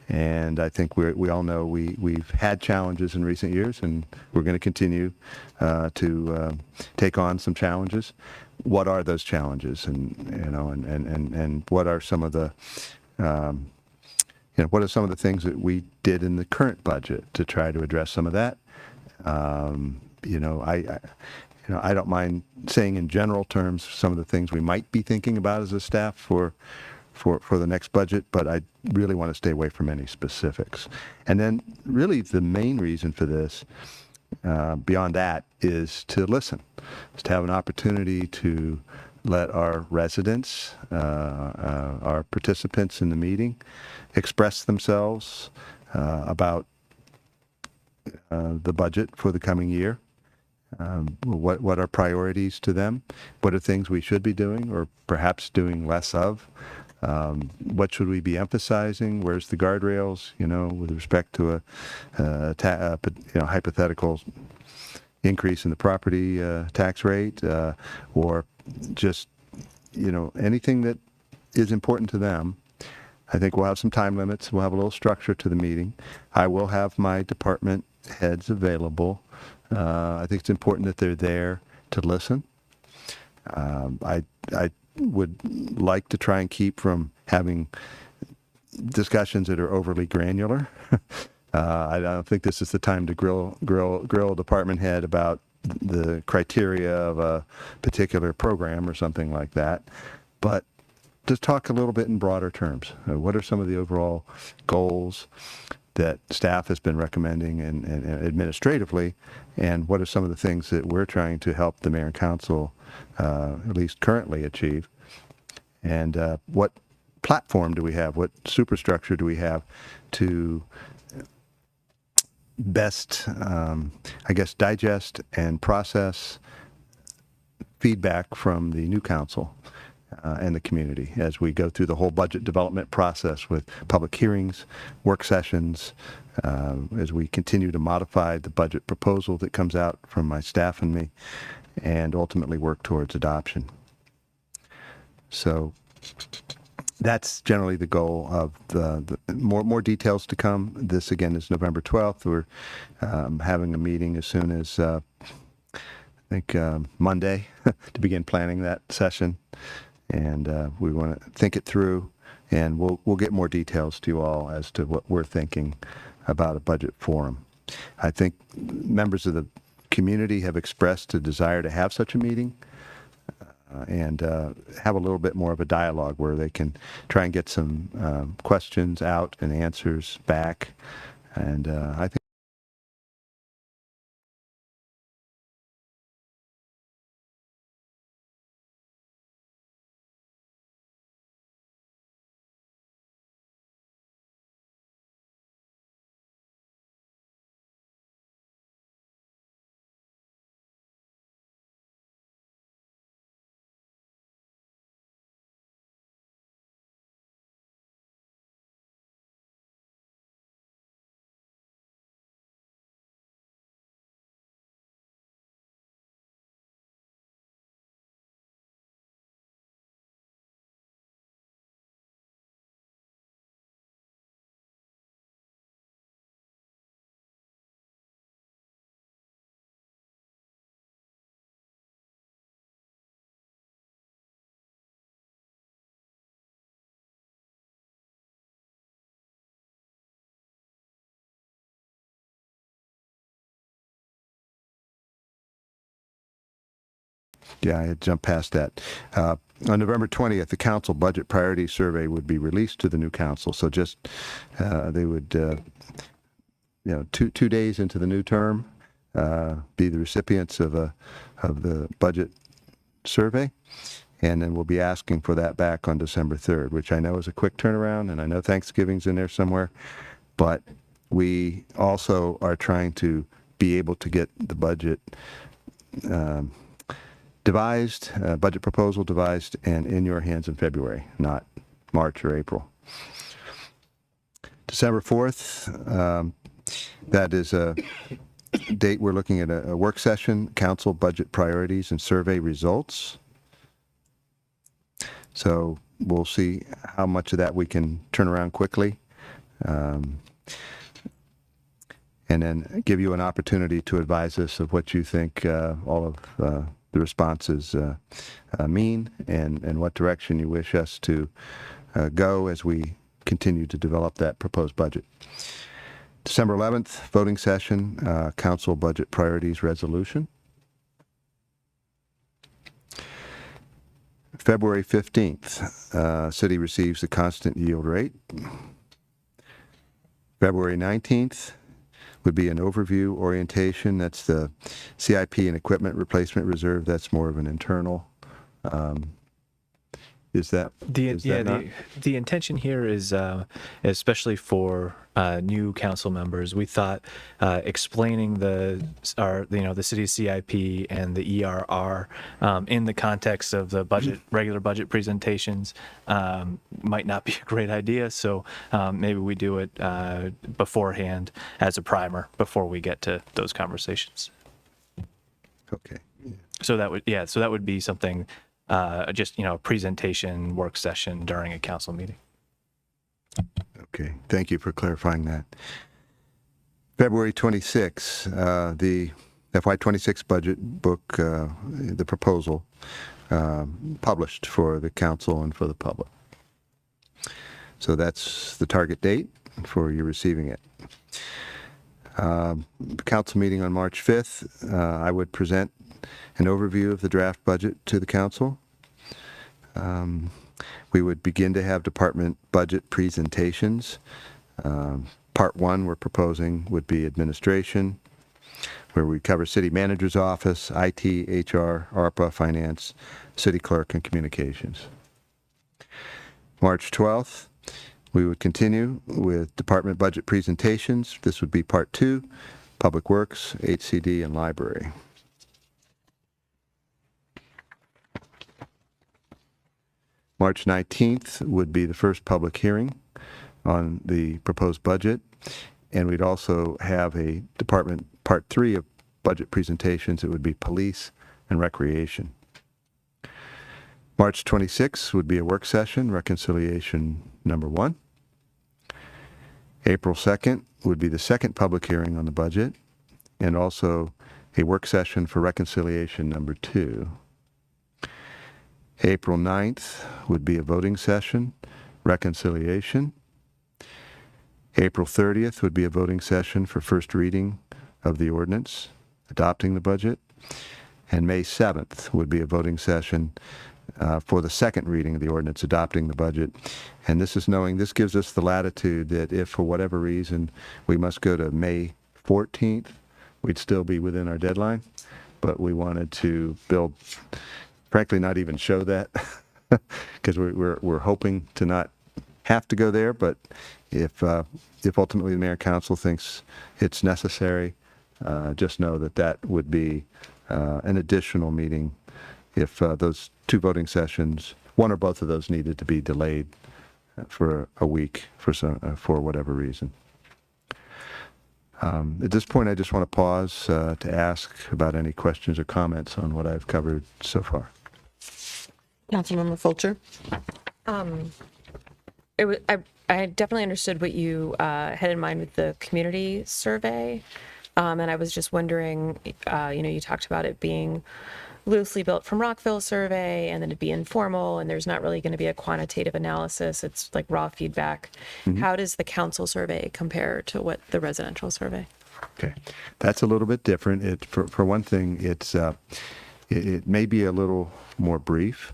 and I think we all know we've had challenges in recent years, and we're going to continue to take on some challenges. What are those challenges, and what are some of the what are some of the things that we did in the current budget to try to address some of that? I don't mind saying in general terms some of the things we might be thinking about as a staff for the next budget, but I really want to stay away from any specifics. And then really the main reason for this, beyond that, is to listen, is to have an opportunity to let our residents, our participants in the meeting, express themselves about the budget for the coming year. What are priorities to them? What are things we should be doing or perhaps doing less of? What should we be emphasizing? Where's the guardrails, with respect to a hypothetical increase in the property tax rate, or just, anything that is important to them. I think we'll have some time limits. We'll have a little structure to the meeting. I will have my department heads available. I think it's important that they're there to listen. I would like to try and keep from having discussions that are overly granular. I don't think this is the time to grill a department head about the criteria of a particular program or something like that. But just talk a little bit in broader terms. What are some of the overall goals that staff has been recommending and administratively, and what are some of the things that we're trying to help the mayor and council at least currently achieve, and what platform do we have, what superstructure do we have to best, digest and process feedback from the new council and the community as we go through the whole budget development process with public hearings, work sessions, as we continue to modify the budget proposal that comes out from my staff and me, and ultimately work towards adoption. So that's generally the goal of the more details to come. This again is November 12th. We're having a meeting as soon as I think Monday to begin planning that session. And we want to think it through, and we'll get more details to you all as to what we're thinking about a budget forum. I think members of the community have expressed a desire to have such a meeting and have a little bit more of a dialogue where they can try and get some questions out and answers back. And I think Yeah, I had jumped past that. On November 20th, the council budget priority survey would be released to the new council. So just they would, 2 days into the new term, be the recipients of the budget survey, and then we'll be asking for that back on December 3rd, which I know is a quick turnaround, and I know Thanksgiving's in there somewhere, but we also are trying to be able to get the budget devised, budget proposal devised, and in your hands in February, not March or April. December 4th, that is a date we're looking at a work session, council budget priorities and survey results. So we'll see how much of that we can turn around quickly. And then give you an opportunity to advise us of what you think all of the responses mean and what direction you wish us to go as we continue to develop that proposed budget. December 11th, voting session, council budget priorities resolution. February 15th, city receives the constant yield rate. February 19th would be an overview orientation. That's the CIP and equipment replacement reserve. That's more of an internal. Is that not? The intention here is, especially for new council members, we thought explaining the city's CIP and the ERR in the context of the regular budget presentations might not be a great idea. So maybe we do it beforehand as a primer before we get to those conversations. Okay. So that would be something. Just a presentation work session during a council meeting. Okay, thank you for clarifying that. February 26, the FY26 budget book, the proposal published for the council and for the public. So that's the target date for you receiving it. Council meeting on March 5th, I would present an overview of the draft budget to the council. We would begin to have department budget presentations. Part 1 we're proposing would be administration, where we cover city manager's office, IT, HR, ARPA, finance, city clerk, and communications. March 12th, we would continue with department budget presentations. This would be Part 2, Public Works, HCD, and Library. March 19th would be the first public hearing on the proposed budget, and we'd also have a department Part 3 of budget presentations. It would be police and recreation. March 26th would be a work session, reconciliation number 1. April 2nd would be the second public hearing on the budget, and also a work session for reconciliation number 2. April 9th would be a voting session, reconciliation. April 30th would be a voting session for first reading of the ordinance, adopting the budget. And May 7th would be a voting session for the second reading of the ordinance, adopting the budget. And this gives us the latitude that if for whatever reason we must go to May 14th, we'd still be within our deadline. But we wanted to frankly, not even show that because we're hoping to not have to go there. But if ultimately the mayor and council thinks it's necessary, just know that would be an additional meeting if those 2 voting sessions, one or both of those, needed to be delayed for a week for whatever reason. At this point, I just want to pause to ask about any questions or comments on what I've covered so far. Councilmember Fulcher. I definitely understood what you had in mind with the community survey, and I was just wondering, you talked about it being loosely built from Rockville survey, and then it'd be informal, and there's not really going to be a quantitative analysis. It's like raw feedback. Mm-hmm. How does the council survey compare to what the residential survey? Okay, that's a little bit different. For one thing, it may be a little more brief.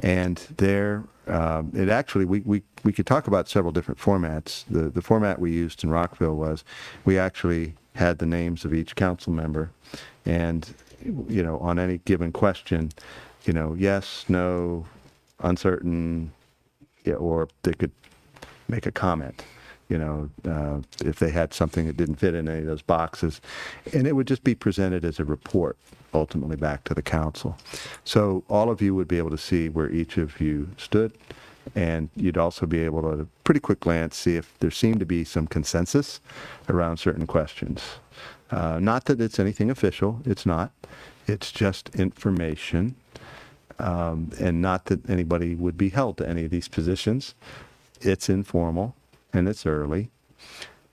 And there, it actually, we could talk about several different formats. The format we used in Rockville was we actually had the names of each council member, and, you know, on any given question, you know, yes, no, uncertain, yeah, or they could make a comment, you know, if they had something that didn't fit in any of those boxes. And it would just be presented as a report, ultimately back to the council. So all of you would be able to see where each of you stood, and you'd also be able to, at a pretty quick glance, see if there seemed to be some consensus around certain questions. Not that it's anything official, it's not. It's just information, and not that anybody would be held to any of these positions. It's informal and it's early,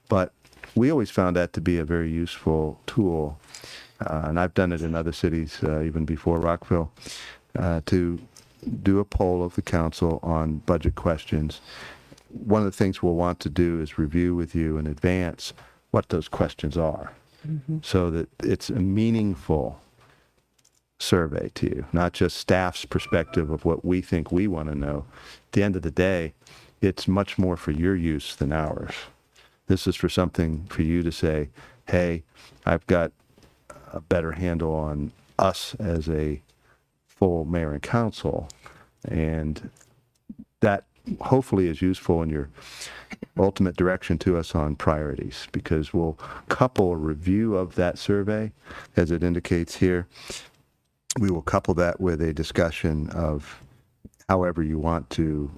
but we always found that to be a very useful tool, and I've done it in other cities even before Rockville, to do a poll of the council on budget questions. One of the things we'll want to do is review with you in advance what those questions are, so that it's a meaningful survey to you, not just staff's perspective of what we think we want to know. At the end of the day, it's much more for your use than ours. This is for something for you to say, hey, I've got a better handle on us as a full mayor and council, and that hopefully is useful in your ultimate direction to us on priorities, because we'll couple a review of that survey, as it indicates here. We will couple that with a discussion of however you want to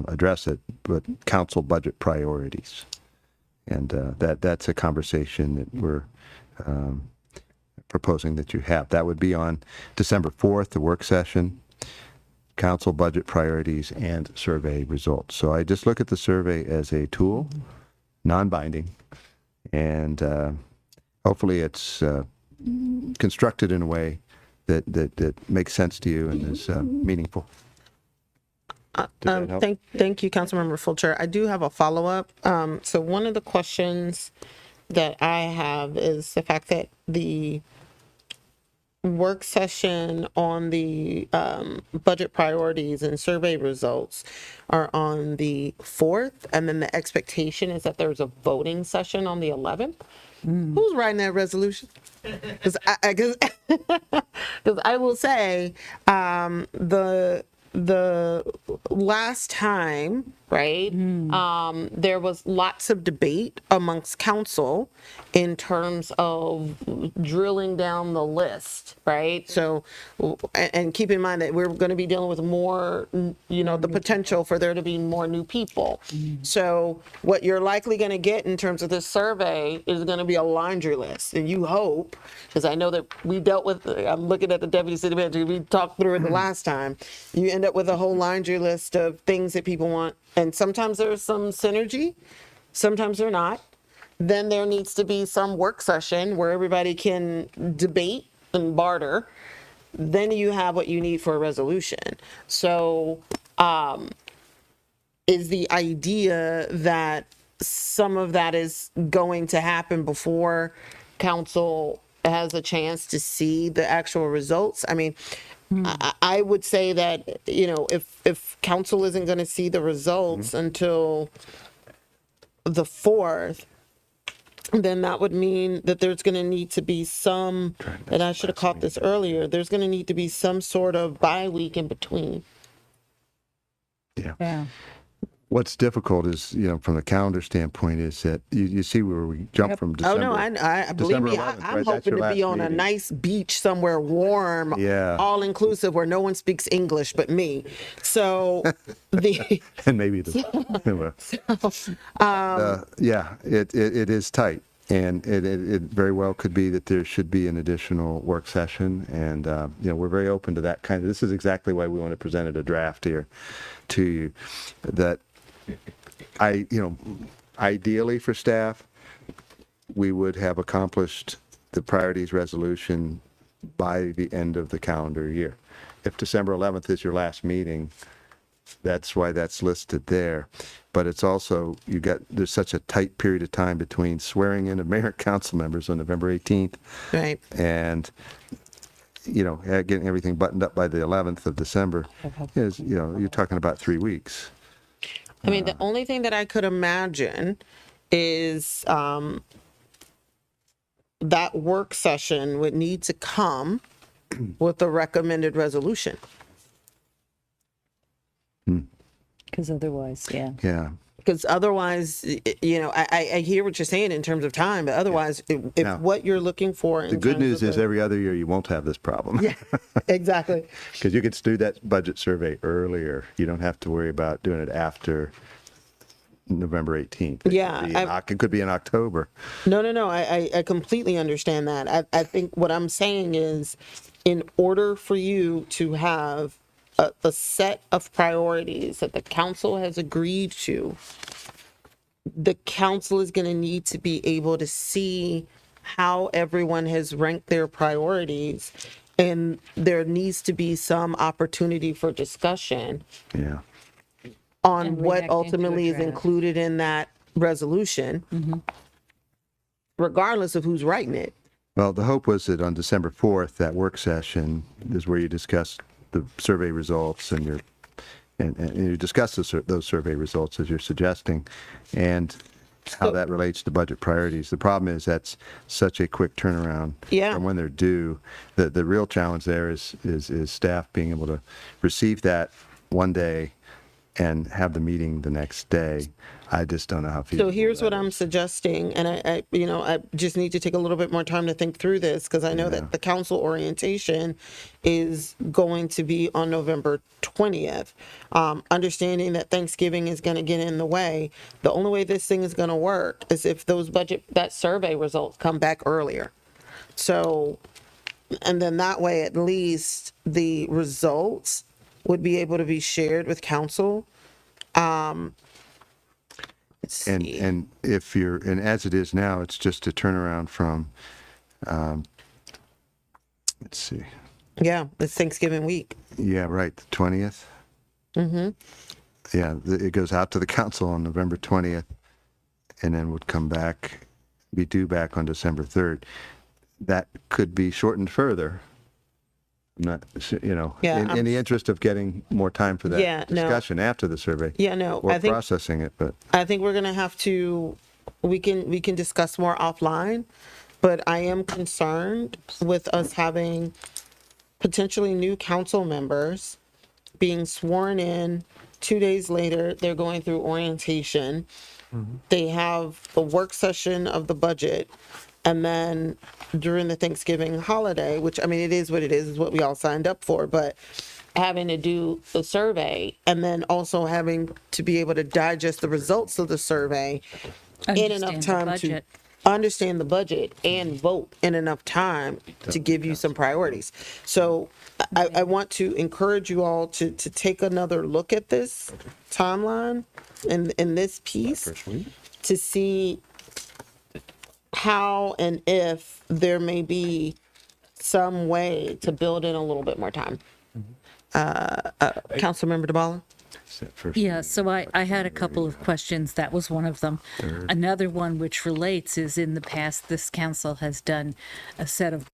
address it, but council budget priorities. And that's a conversation that we're proposing that you have. That would be on December 4th, the work session, council budget priorities and survey results. So I just look at the survey as a tool, non-binding, and hopefully it's constructed in a way that makes sense to you and is meaningful. Thank you, Councilmember Fulcher. I do have a follow-up. So one of the questions that I have is the fact that the work session on the budget priorities and survey results are on the 4th, and then the expectation is that there's a voting session on the 11th. Who's writing that resolution? Because I will say the last time, right, there was lots of debate amongst council in terms of drilling down the list, right? So, and keep in mind that we're going to be dealing with more, you know, the potential for there to be more new people. So what you're likely going to get in terms of this survey is going to be a laundry list. And you hope, because I know that we dealt with, I'm looking at the deputy city manager, we talked through it the last time, you end up with a whole laundry list of things that people want. And sometimes there's some synergy, sometimes they're not. Then there needs to be some work session where everybody can debate and barter. Then you have what you need for a resolution. So is the idea that some of that is going to happen before council has a chance to see the actual results? I mean, I would say that, you know, if council isn't going to see the results until the 4th, then that would mean that there's going to need to be some, and I should have caught this earlier, there's going to need to be some sort of bye week in between. Yeah. What's difficult is, you know, from the calendar standpoint, is that you see where we jump from December. Oh, no, I believe me, 11th, I'm right? That's hoping your to be last on a meeting. nice beach somewhere warm, Yeah. all inclusive, where no one speaks English but me. So And maybe the yeah, it is tight, and it very well could be that there should be an additional work session, and you know, we're very open to that kind of. This is exactly why we want to present a draft here to you, that ideally for staff, we would have accomplished the priorities resolution by the end of the calendar year. If December 11th is your last meeting, that's why that's listed there. But it's also, there's such a tight period of time between swearing in of mayor and council members on November 18th. Right. And getting everything buttoned up by the 11th of December is, you're talking about 3 weeks. I mean, the only thing that I could imagine is that work session would need to come with a recommended resolution. Because otherwise, yeah. Yeah. Because otherwise, I hear what you're saying in terms of time, but otherwise, if Now, what you're looking for. The good news is every other year you won't have this problem. Yeah, exactly. Because you could do that budget survey earlier. You don't have to worry about doing it after November 18th. Yeah, It could be in October. No. I completely understand that. I think what I'm saying is, in order for you to have a set of priorities that the council has agreed to, the council is going to need to be able to see how everyone has ranked their priorities, and there needs to be some opportunity for discussion Yeah. on And what reacting to a ultimately is draft. included in that resolution, regardless of who's writing it. Well, the hope was that on December 4th, that work session is where you discuss the survey results and you discuss those survey results as you're suggesting, and how that relates to budget priorities. The problem is that's such a quick turnaround from when they're due. The real challenge there is staff being able to receive that one day and have the meeting the next day. I just don't know how feasible So here's that what I'm suggesting, and I just need to take a little bit more time to think through this, because I know that the council orientation is going to be on November 20th. Understanding that Thanksgiving is going to get in the way, the only way this thing is going to work is if that survey results come back earlier. So, and then that way, at least the results would be able to be shared with council. And if and as it is now, it's just a turnaround from, let's see. Yeah, it's Thanksgiving week. Yeah, right, the 20th. Mm-hmm. Yeah, it goes out to the council on November 20th, and then would be due back on December 3rd. That could be shortened further. Not, in the interest of getting more time for that discussion after the survey. Yeah, no, or I think processing it, but I think we're gonna have to. We can discuss more offline, but I am concerned with us having potentially new council members being sworn in. 2 days later, they're going through orientation. They have a work session of the budget, and then during the Thanksgiving holiday, which, I mean, it is what it is what we all signed up for, but having to do the survey and then also having to be able to digest the results of the survey in enough time to understand the budget and vote in enough time to give you some priorities. So I want to encourage you all to take another look at this timeline and in this piece to see how and if there may be some way to build in a little bit more time. Councilmember DeBala? Yeah, so I had a couple of questions. That was one of them. Another one which relates is, in the past, this council has done a set of,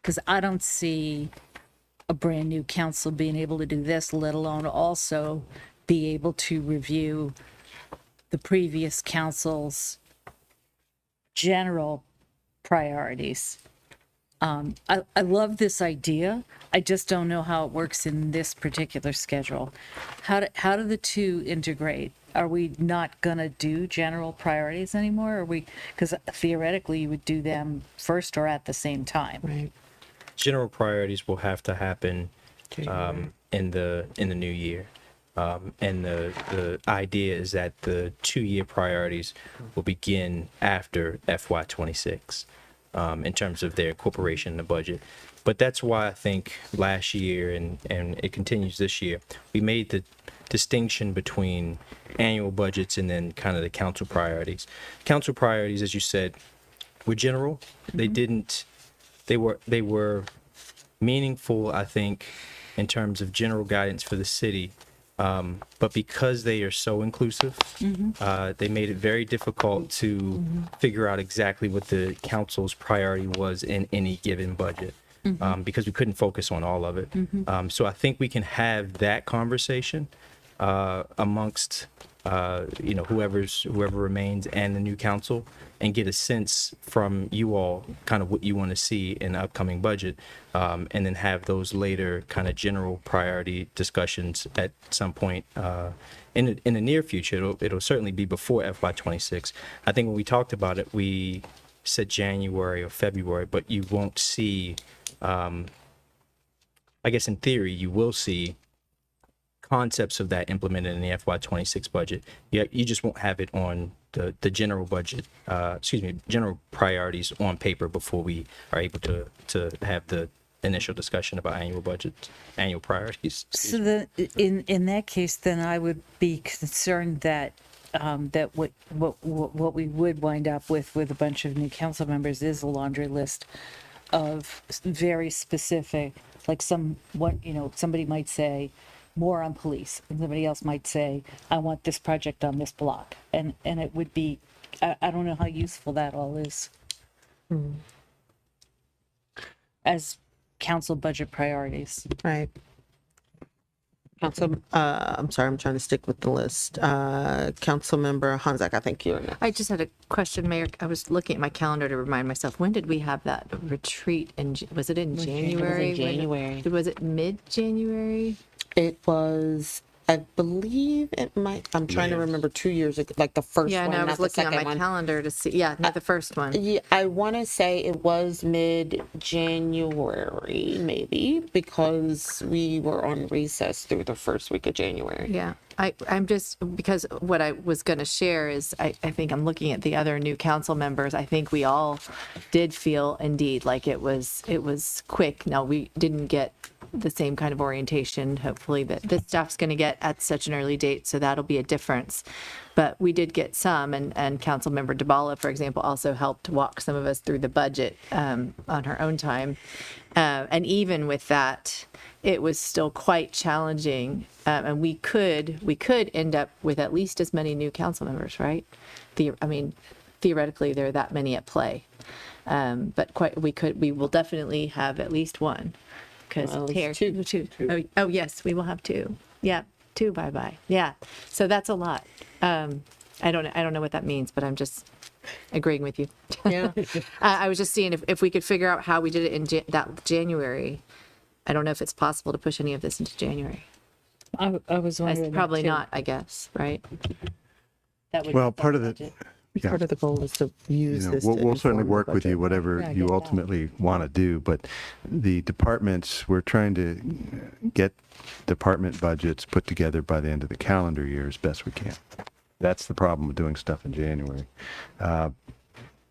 because I don't see a brand new council being able to do this, let alone also be able to review the previous council's general priorities. I love this idea. I just don't know how it works in this particular schedule. How do the two integrate? Are we not gonna do general priorities anymore? Are we, because theoretically you would do them first or at the same time. Right. General priorities will have to happen in the new year. And the idea is that the 2-year priorities will begin after FY26 in terms of their incorporation in the budget. But that's why I think last year and it continues this year, we made the distinction between annual budgets and then kind of the council priorities. Council priorities, as you said, were general. They were meaningful, I think, in terms of general guidance for the city, But because they are so inclusive, they made it very difficult to figure out exactly what the council's priority was in any given budget. Because we couldn't focus on all of it. So I think we can have that conversation amongst whoever remains and the new council, and get a sense from you all kind of what you want to see in the upcoming budget, and then have those later kind of general priority discussions at some point in the near future. It'll certainly be before FY26. I think when we talked about it, we said January or February, but you won't see. I guess in theory, you will see concepts of that implemented in the FY26 budget. You just won't have it on the general budget, general priorities on paper before we are able to have the initial discussion about annual priorities. So in that case, then I would be concerned that that what we would wind up with a bunch of new council members is a laundry list of very specific, like somebody might say more on police, and somebody else might say, I want this project on this block. And it would be, I don't know how useful that all is as council budget priorities. Right. Council, I'm sorry, I'm trying to stick with the list. Councilmember Hanzak, I think you're next. I just had a question, Mayor. I was looking at my calendar to remind myself, when did we have that retreat? Was it in January? January. Was it mid-January? It was, I believe it might, I'm trying to remember 2 years ago, like the first Yeah, one, no, I not was the looking on second my one. calendar to see. Yeah, not the first one. Yeah, I want to say it was mid-January, maybe, because we were on recess through the first week of January. Yeah, I'm just, because what I was going to share is I think I'm looking at the other new council members. I think we all did feel indeed like it was quick. Now, we didn't get the same kind of orientation, hopefully, that this stuff's going to get at such an early date, so that'll be a difference. But we did get some, and Councilmember DeBala, for example, also helped walk some of us through the budget on her own time. And even with that, it was still quite challenging, and we could end up with at least as many new council members, right? Theoretically, there are that many at play, but we will definitely have at least one. Because two. Oh, yes, we will have two. Yeah, two. Bye. Yeah, so that's a lot. I don't know what that means, but I'm just agreeing with you. Yeah. I was just seeing if we could figure out how we did it in that January. I don't know if it's possible to push any of this into January. I was wondering. Probably that too. not, I guess, right? That would Well, part of the, yeah. Part of the goal is to use this. We'll certainly inform the work with you, budget. whatever Yeah, I you get that. ultimately want to do, but the departments, we're trying to get department budgets put together by the end of the calendar year as best we can. That's the problem with doing stuff in January.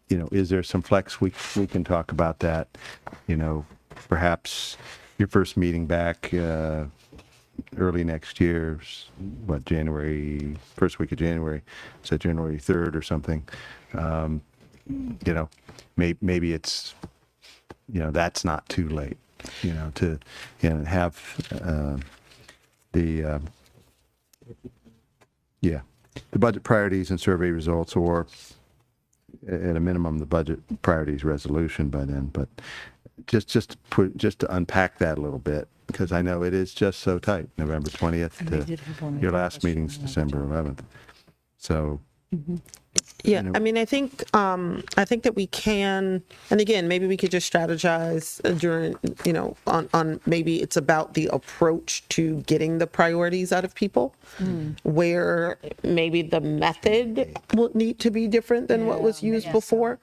Is there some flex? We can talk about that. Perhaps your first meeting back early next year, January, first week of January, so January 3rd or something. Maybe it's, that's not too late, to have the budget priorities and survey results, or at a minimum, the budget priorities resolution by then. But just to unpack that a little bit, because I know it is just so tight. November 20th And we did have one to your other last question meeting's on that, December 11th. So Yeah, I mean, I think that we can, and again, maybe we could just strategize during, on maybe it's about the approach to getting the priorities out of people, where maybe the method will need to be different than what was used before.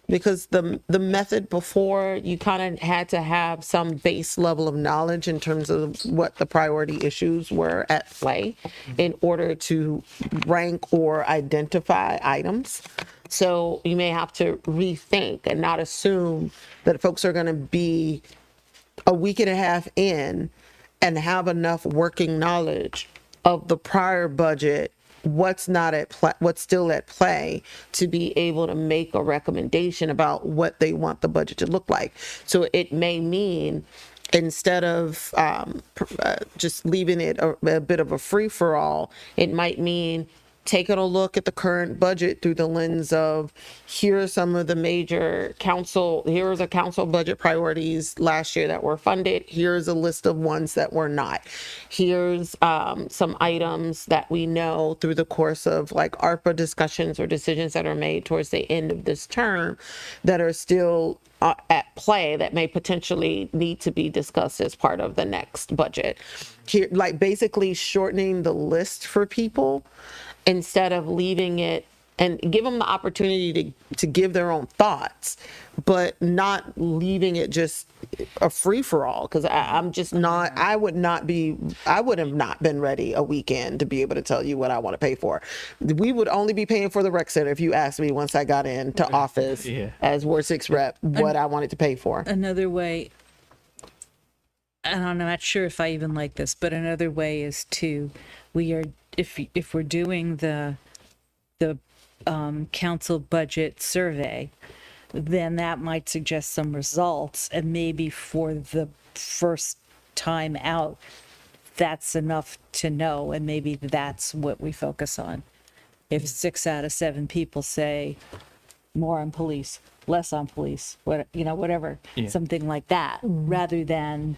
Because the method before, you kind of had to have some base level of knowledge in terms of what the priority issues were at play in order to rank or identify items. So you may have to rethink and not assume that folks are going to be a week and a half in and have enough working knowledge of the prior budget, what's still at play, to be able to make a recommendation about what they want the budget to look like. So it may mean instead of just leaving it a bit of a free for all, it might mean taking a look at the current budget through the lens of here are some of the major here's a council budget priorities last year that were funded. Here's a list of ones that were not. Here's some items that we know through the course of like ARPA discussions or decisions that are made towards the end of this term that are still at play that may potentially need to be discussed as part of the next budget. Here, like basically shortening the list for people instead of leaving it, and give them the opportunity to give their own thoughts, but not leaving it just a free for all. Because I'm just not, I would have not been ready a weekend to be able to tell you what I want to pay for. We would only be paying for the rec center if you asked me once I got into office as Ward 6 rep what I wanted to pay for. Another way, and I'm not sure if I even like this, but another way is if we're doing the council budget survey, then that might suggest some results, and maybe for the first time out, that's enough to know, and maybe that's what we focus on. If 6 out of 7 people say more on police, less on police, whatever, something like that, rather than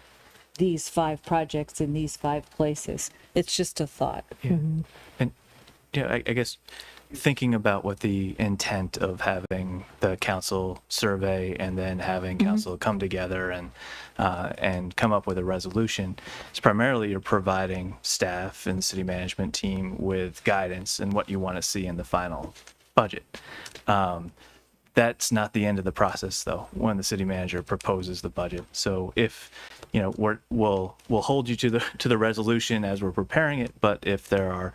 these 5 projects in these 5 places. It's just a thought. And I guess thinking about what the intent of having the council survey and then having council come together and come up with a resolution is primarily you're providing staff and the city management team with guidance and what you want to see in the final budget. That's not the end of the process, though, when the city manager proposes the budget. So if, we'll hold you to the resolution as we're preparing it, but if there are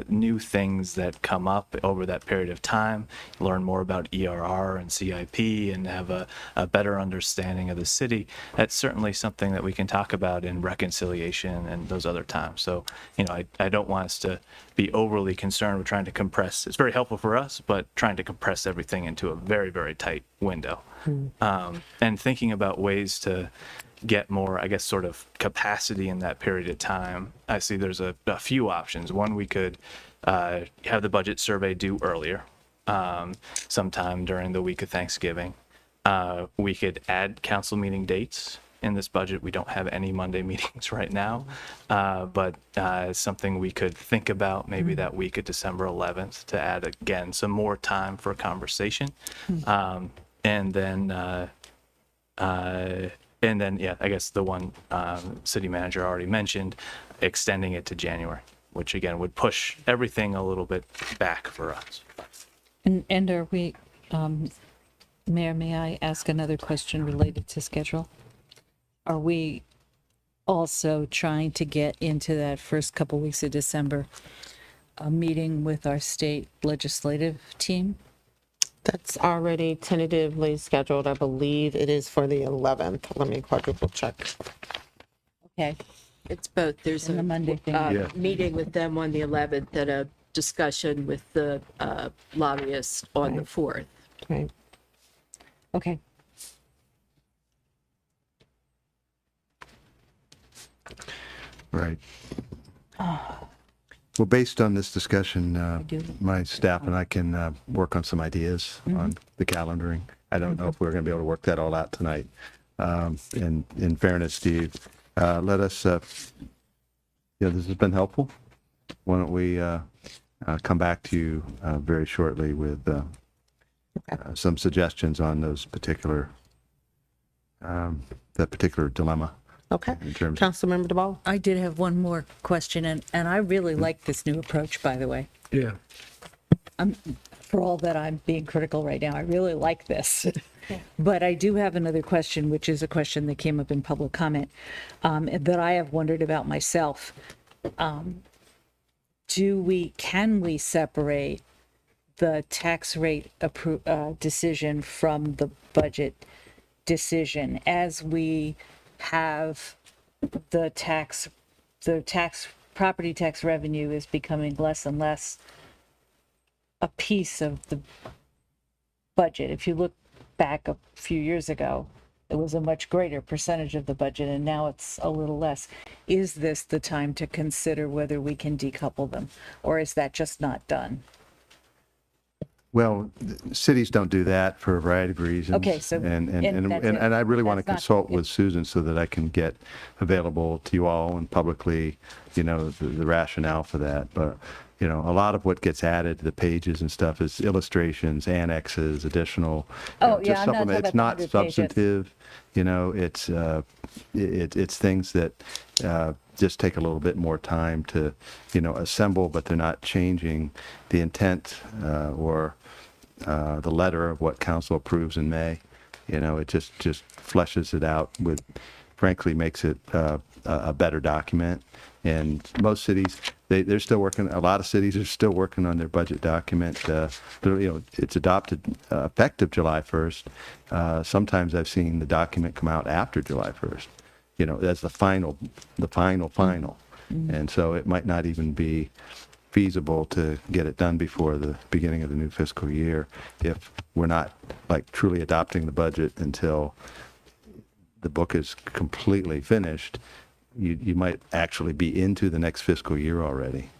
new things that come up over that period of time, learn more about ERR and CIP and have a better understanding of the city, that's certainly something that we can talk about in reconciliation and those other times. So, I don't want us to be overly concerned with trying to compress. It's very helpful for us, but trying to compress everything into a very, very tight window. And thinking about ways to get more, I guess, sort of capacity in that period of time. I see there's a few options. One, we could have the budget survey due earlier, sometime during the week of Thanksgiving. We could add council meeting dates in this budget. We don't have any Monday meetings right now, but something we could think about maybe that week of December 11th to add, again, some more time for conversation. And then, I guess the one city manager already mentioned, extending it to January, which again would push everything a little bit back for us. And are we, Mayor, may I ask another question related to schedule? Are we also trying to get into that first couple weeks of December, a meeting with our state legislative team? That's already tentatively scheduled. I believe it is for the 11th. Let me quadruple check. Okay. It's both. There's a Monday thing. meeting with them on the 11th and a discussion with the lobbyists on the 4th. Right. Okay. Right. Well, based on this discussion, my staff and I can work on some ideas on the calendaring. I don't know if we're going to be able to work that all out tonight. In fairness, Steve, let us, this has been helpful. Why don't we come back to you very shortly with some suggestions on those particular, that particular dilemma. Okay. In terms Councilmember DeBall. I did have one more question, and I really like this new approach, by the way. Yeah. For all that I'm being critical right now, I really like this. But I do have another question, which is a question that came up in public comment that I have wondered about myself. Can we separate the tax rate decision from the budget decision as we have the property tax revenue is becoming less and less a piece of the budget? If you look back a few years ago, it was a much greater percentage of the budget, and now it's a little less. Is this the time to consider whether we can decouple them, or is that just not done? Well, cities don't do that for a variety of reasons. Okay, so- And and that's it. and I really want to That's not- consult with Susan so that I can get available to you all and publicly, the rationale for that. But, a lot of what gets added to the pages and stuff is illustrations, annexes, additional. Oh, just yeah, I'm not talking supplement. It's about not 100 pages. substantive, it's things that just take a little bit more time to, assemble, but they're not changing the intent or the letter of what council approves in May. It just fleshes it out with, frankly, makes it a better document. And most cities, they're still working, a lot of cities are still working on their budget document. It's adopted effective July 1st. Sometimes I've seen the document come out after July 1st. That's the final. And so it might not even be feasible to get it done before the beginning of the new fiscal year if we're not like truly adopting the budget until the book is completely finished. You might actually be into the next fiscal year already.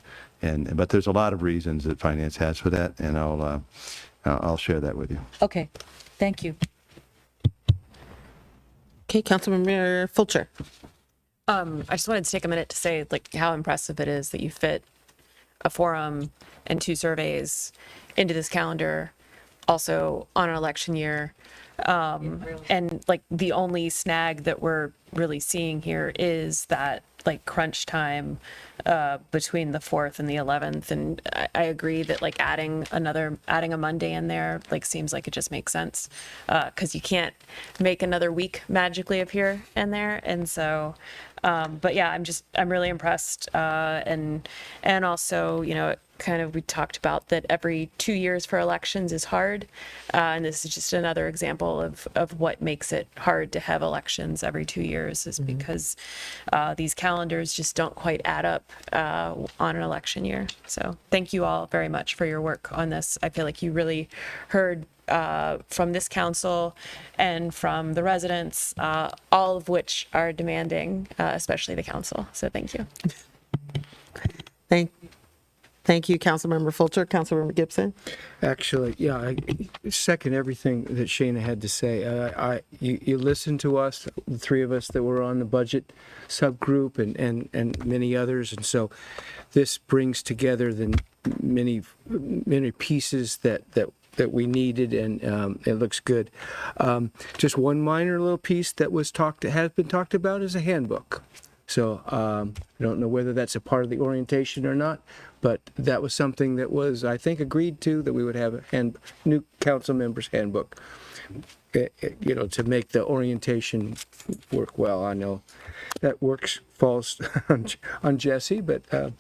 But there's a lot of reasons that finance has for that, and I'll share that with you. Okay, thank you. Okay, Councilmember Fulcher. I just wanted to take a minute to say how impressive it is that you fit a forum and 2 surveys into this calendar, also on an election year. And the only snag that we're really seeing here is that crunch time between the 4th and the 11th. And I agree that adding a Monday in there seems like it just makes sense, because you can't make another week magically appear in there. And so but yeah, I'm really impressed. And also, we talked about that every 2 years for elections is hard. And this is just another example of what makes it hard to have elections every 2 years, is because these calendars just don't quite add up on an election year. So thank you all very much for your work on this. I feel like you really heard from this council and from the residents, all of which are demanding, especially the council. So thank you. Thank you, Councilmember Fulcher. Councilmember Gibson. Actually, yeah, I second everything that Shana had to say. You listened to us, the 3 of us that were on the budget subgroup, and many others, and so this brings together the many pieces that we needed, and it looks good. Just one minor little piece that has been talked about is a handbook. So I don't know whether that's a part of the orientation or not, but that was something that was, I think, agreed to, that we would have a new council members handbook, to make the orientation work well. I know that falls on Jessie, but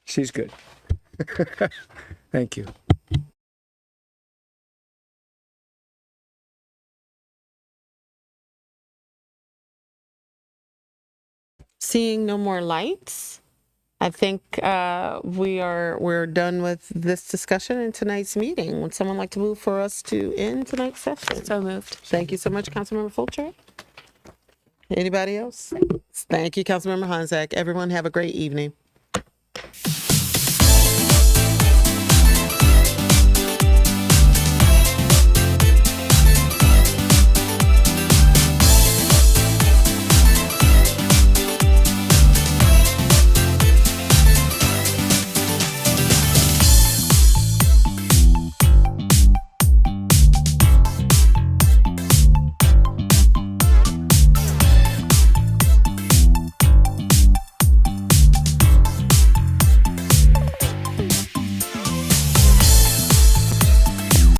she's good. Thank you. Seeing no more lights, I think we're done with this discussion in tonight's meeting. Would someone like to move for us to end tonight's session? So moved. Thank you so much, Councilmember Fulcher. Anybody else? Thank you, Councilmember Honzak. Everyone have a great evening.